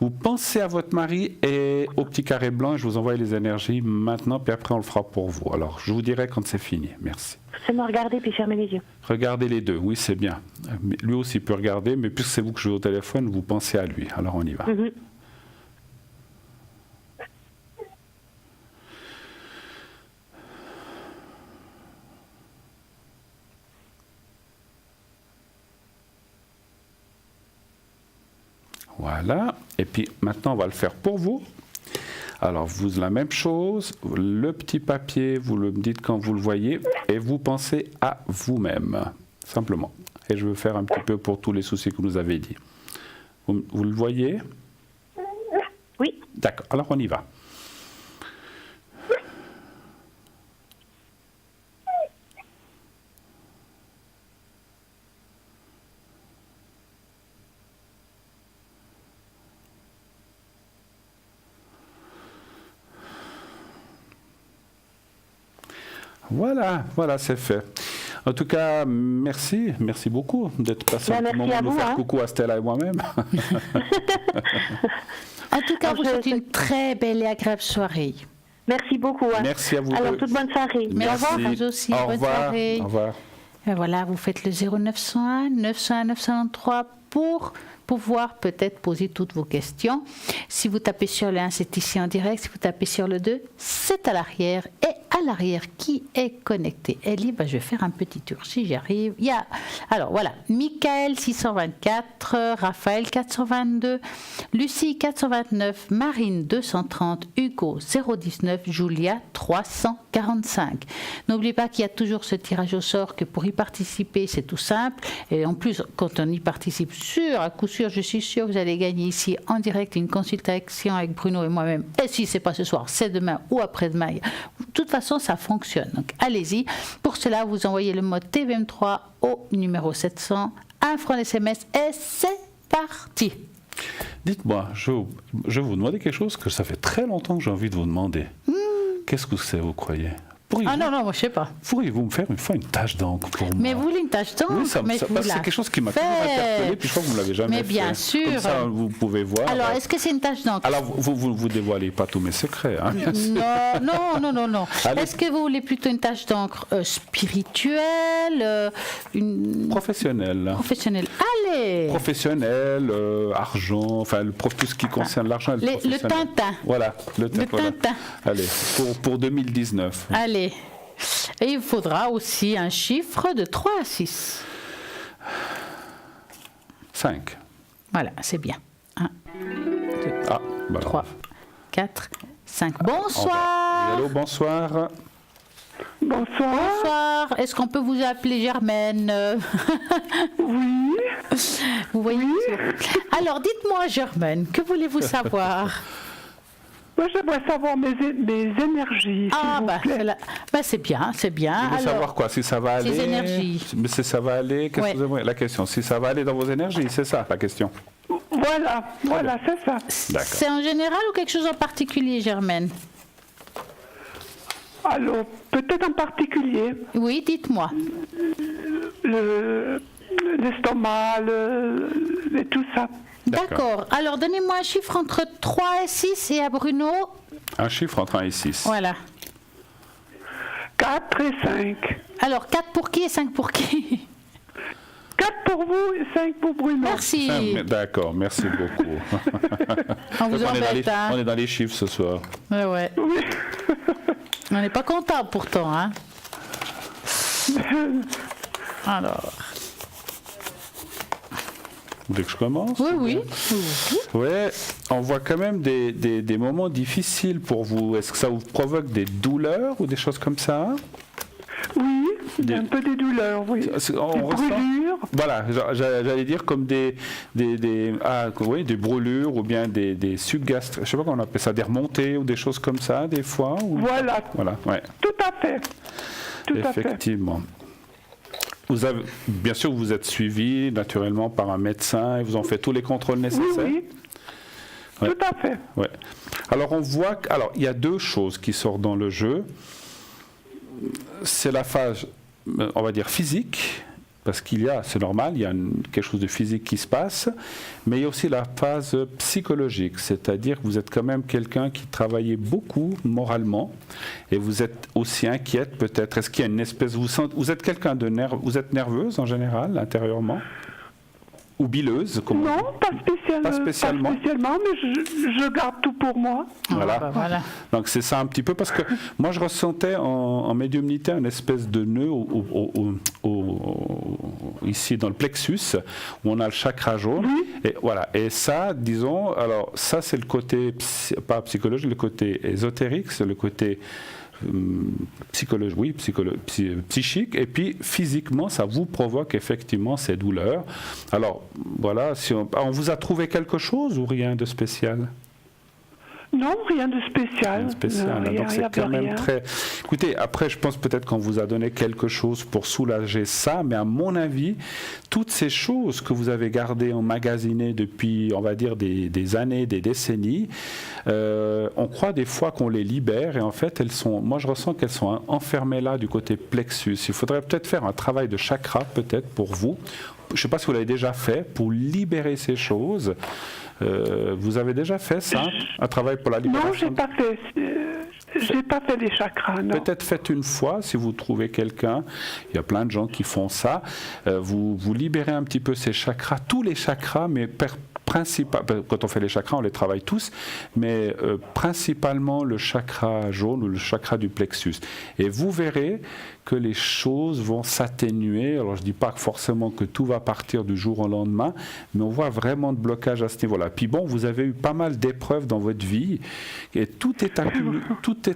Vous pensez à votre mari et au petit carré blanc, je vous envoie les énergies maintenant, puis après on le fera pour vous. Alors, je vous dirai quand c'est fini. Merci. C'est me regarder puis fermer les yeux. Regardez les deux, oui, c'est bien. Lui aussi peut regarder, mais puisque c'est vous que je vais au téléphone, vous pensez à lui. Alors, on y va. Voilà, et puis maintenant on va le faire pour vous. Alors vous, la même chose, le petit papier, vous me dites quand vous le voyez, et vous pensez à vous-même, simplement. Et je vais faire un petit peu pour tous les soucis que vous nous avez dit. Vous le voyez? Oui. D'accord, alors on y va. Voilà, c'est fait. En tout cas, merci beaucoup d'être passé un petit moment nous faire coucou à Stella et moi-même. En tout cas, vous souhaitez une très belle et agréable soirée. Merci beaucoup. Merci à vous. Alors, toute bonne soirée. Merci. Au revoir. Vous aussi. Au bonne soirée. Au revoir. Et voilà, vous faites le 0901 901 993 pour pouvoir peut-être poser toutes vos questions. Si vous tapez sur le 1, c'est ici en direct. Si vous tapez sur le 2, c'est à l'arrière. Et à l'arrière, qui est connecté? Ellie, je vais faire un petit tour si j'arrive. Alors voilà, Michael 624, Raphaël 422, Lucie 429, Marine 230, Hugo 019, Julia 345. N'oubliez pas qu'il y a toujours ce tirage au sort, que pour y participer, c'est tout simple. Et en plus, quand on y participe à coup sûr, je suis sûre que vous allez gagner ici en direct une consultation avec Bruno et moi-même. Et si ce n'est pas ce soir, c'est demain ou après-demain. De toute façon, ça fonctionne. Donc allez-y. Pour cela, vous envoyez le mot TVM3 au numéro 700, un franc SMS et c'est parti. Dites-moi, je vais vous demander quelque chose que ça fait très longtemps que j'ai envie de vous demander. Qu'est-ce que c'est, vous croyez? Non, moi je sais pas. Pourriez-vous me faire une fois une tache d'encre pour moi? Mais vous voulez une tache d'encre? Oui, c'est quelque chose qui m'a toujours interpellé, puis je crois que vous ne l'avez jamais fait. Mais bien sûr. Comme ça, vous pouvez voir. Alors, est-ce que c'est une tache d'encre? Alors, vous dévoilez pas tous mes secrets, hein, bien sûr. Non. Est-ce que vous voulez plutôt une tache d'encre spirituelle, professionnelle? Professionnelle. Allez. Professionnelle, argent, enfin tout ce qui concerne l'argent. Le Tintin. Voilà, le Tintin. Allez, pour 2019. Allez. Et il faudra aussi un chiffre de 3 à 6. 5. Voilà, c'est bien. 1, 2, 3, 4, 5. Bonsoir. Hello, bonsoir. Bonsoir. Est-ce qu'on peut vous appeler Germaine? Oui. Vous voyez? Oui. Alors, dites-moi, Germaine, que voulez-vous savoir? Moi, j'aimerais savoir mes énergies. C'est bien, c'est bien. Vous voulez savoir quoi? Si ça va aller? Les énergies. Mais si ça va aller, qu'est-ce que vous avez? La question, si ça va aller dans vos énergies, c'est ça la question. Voilà, c'est ça. C'est en général ou quelque chose en particulier, Germaine? Alors, peut-être en particulier. Oui, dites-moi. L'estomac, et tout ça. D'accord. Alors, donnez-moi un chiffre entre 3 et 6 et à Bruno? Un chiffre entre 1 et 6. Voilà. 4 et 5. Alors, 4 pour qui et 5 pour qui? 4 pour vous et 5 pour Bruno. Merci. D'accord, merci beaucoup. On vous embête, hein? On est dans les chiffres ce soir. Ouais. Oui. On n'est pas content pourtant, hein? Alors... Vous voulez que je commence? Oui. Ouais, on voit quand même des moments difficiles pour vous. Est-ce que ça vous provoque des douleurs ou des choses comme ça? Oui, un peu des douleurs, oui. Des brûlures. Voilà, j'allais dire comme des brûlures ou bien des sucs gastriques. Je sais pas comment on appelle ça, des remontées ou des choses comme ça, des fois. Voilà, ouais. Tout à fait. Effectivement. Bien sûr, vous êtes suivi naturellement par un médecin et vous en faites tous les contrôles nécessaires. Oui. tout à fait. Ouais. Alors on voit, il y a deux choses qui sortent dans le jeu. C'est la phase, on va dire physique, parce c'est normal, il y a quelque chose de physique qui se passe, mais il y a aussi la phase psychologique, c'est-à-dire que vous êtes quand même quelqu'un qui travaillait beaucoup moralement, et vous êtes aussi inquiète peut-être. Est-ce qu'il y a une espèce, vous êtes quelqu'un de vous êtes nerveuse en général, intérieurement? Ou bileuse Non, pas spécialement, mais je garde tout pour moi. Voilà. Donc c'est ça un petit peu, parce que moi je ressentais en médiumnité une espèce de nœud ici dans le plexus, où on a le chakra jaune. Et voilà. Et ça, disons, alors ça c'est le côté, pas psychologique, le côté ésotérique, c'est le côté psychique, et puis physiquement ça vous provoque effectivement ces douleurs. Alors voilà, si on vous a trouvé quelque chose ou rien de spécial? Non, rien de spécial. Donc c'est quand même très... Écoutez, après je pense peut-être qu'on vous a donné quelque chose pour soulager ça, mais à mon avis, toutes ces choses que vous avez gardées emmagasinées depuis, on va dire, des années, des décennies, on croit des fois qu'on les libère, et en fait, moi je ressens qu'elles sont enfermées là du côté plexus. Il faudrait peut-être faire un travail de chakra, peut-être pour vous. Je ne sais pas si vous l'avez déjà fait, pour libérer ces choses. Vous avez déjà fait ça, un travail pour la libération? Non, j'ai pas fait les chakras, non. Peut-être faites une fois, si vous trouvez quelqu'un. Il y a plein de gens qui font ça. Vous libérez un petit peu ces chakras, tous les chakras, mais quand on fait les chakras, on les travaille tous, mais principalement le chakra jaune ou le chakra du plexus. Et vous verrez que les choses vont s'atténuer. Alors je ne dis pas forcément que tout va partir du jour au lendemain, mais on voit vraiment de blocage à ce niveau-là. Puis bon, vous avez eu pas mal d'épreuves dans votre vie, et tout est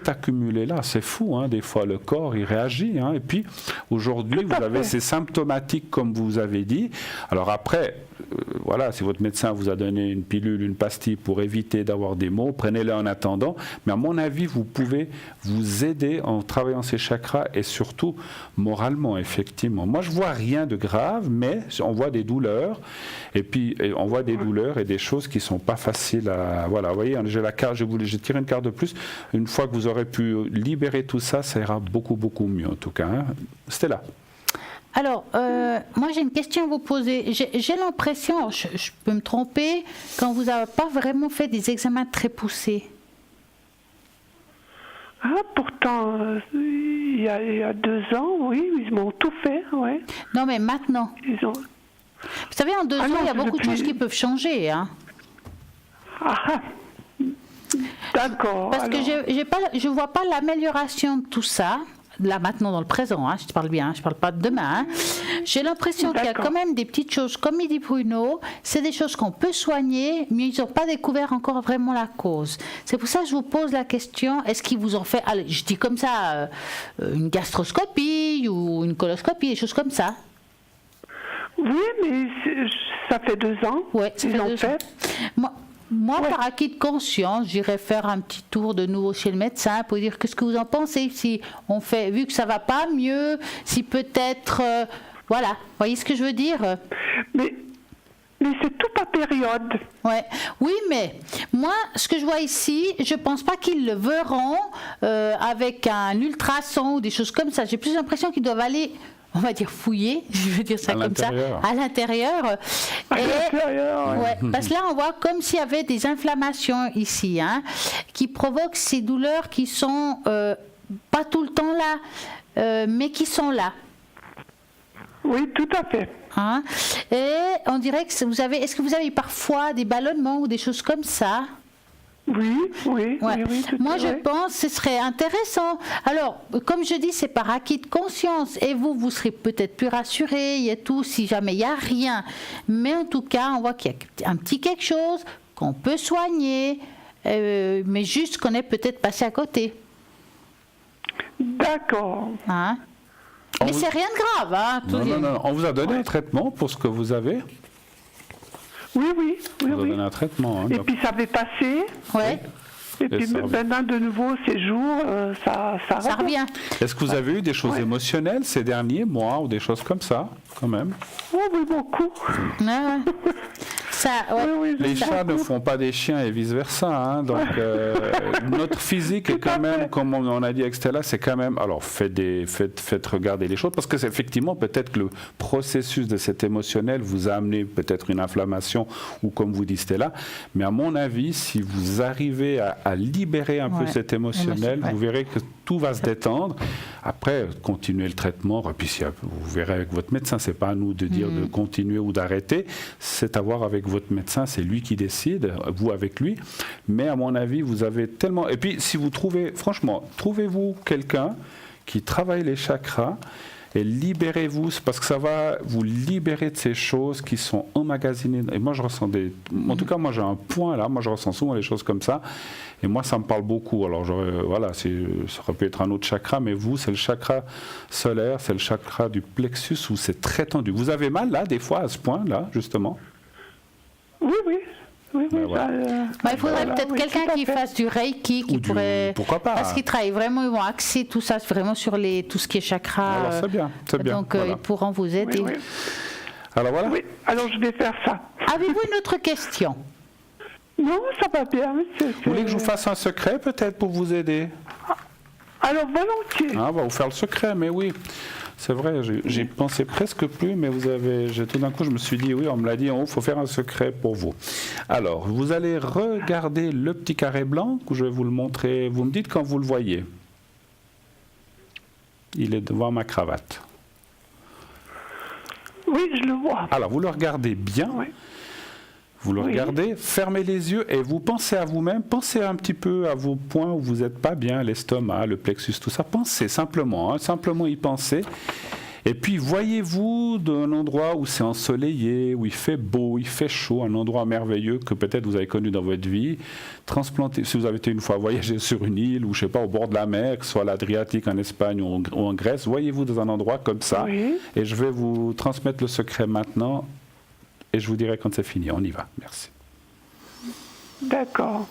accumulé là. C'est fou, hein, des fois le corps il réagit. Hein, et puis aujourd'hui, vous avez ces symptomatiques comme vous avez dit. Alors après, voilà, si votre médecin vous a donné une pilule, une pastille pour éviter d'avoir des maux, prenez-le en attendant. Mais à mon avis, vous pouvez vous aider en travaillant ces chakras, et surtout moralement, effectivement. Moi, je vois rien de grave, mais on voit des douleurs, et puis on voit des douleurs et des choses qui sont pas faciles à... Voilà, vous voyez, j'ai la carte, j'ai tiré une carte de plus. Une fois que vous aurez pu libérer tout ça, ça ira beaucoup, beaucoup mieux, en tout cas. Hein. Stella. Alors, moi j'ai une question à vous poser. J'ai l'impression, je peux me tromper, qu'on vous a pas vraiment fait des examens très poussés. Ah, pourtant, il y a 2 ans, oui, ils m'ont tout fait, ouais. Non, mais maintenant. Vous savez, en 2 ans, il y a beaucoup de choses qui peuvent changer, hein. Ah, d'accord. Parce que je vois pas l'amélioration de tout ça. Là maintenant dans le présent, hein, je te parle bien, je ne parle pas de demain. Hein. J'ai l'impression qu'il y a quand même des petites choses, comme il dit Bruno, c'est des choses qu'on peut soigner, mais ils n'ont pas découvert encore vraiment la cause. C'est pour ça que je vous pose la question, est-ce qu'ils vous ont fait, allez, je dis comme ça, une gastroscopie ou une coloscopie, des choses comme ça? Oui, mais ça fait 2 ans. Oui, ça fait 2 ans. Moi, ouais. Par acquis de conscience, j'irai faire un petit tour de nouveau chez le médecin pour dire qu'est-ce que vous en pensez, si on fait, vu que ça va pas mieux, si peut-être, voilà, vous voyez ce que je veux dire? Mais c'est tout par période. Ouais. Oui, mais moi, ce que je vois ici, je pense pas qu'ils le verront avec un ultrason ou des choses comme ça. J'ai plus l'impression qu'ils doivent aller, on va dire fouiller, je veux dire ça comme ça, à l'intérieur. Ouais, parce que là, on voit comme s'il y avait des inflammations ici, hein, qui provoquent ces douleurs qui sont pas tout le temps là, mais qui sont là. Oui, tout à fait. Hein? Et on dirait que est-ce que vous avez parfois des ballonnements ou des choses comme ça? Oui. Moi, je pense que ce serait intéressant. Alors, comme je dis, c'est par acquis de conscience. Et vous serez peut-être plus rassurés, il y a tout, si jamais il n'y a rien. Mais en tout cas, on voit qu'il y a un petit quelque chose qu'on peut soigner, mais juste qu'on est peut-être passé à côté. D'accord. Hein? Mais c'est rien de grave. Hein, non. On vous a donné un traitement pour ce que vous avez? Oui. On vous a donné un traitement. Hein, et puis ça avait passé. Ouais. Et puis maintenant, de nouveau, ces jours, ça revient. Est-ce que vous avez eu des choses émotionnelles ces derniers mois ou des choses comme ça, quand même? Oh, oui, beaucoup. Ouais. Les chats ne font pas des chiens et vice-versa. Hein, donc, notre physique est quand même, comme on a dit avec Stella, c'est quand même... Alors, faites regarder les choses, parce que c'est effectivement, peut-être que le processus de cet émotionnel vous a amené peut-être une inflammation, ou comme vous dites Stella, mais à mon avis, si vous arrivez à libérer un peu cet émotionnel, vous verrez que tout va se détendre. Après, continuez le traitement, et puis vous verrez avec votre médecin, c'est pas à nous de dire de continuer ou d'arrêter, c'est à voir avec votre médecin, c'est lui qui décide, vous avec lui, mais à mon avis, vous avez tellement... Et puis, si vous trouvez, franchement, trouvez-vous quelqu'un qui travaille les chakras, et libérez-vous, parce que ça va vous libérer de ces choses qui sont emmagasinées. Et moi, je ressens en tout cas, moi, j'ai un point là, moi, je ressens souvent les choses comme ça, et moi, ça me parle beaucoup. Alors, voilà, ça aurait pu être un autre chakra, mais vous, c'est le chakra solaire, c'est le chakra du plexus, où c'est très tendu. Vous avez mal, là, des fois, à ce point-là, justement? Oui. Il faudrait peut-être quelqu'un qui fasse du Reiki, qui pourrait... Pourquoi pas? Parce qu'ils travaillent vraiment, ils vont axer tout ça vraiment sur tout ce qui est chakra. Alors c'est bien. Donc ils pourront vous aider. Oui. Alors voilà. Oui, alors je vais faire ça. Avez-vous une autre question? Non, ça va bien. Vous voulez que je vous fasse un secret peut-être pour vous aider? Alors volontiers. On va vous faire le secret, mais oui. C'est vrai, j'y pensais presque plus, mais tout d'un coup, je me suis dit, oui, on me l'a dit en haut, il faut faire un secret pour vous. Alors, vous allez regarder le petit carré blanc, que je vais vous le montrer. Vous me dites quand vous le voyez. Il est devant ma cravate. Oui, je le vois. Alors, vous le regardez bien. Oui. Vous le regardez, fermez les yeux et vous pensez à vous-même, pensez un petit peu à vos points où vous n'êtes pas bien, l'estomac, le plexus, tout ça. Pensez simplement, simplement y penser. Et puis voyez-vous d'un endroit où c'est ensoleillé, où il fait beau, il fait chaud, un endroit merveilleux que peut-être vous avez connu dans votre vie. Transplantez, si vous avez été une fois voyager sur une île ou je sais pas au bord de la mer, que ce soit l'Adriatique en Espagne ou en Grèce, voyez-vous dans un endroit comme ça. Oui. Et je vais vous transmettre le secret maintenant. Et je vous dirai quand c'est fini. On y va. Merci. D'accord.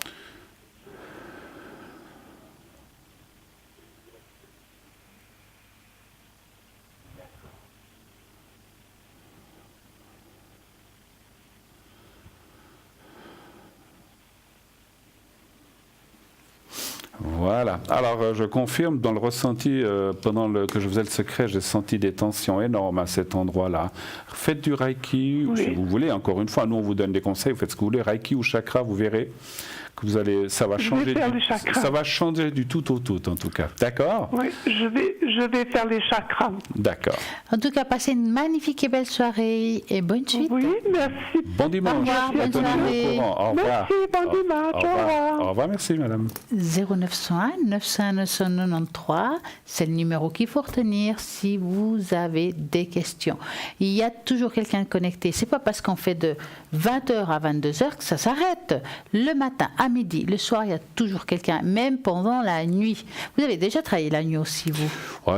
Voilà. Alors, je confirme, dans le ressenti, pendant que je faisais le secret, j'ai senti des tensions énormes à cet endroit-là. Faites du Reiki, si vous voulez, encore une fois, nous on vous donne des conseils, vous faites ce que vous voulez, Reiki ou chakra, vous verrez que ça va changer du tout au tout, en tout cas. D'accord? Oui, je vais faire les chakras. D'accord. En tout cas, passez une magnifique et belle soirée et bonne suite. Oui, merci. Bon dimanche. Au revoir, bonne soirée. Au revoir. Merci, bon dimanche. Au revoir. Au revoir, merci madame. 0901 901 993, c'est le numéro qu'il faut retenir si vous avez des questions. Il y a toujours quelqu'un de connecté. C'est pas parce qu'on fait de 20h à 22h que ça s'arrête. Le matin, à midi, le soir, il y a toujours quelqu'un, même pendant la nuit. Vous avez déjà travaillé la nuit aussi, vous,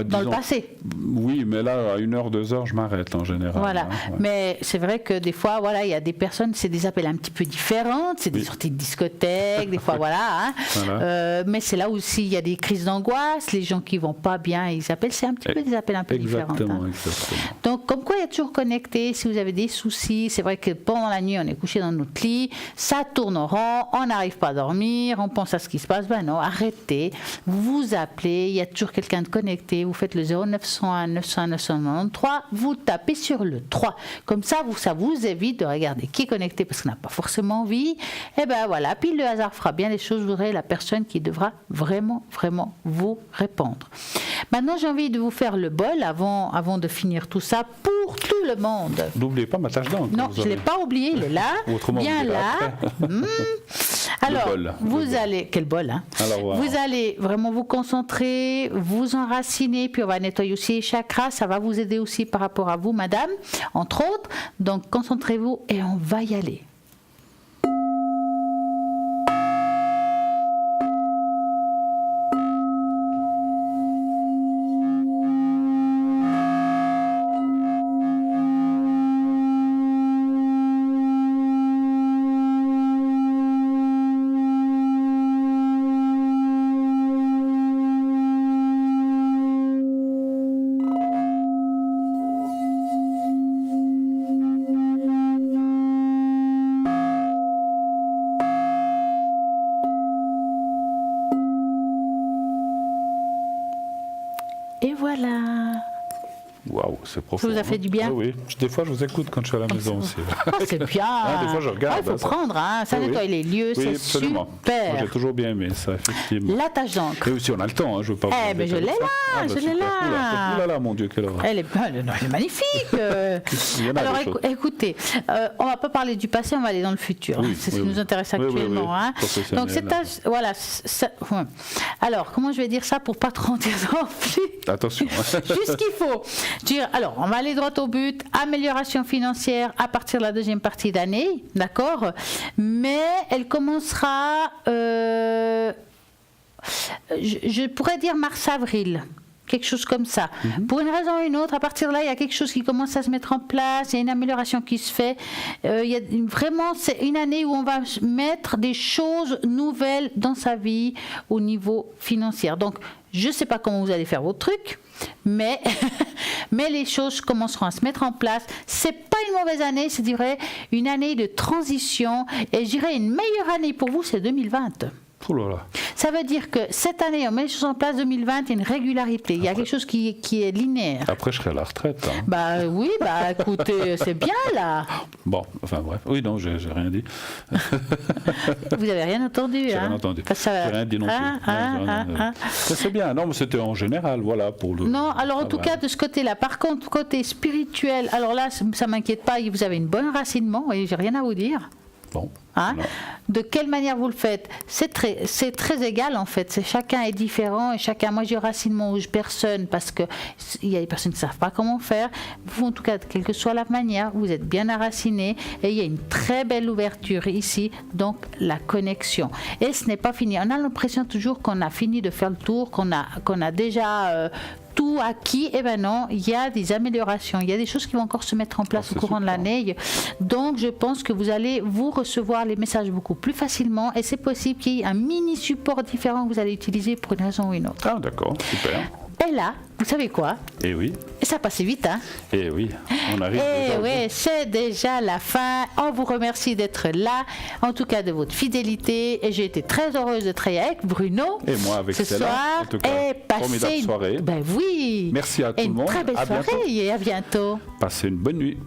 dans le passé? Oui, mais là, à 1h, 2h, je m'arrête en général. Voilà, hein, ouais. Mais c'est vrai que des fois, voilà, il y a des personnes, c'est des appels un petit peu différents, c'est des sorties de discothèque, des fois, voilà. Hein. Voilà. Mais c'est là aussi, il y a des crises d'angoisse, les gens qui vont pas bien, ils appellent, c'est un petit peu des appels un peu différents. Hein. Exactement. Donc, comme quoi, il y a toujours connecté. Si vous avez des soucis, c'est vrai que pendant la nuit, on est couché dans notre lit, ça tourne en rond, on n'arrive pas à dormir, on pense à ce qui se passe. Ben non, arrêtez, vous appelez, il y a toujours quelqu'un de connecté, vous faites le 0901 901 993, vous tapez sur le 3. Comme ça vous évite de regarder qui est connecté parce qu'on n'a pas forcément envie. Et ben voilà, puis le hasard fera bien les choses, vous aurez la personne qui devra vraiment, vraiment vous répondre. Maintenant, j'ai envie de vous faire le bol avant de finir tout ça pour tout le monde. N'oubliez pas ma tâche d'encre. Non, je ne l'ai pas oublié, il est là. Autrement, bien là. Alors, vous allez... Quel bol, hein. Alors, wow. Vous allez vraiment vous concentrer, vous enraciner, puis on va nettoyer aussi les chakras. Ça va vous aider aussi par rapport à vous, madame, entre autres. Donc, concentrez-vous et on va y aller. waouh, c'est profond. Ça vous a fait du bien? Oui. Des fois, je vous écoute quand je suis à la maison aussi. C'est bien. Des fois, je regarde. Il faut prendre, ça nettoie les lieux, c'est absolument. super. Moi, j'ai toujours bien aimé ça, effectivement. La tache d'encre. Et aussi, on a le temps, je veux pas vous mais je l'ai là, je l'ai là. Oh là là, mon Dieu, quelle horreur. Elle est magnifique. Alors, écoutez, on va pas parler du passé, on va aller dans le futur. C'est ce qui nous intéresse actuellement. Donc, cette tâche, voilà. Alors, comment je vais dire ça pour pas trop en dire non plus? Attention. Juste ce qu'il faut. Alors, on va aller droit au but. Amélioration financière à partir de la deuxième partie d'année, d'accord? Mais elle commencera, je pourrais dire mars-avril. Quelque chose comme ça. Pour une raison ou une autre, à partir de là, il y a quelque chose qui commence à se mettre en place, il y a une amélioration qui se fait. Vraiment, c'est une année où on va mettre des choses nouvelles dans sa vie au niveau financier. Donc, je ne sais pas comment vous allez faire vos trucs, mais les choses commenceront à se mettre en place. C'est pas une mauvaise année, c'est une année de transition. Et je dirais une meilleure année pour vous, c'est 2020. Oh là là. Ça veut dire que cette année, on met les choses en place, 2020, il y a une régularité. Il y a quelque chose qui est linéaire. Après, je serai à la retraite. Oui, écoutez, c'est bien là. Bon, enfin bref. Oui, non, j'ai rien dit. Vous n'avez rien entendu, J'ai rien entendu. J'ai rien dit non plus. C'est bien. Non, mais c'était en général, voilà, pour le... Non, alors en tout cas, de ce côté-là. Par contre, côté spirituel, alors là, ça ne m'inquiète pas, vous avez une bonne racinement, et j'ai rien à vous dire. Bon. De quelle manière vous le faites? C'est très égal en fait. Chacun est différent et chacun. Moi, j'ai racinement personne parce que il y a des personnes qui ne savent pas comment faire. Vous, en tout cas, quelle que soit la manière, vous êtes bien enracinés et il y a une très belle ouverture ici. Donc, la connexion. Et ce n'est pas fini. On a l'impression toujours qu'on a fini de faire le tour, qu'on a déjà tout acquis. Eh bien non, il y a des améliorations. Il y a des choses qui vont encore se mettre en place au courant de l'année. Donc, je pense que vous allez recevoir les messages beaucoup plus facilement et c'est possible qu'il y ait un mini support différent que vous allez utiliser pour une raison ou une autre. Ah d'accord, super. Et là, vous savez quoi? Eh oui. Et ça passe vite, hein? Eh oui, on arrive déjà. Eh oui, c'est déjà la fin. On vous remercie d'être là, en tout cas de votre fidélité. Et j'ai été très heureuse de travailler avec Bruno. Et moi avec Stella. En tout cas, formidable soirée. Ben oui. Merci à tout le monde. Une très belle soirée et à bientôt. Passez une bonne nuit.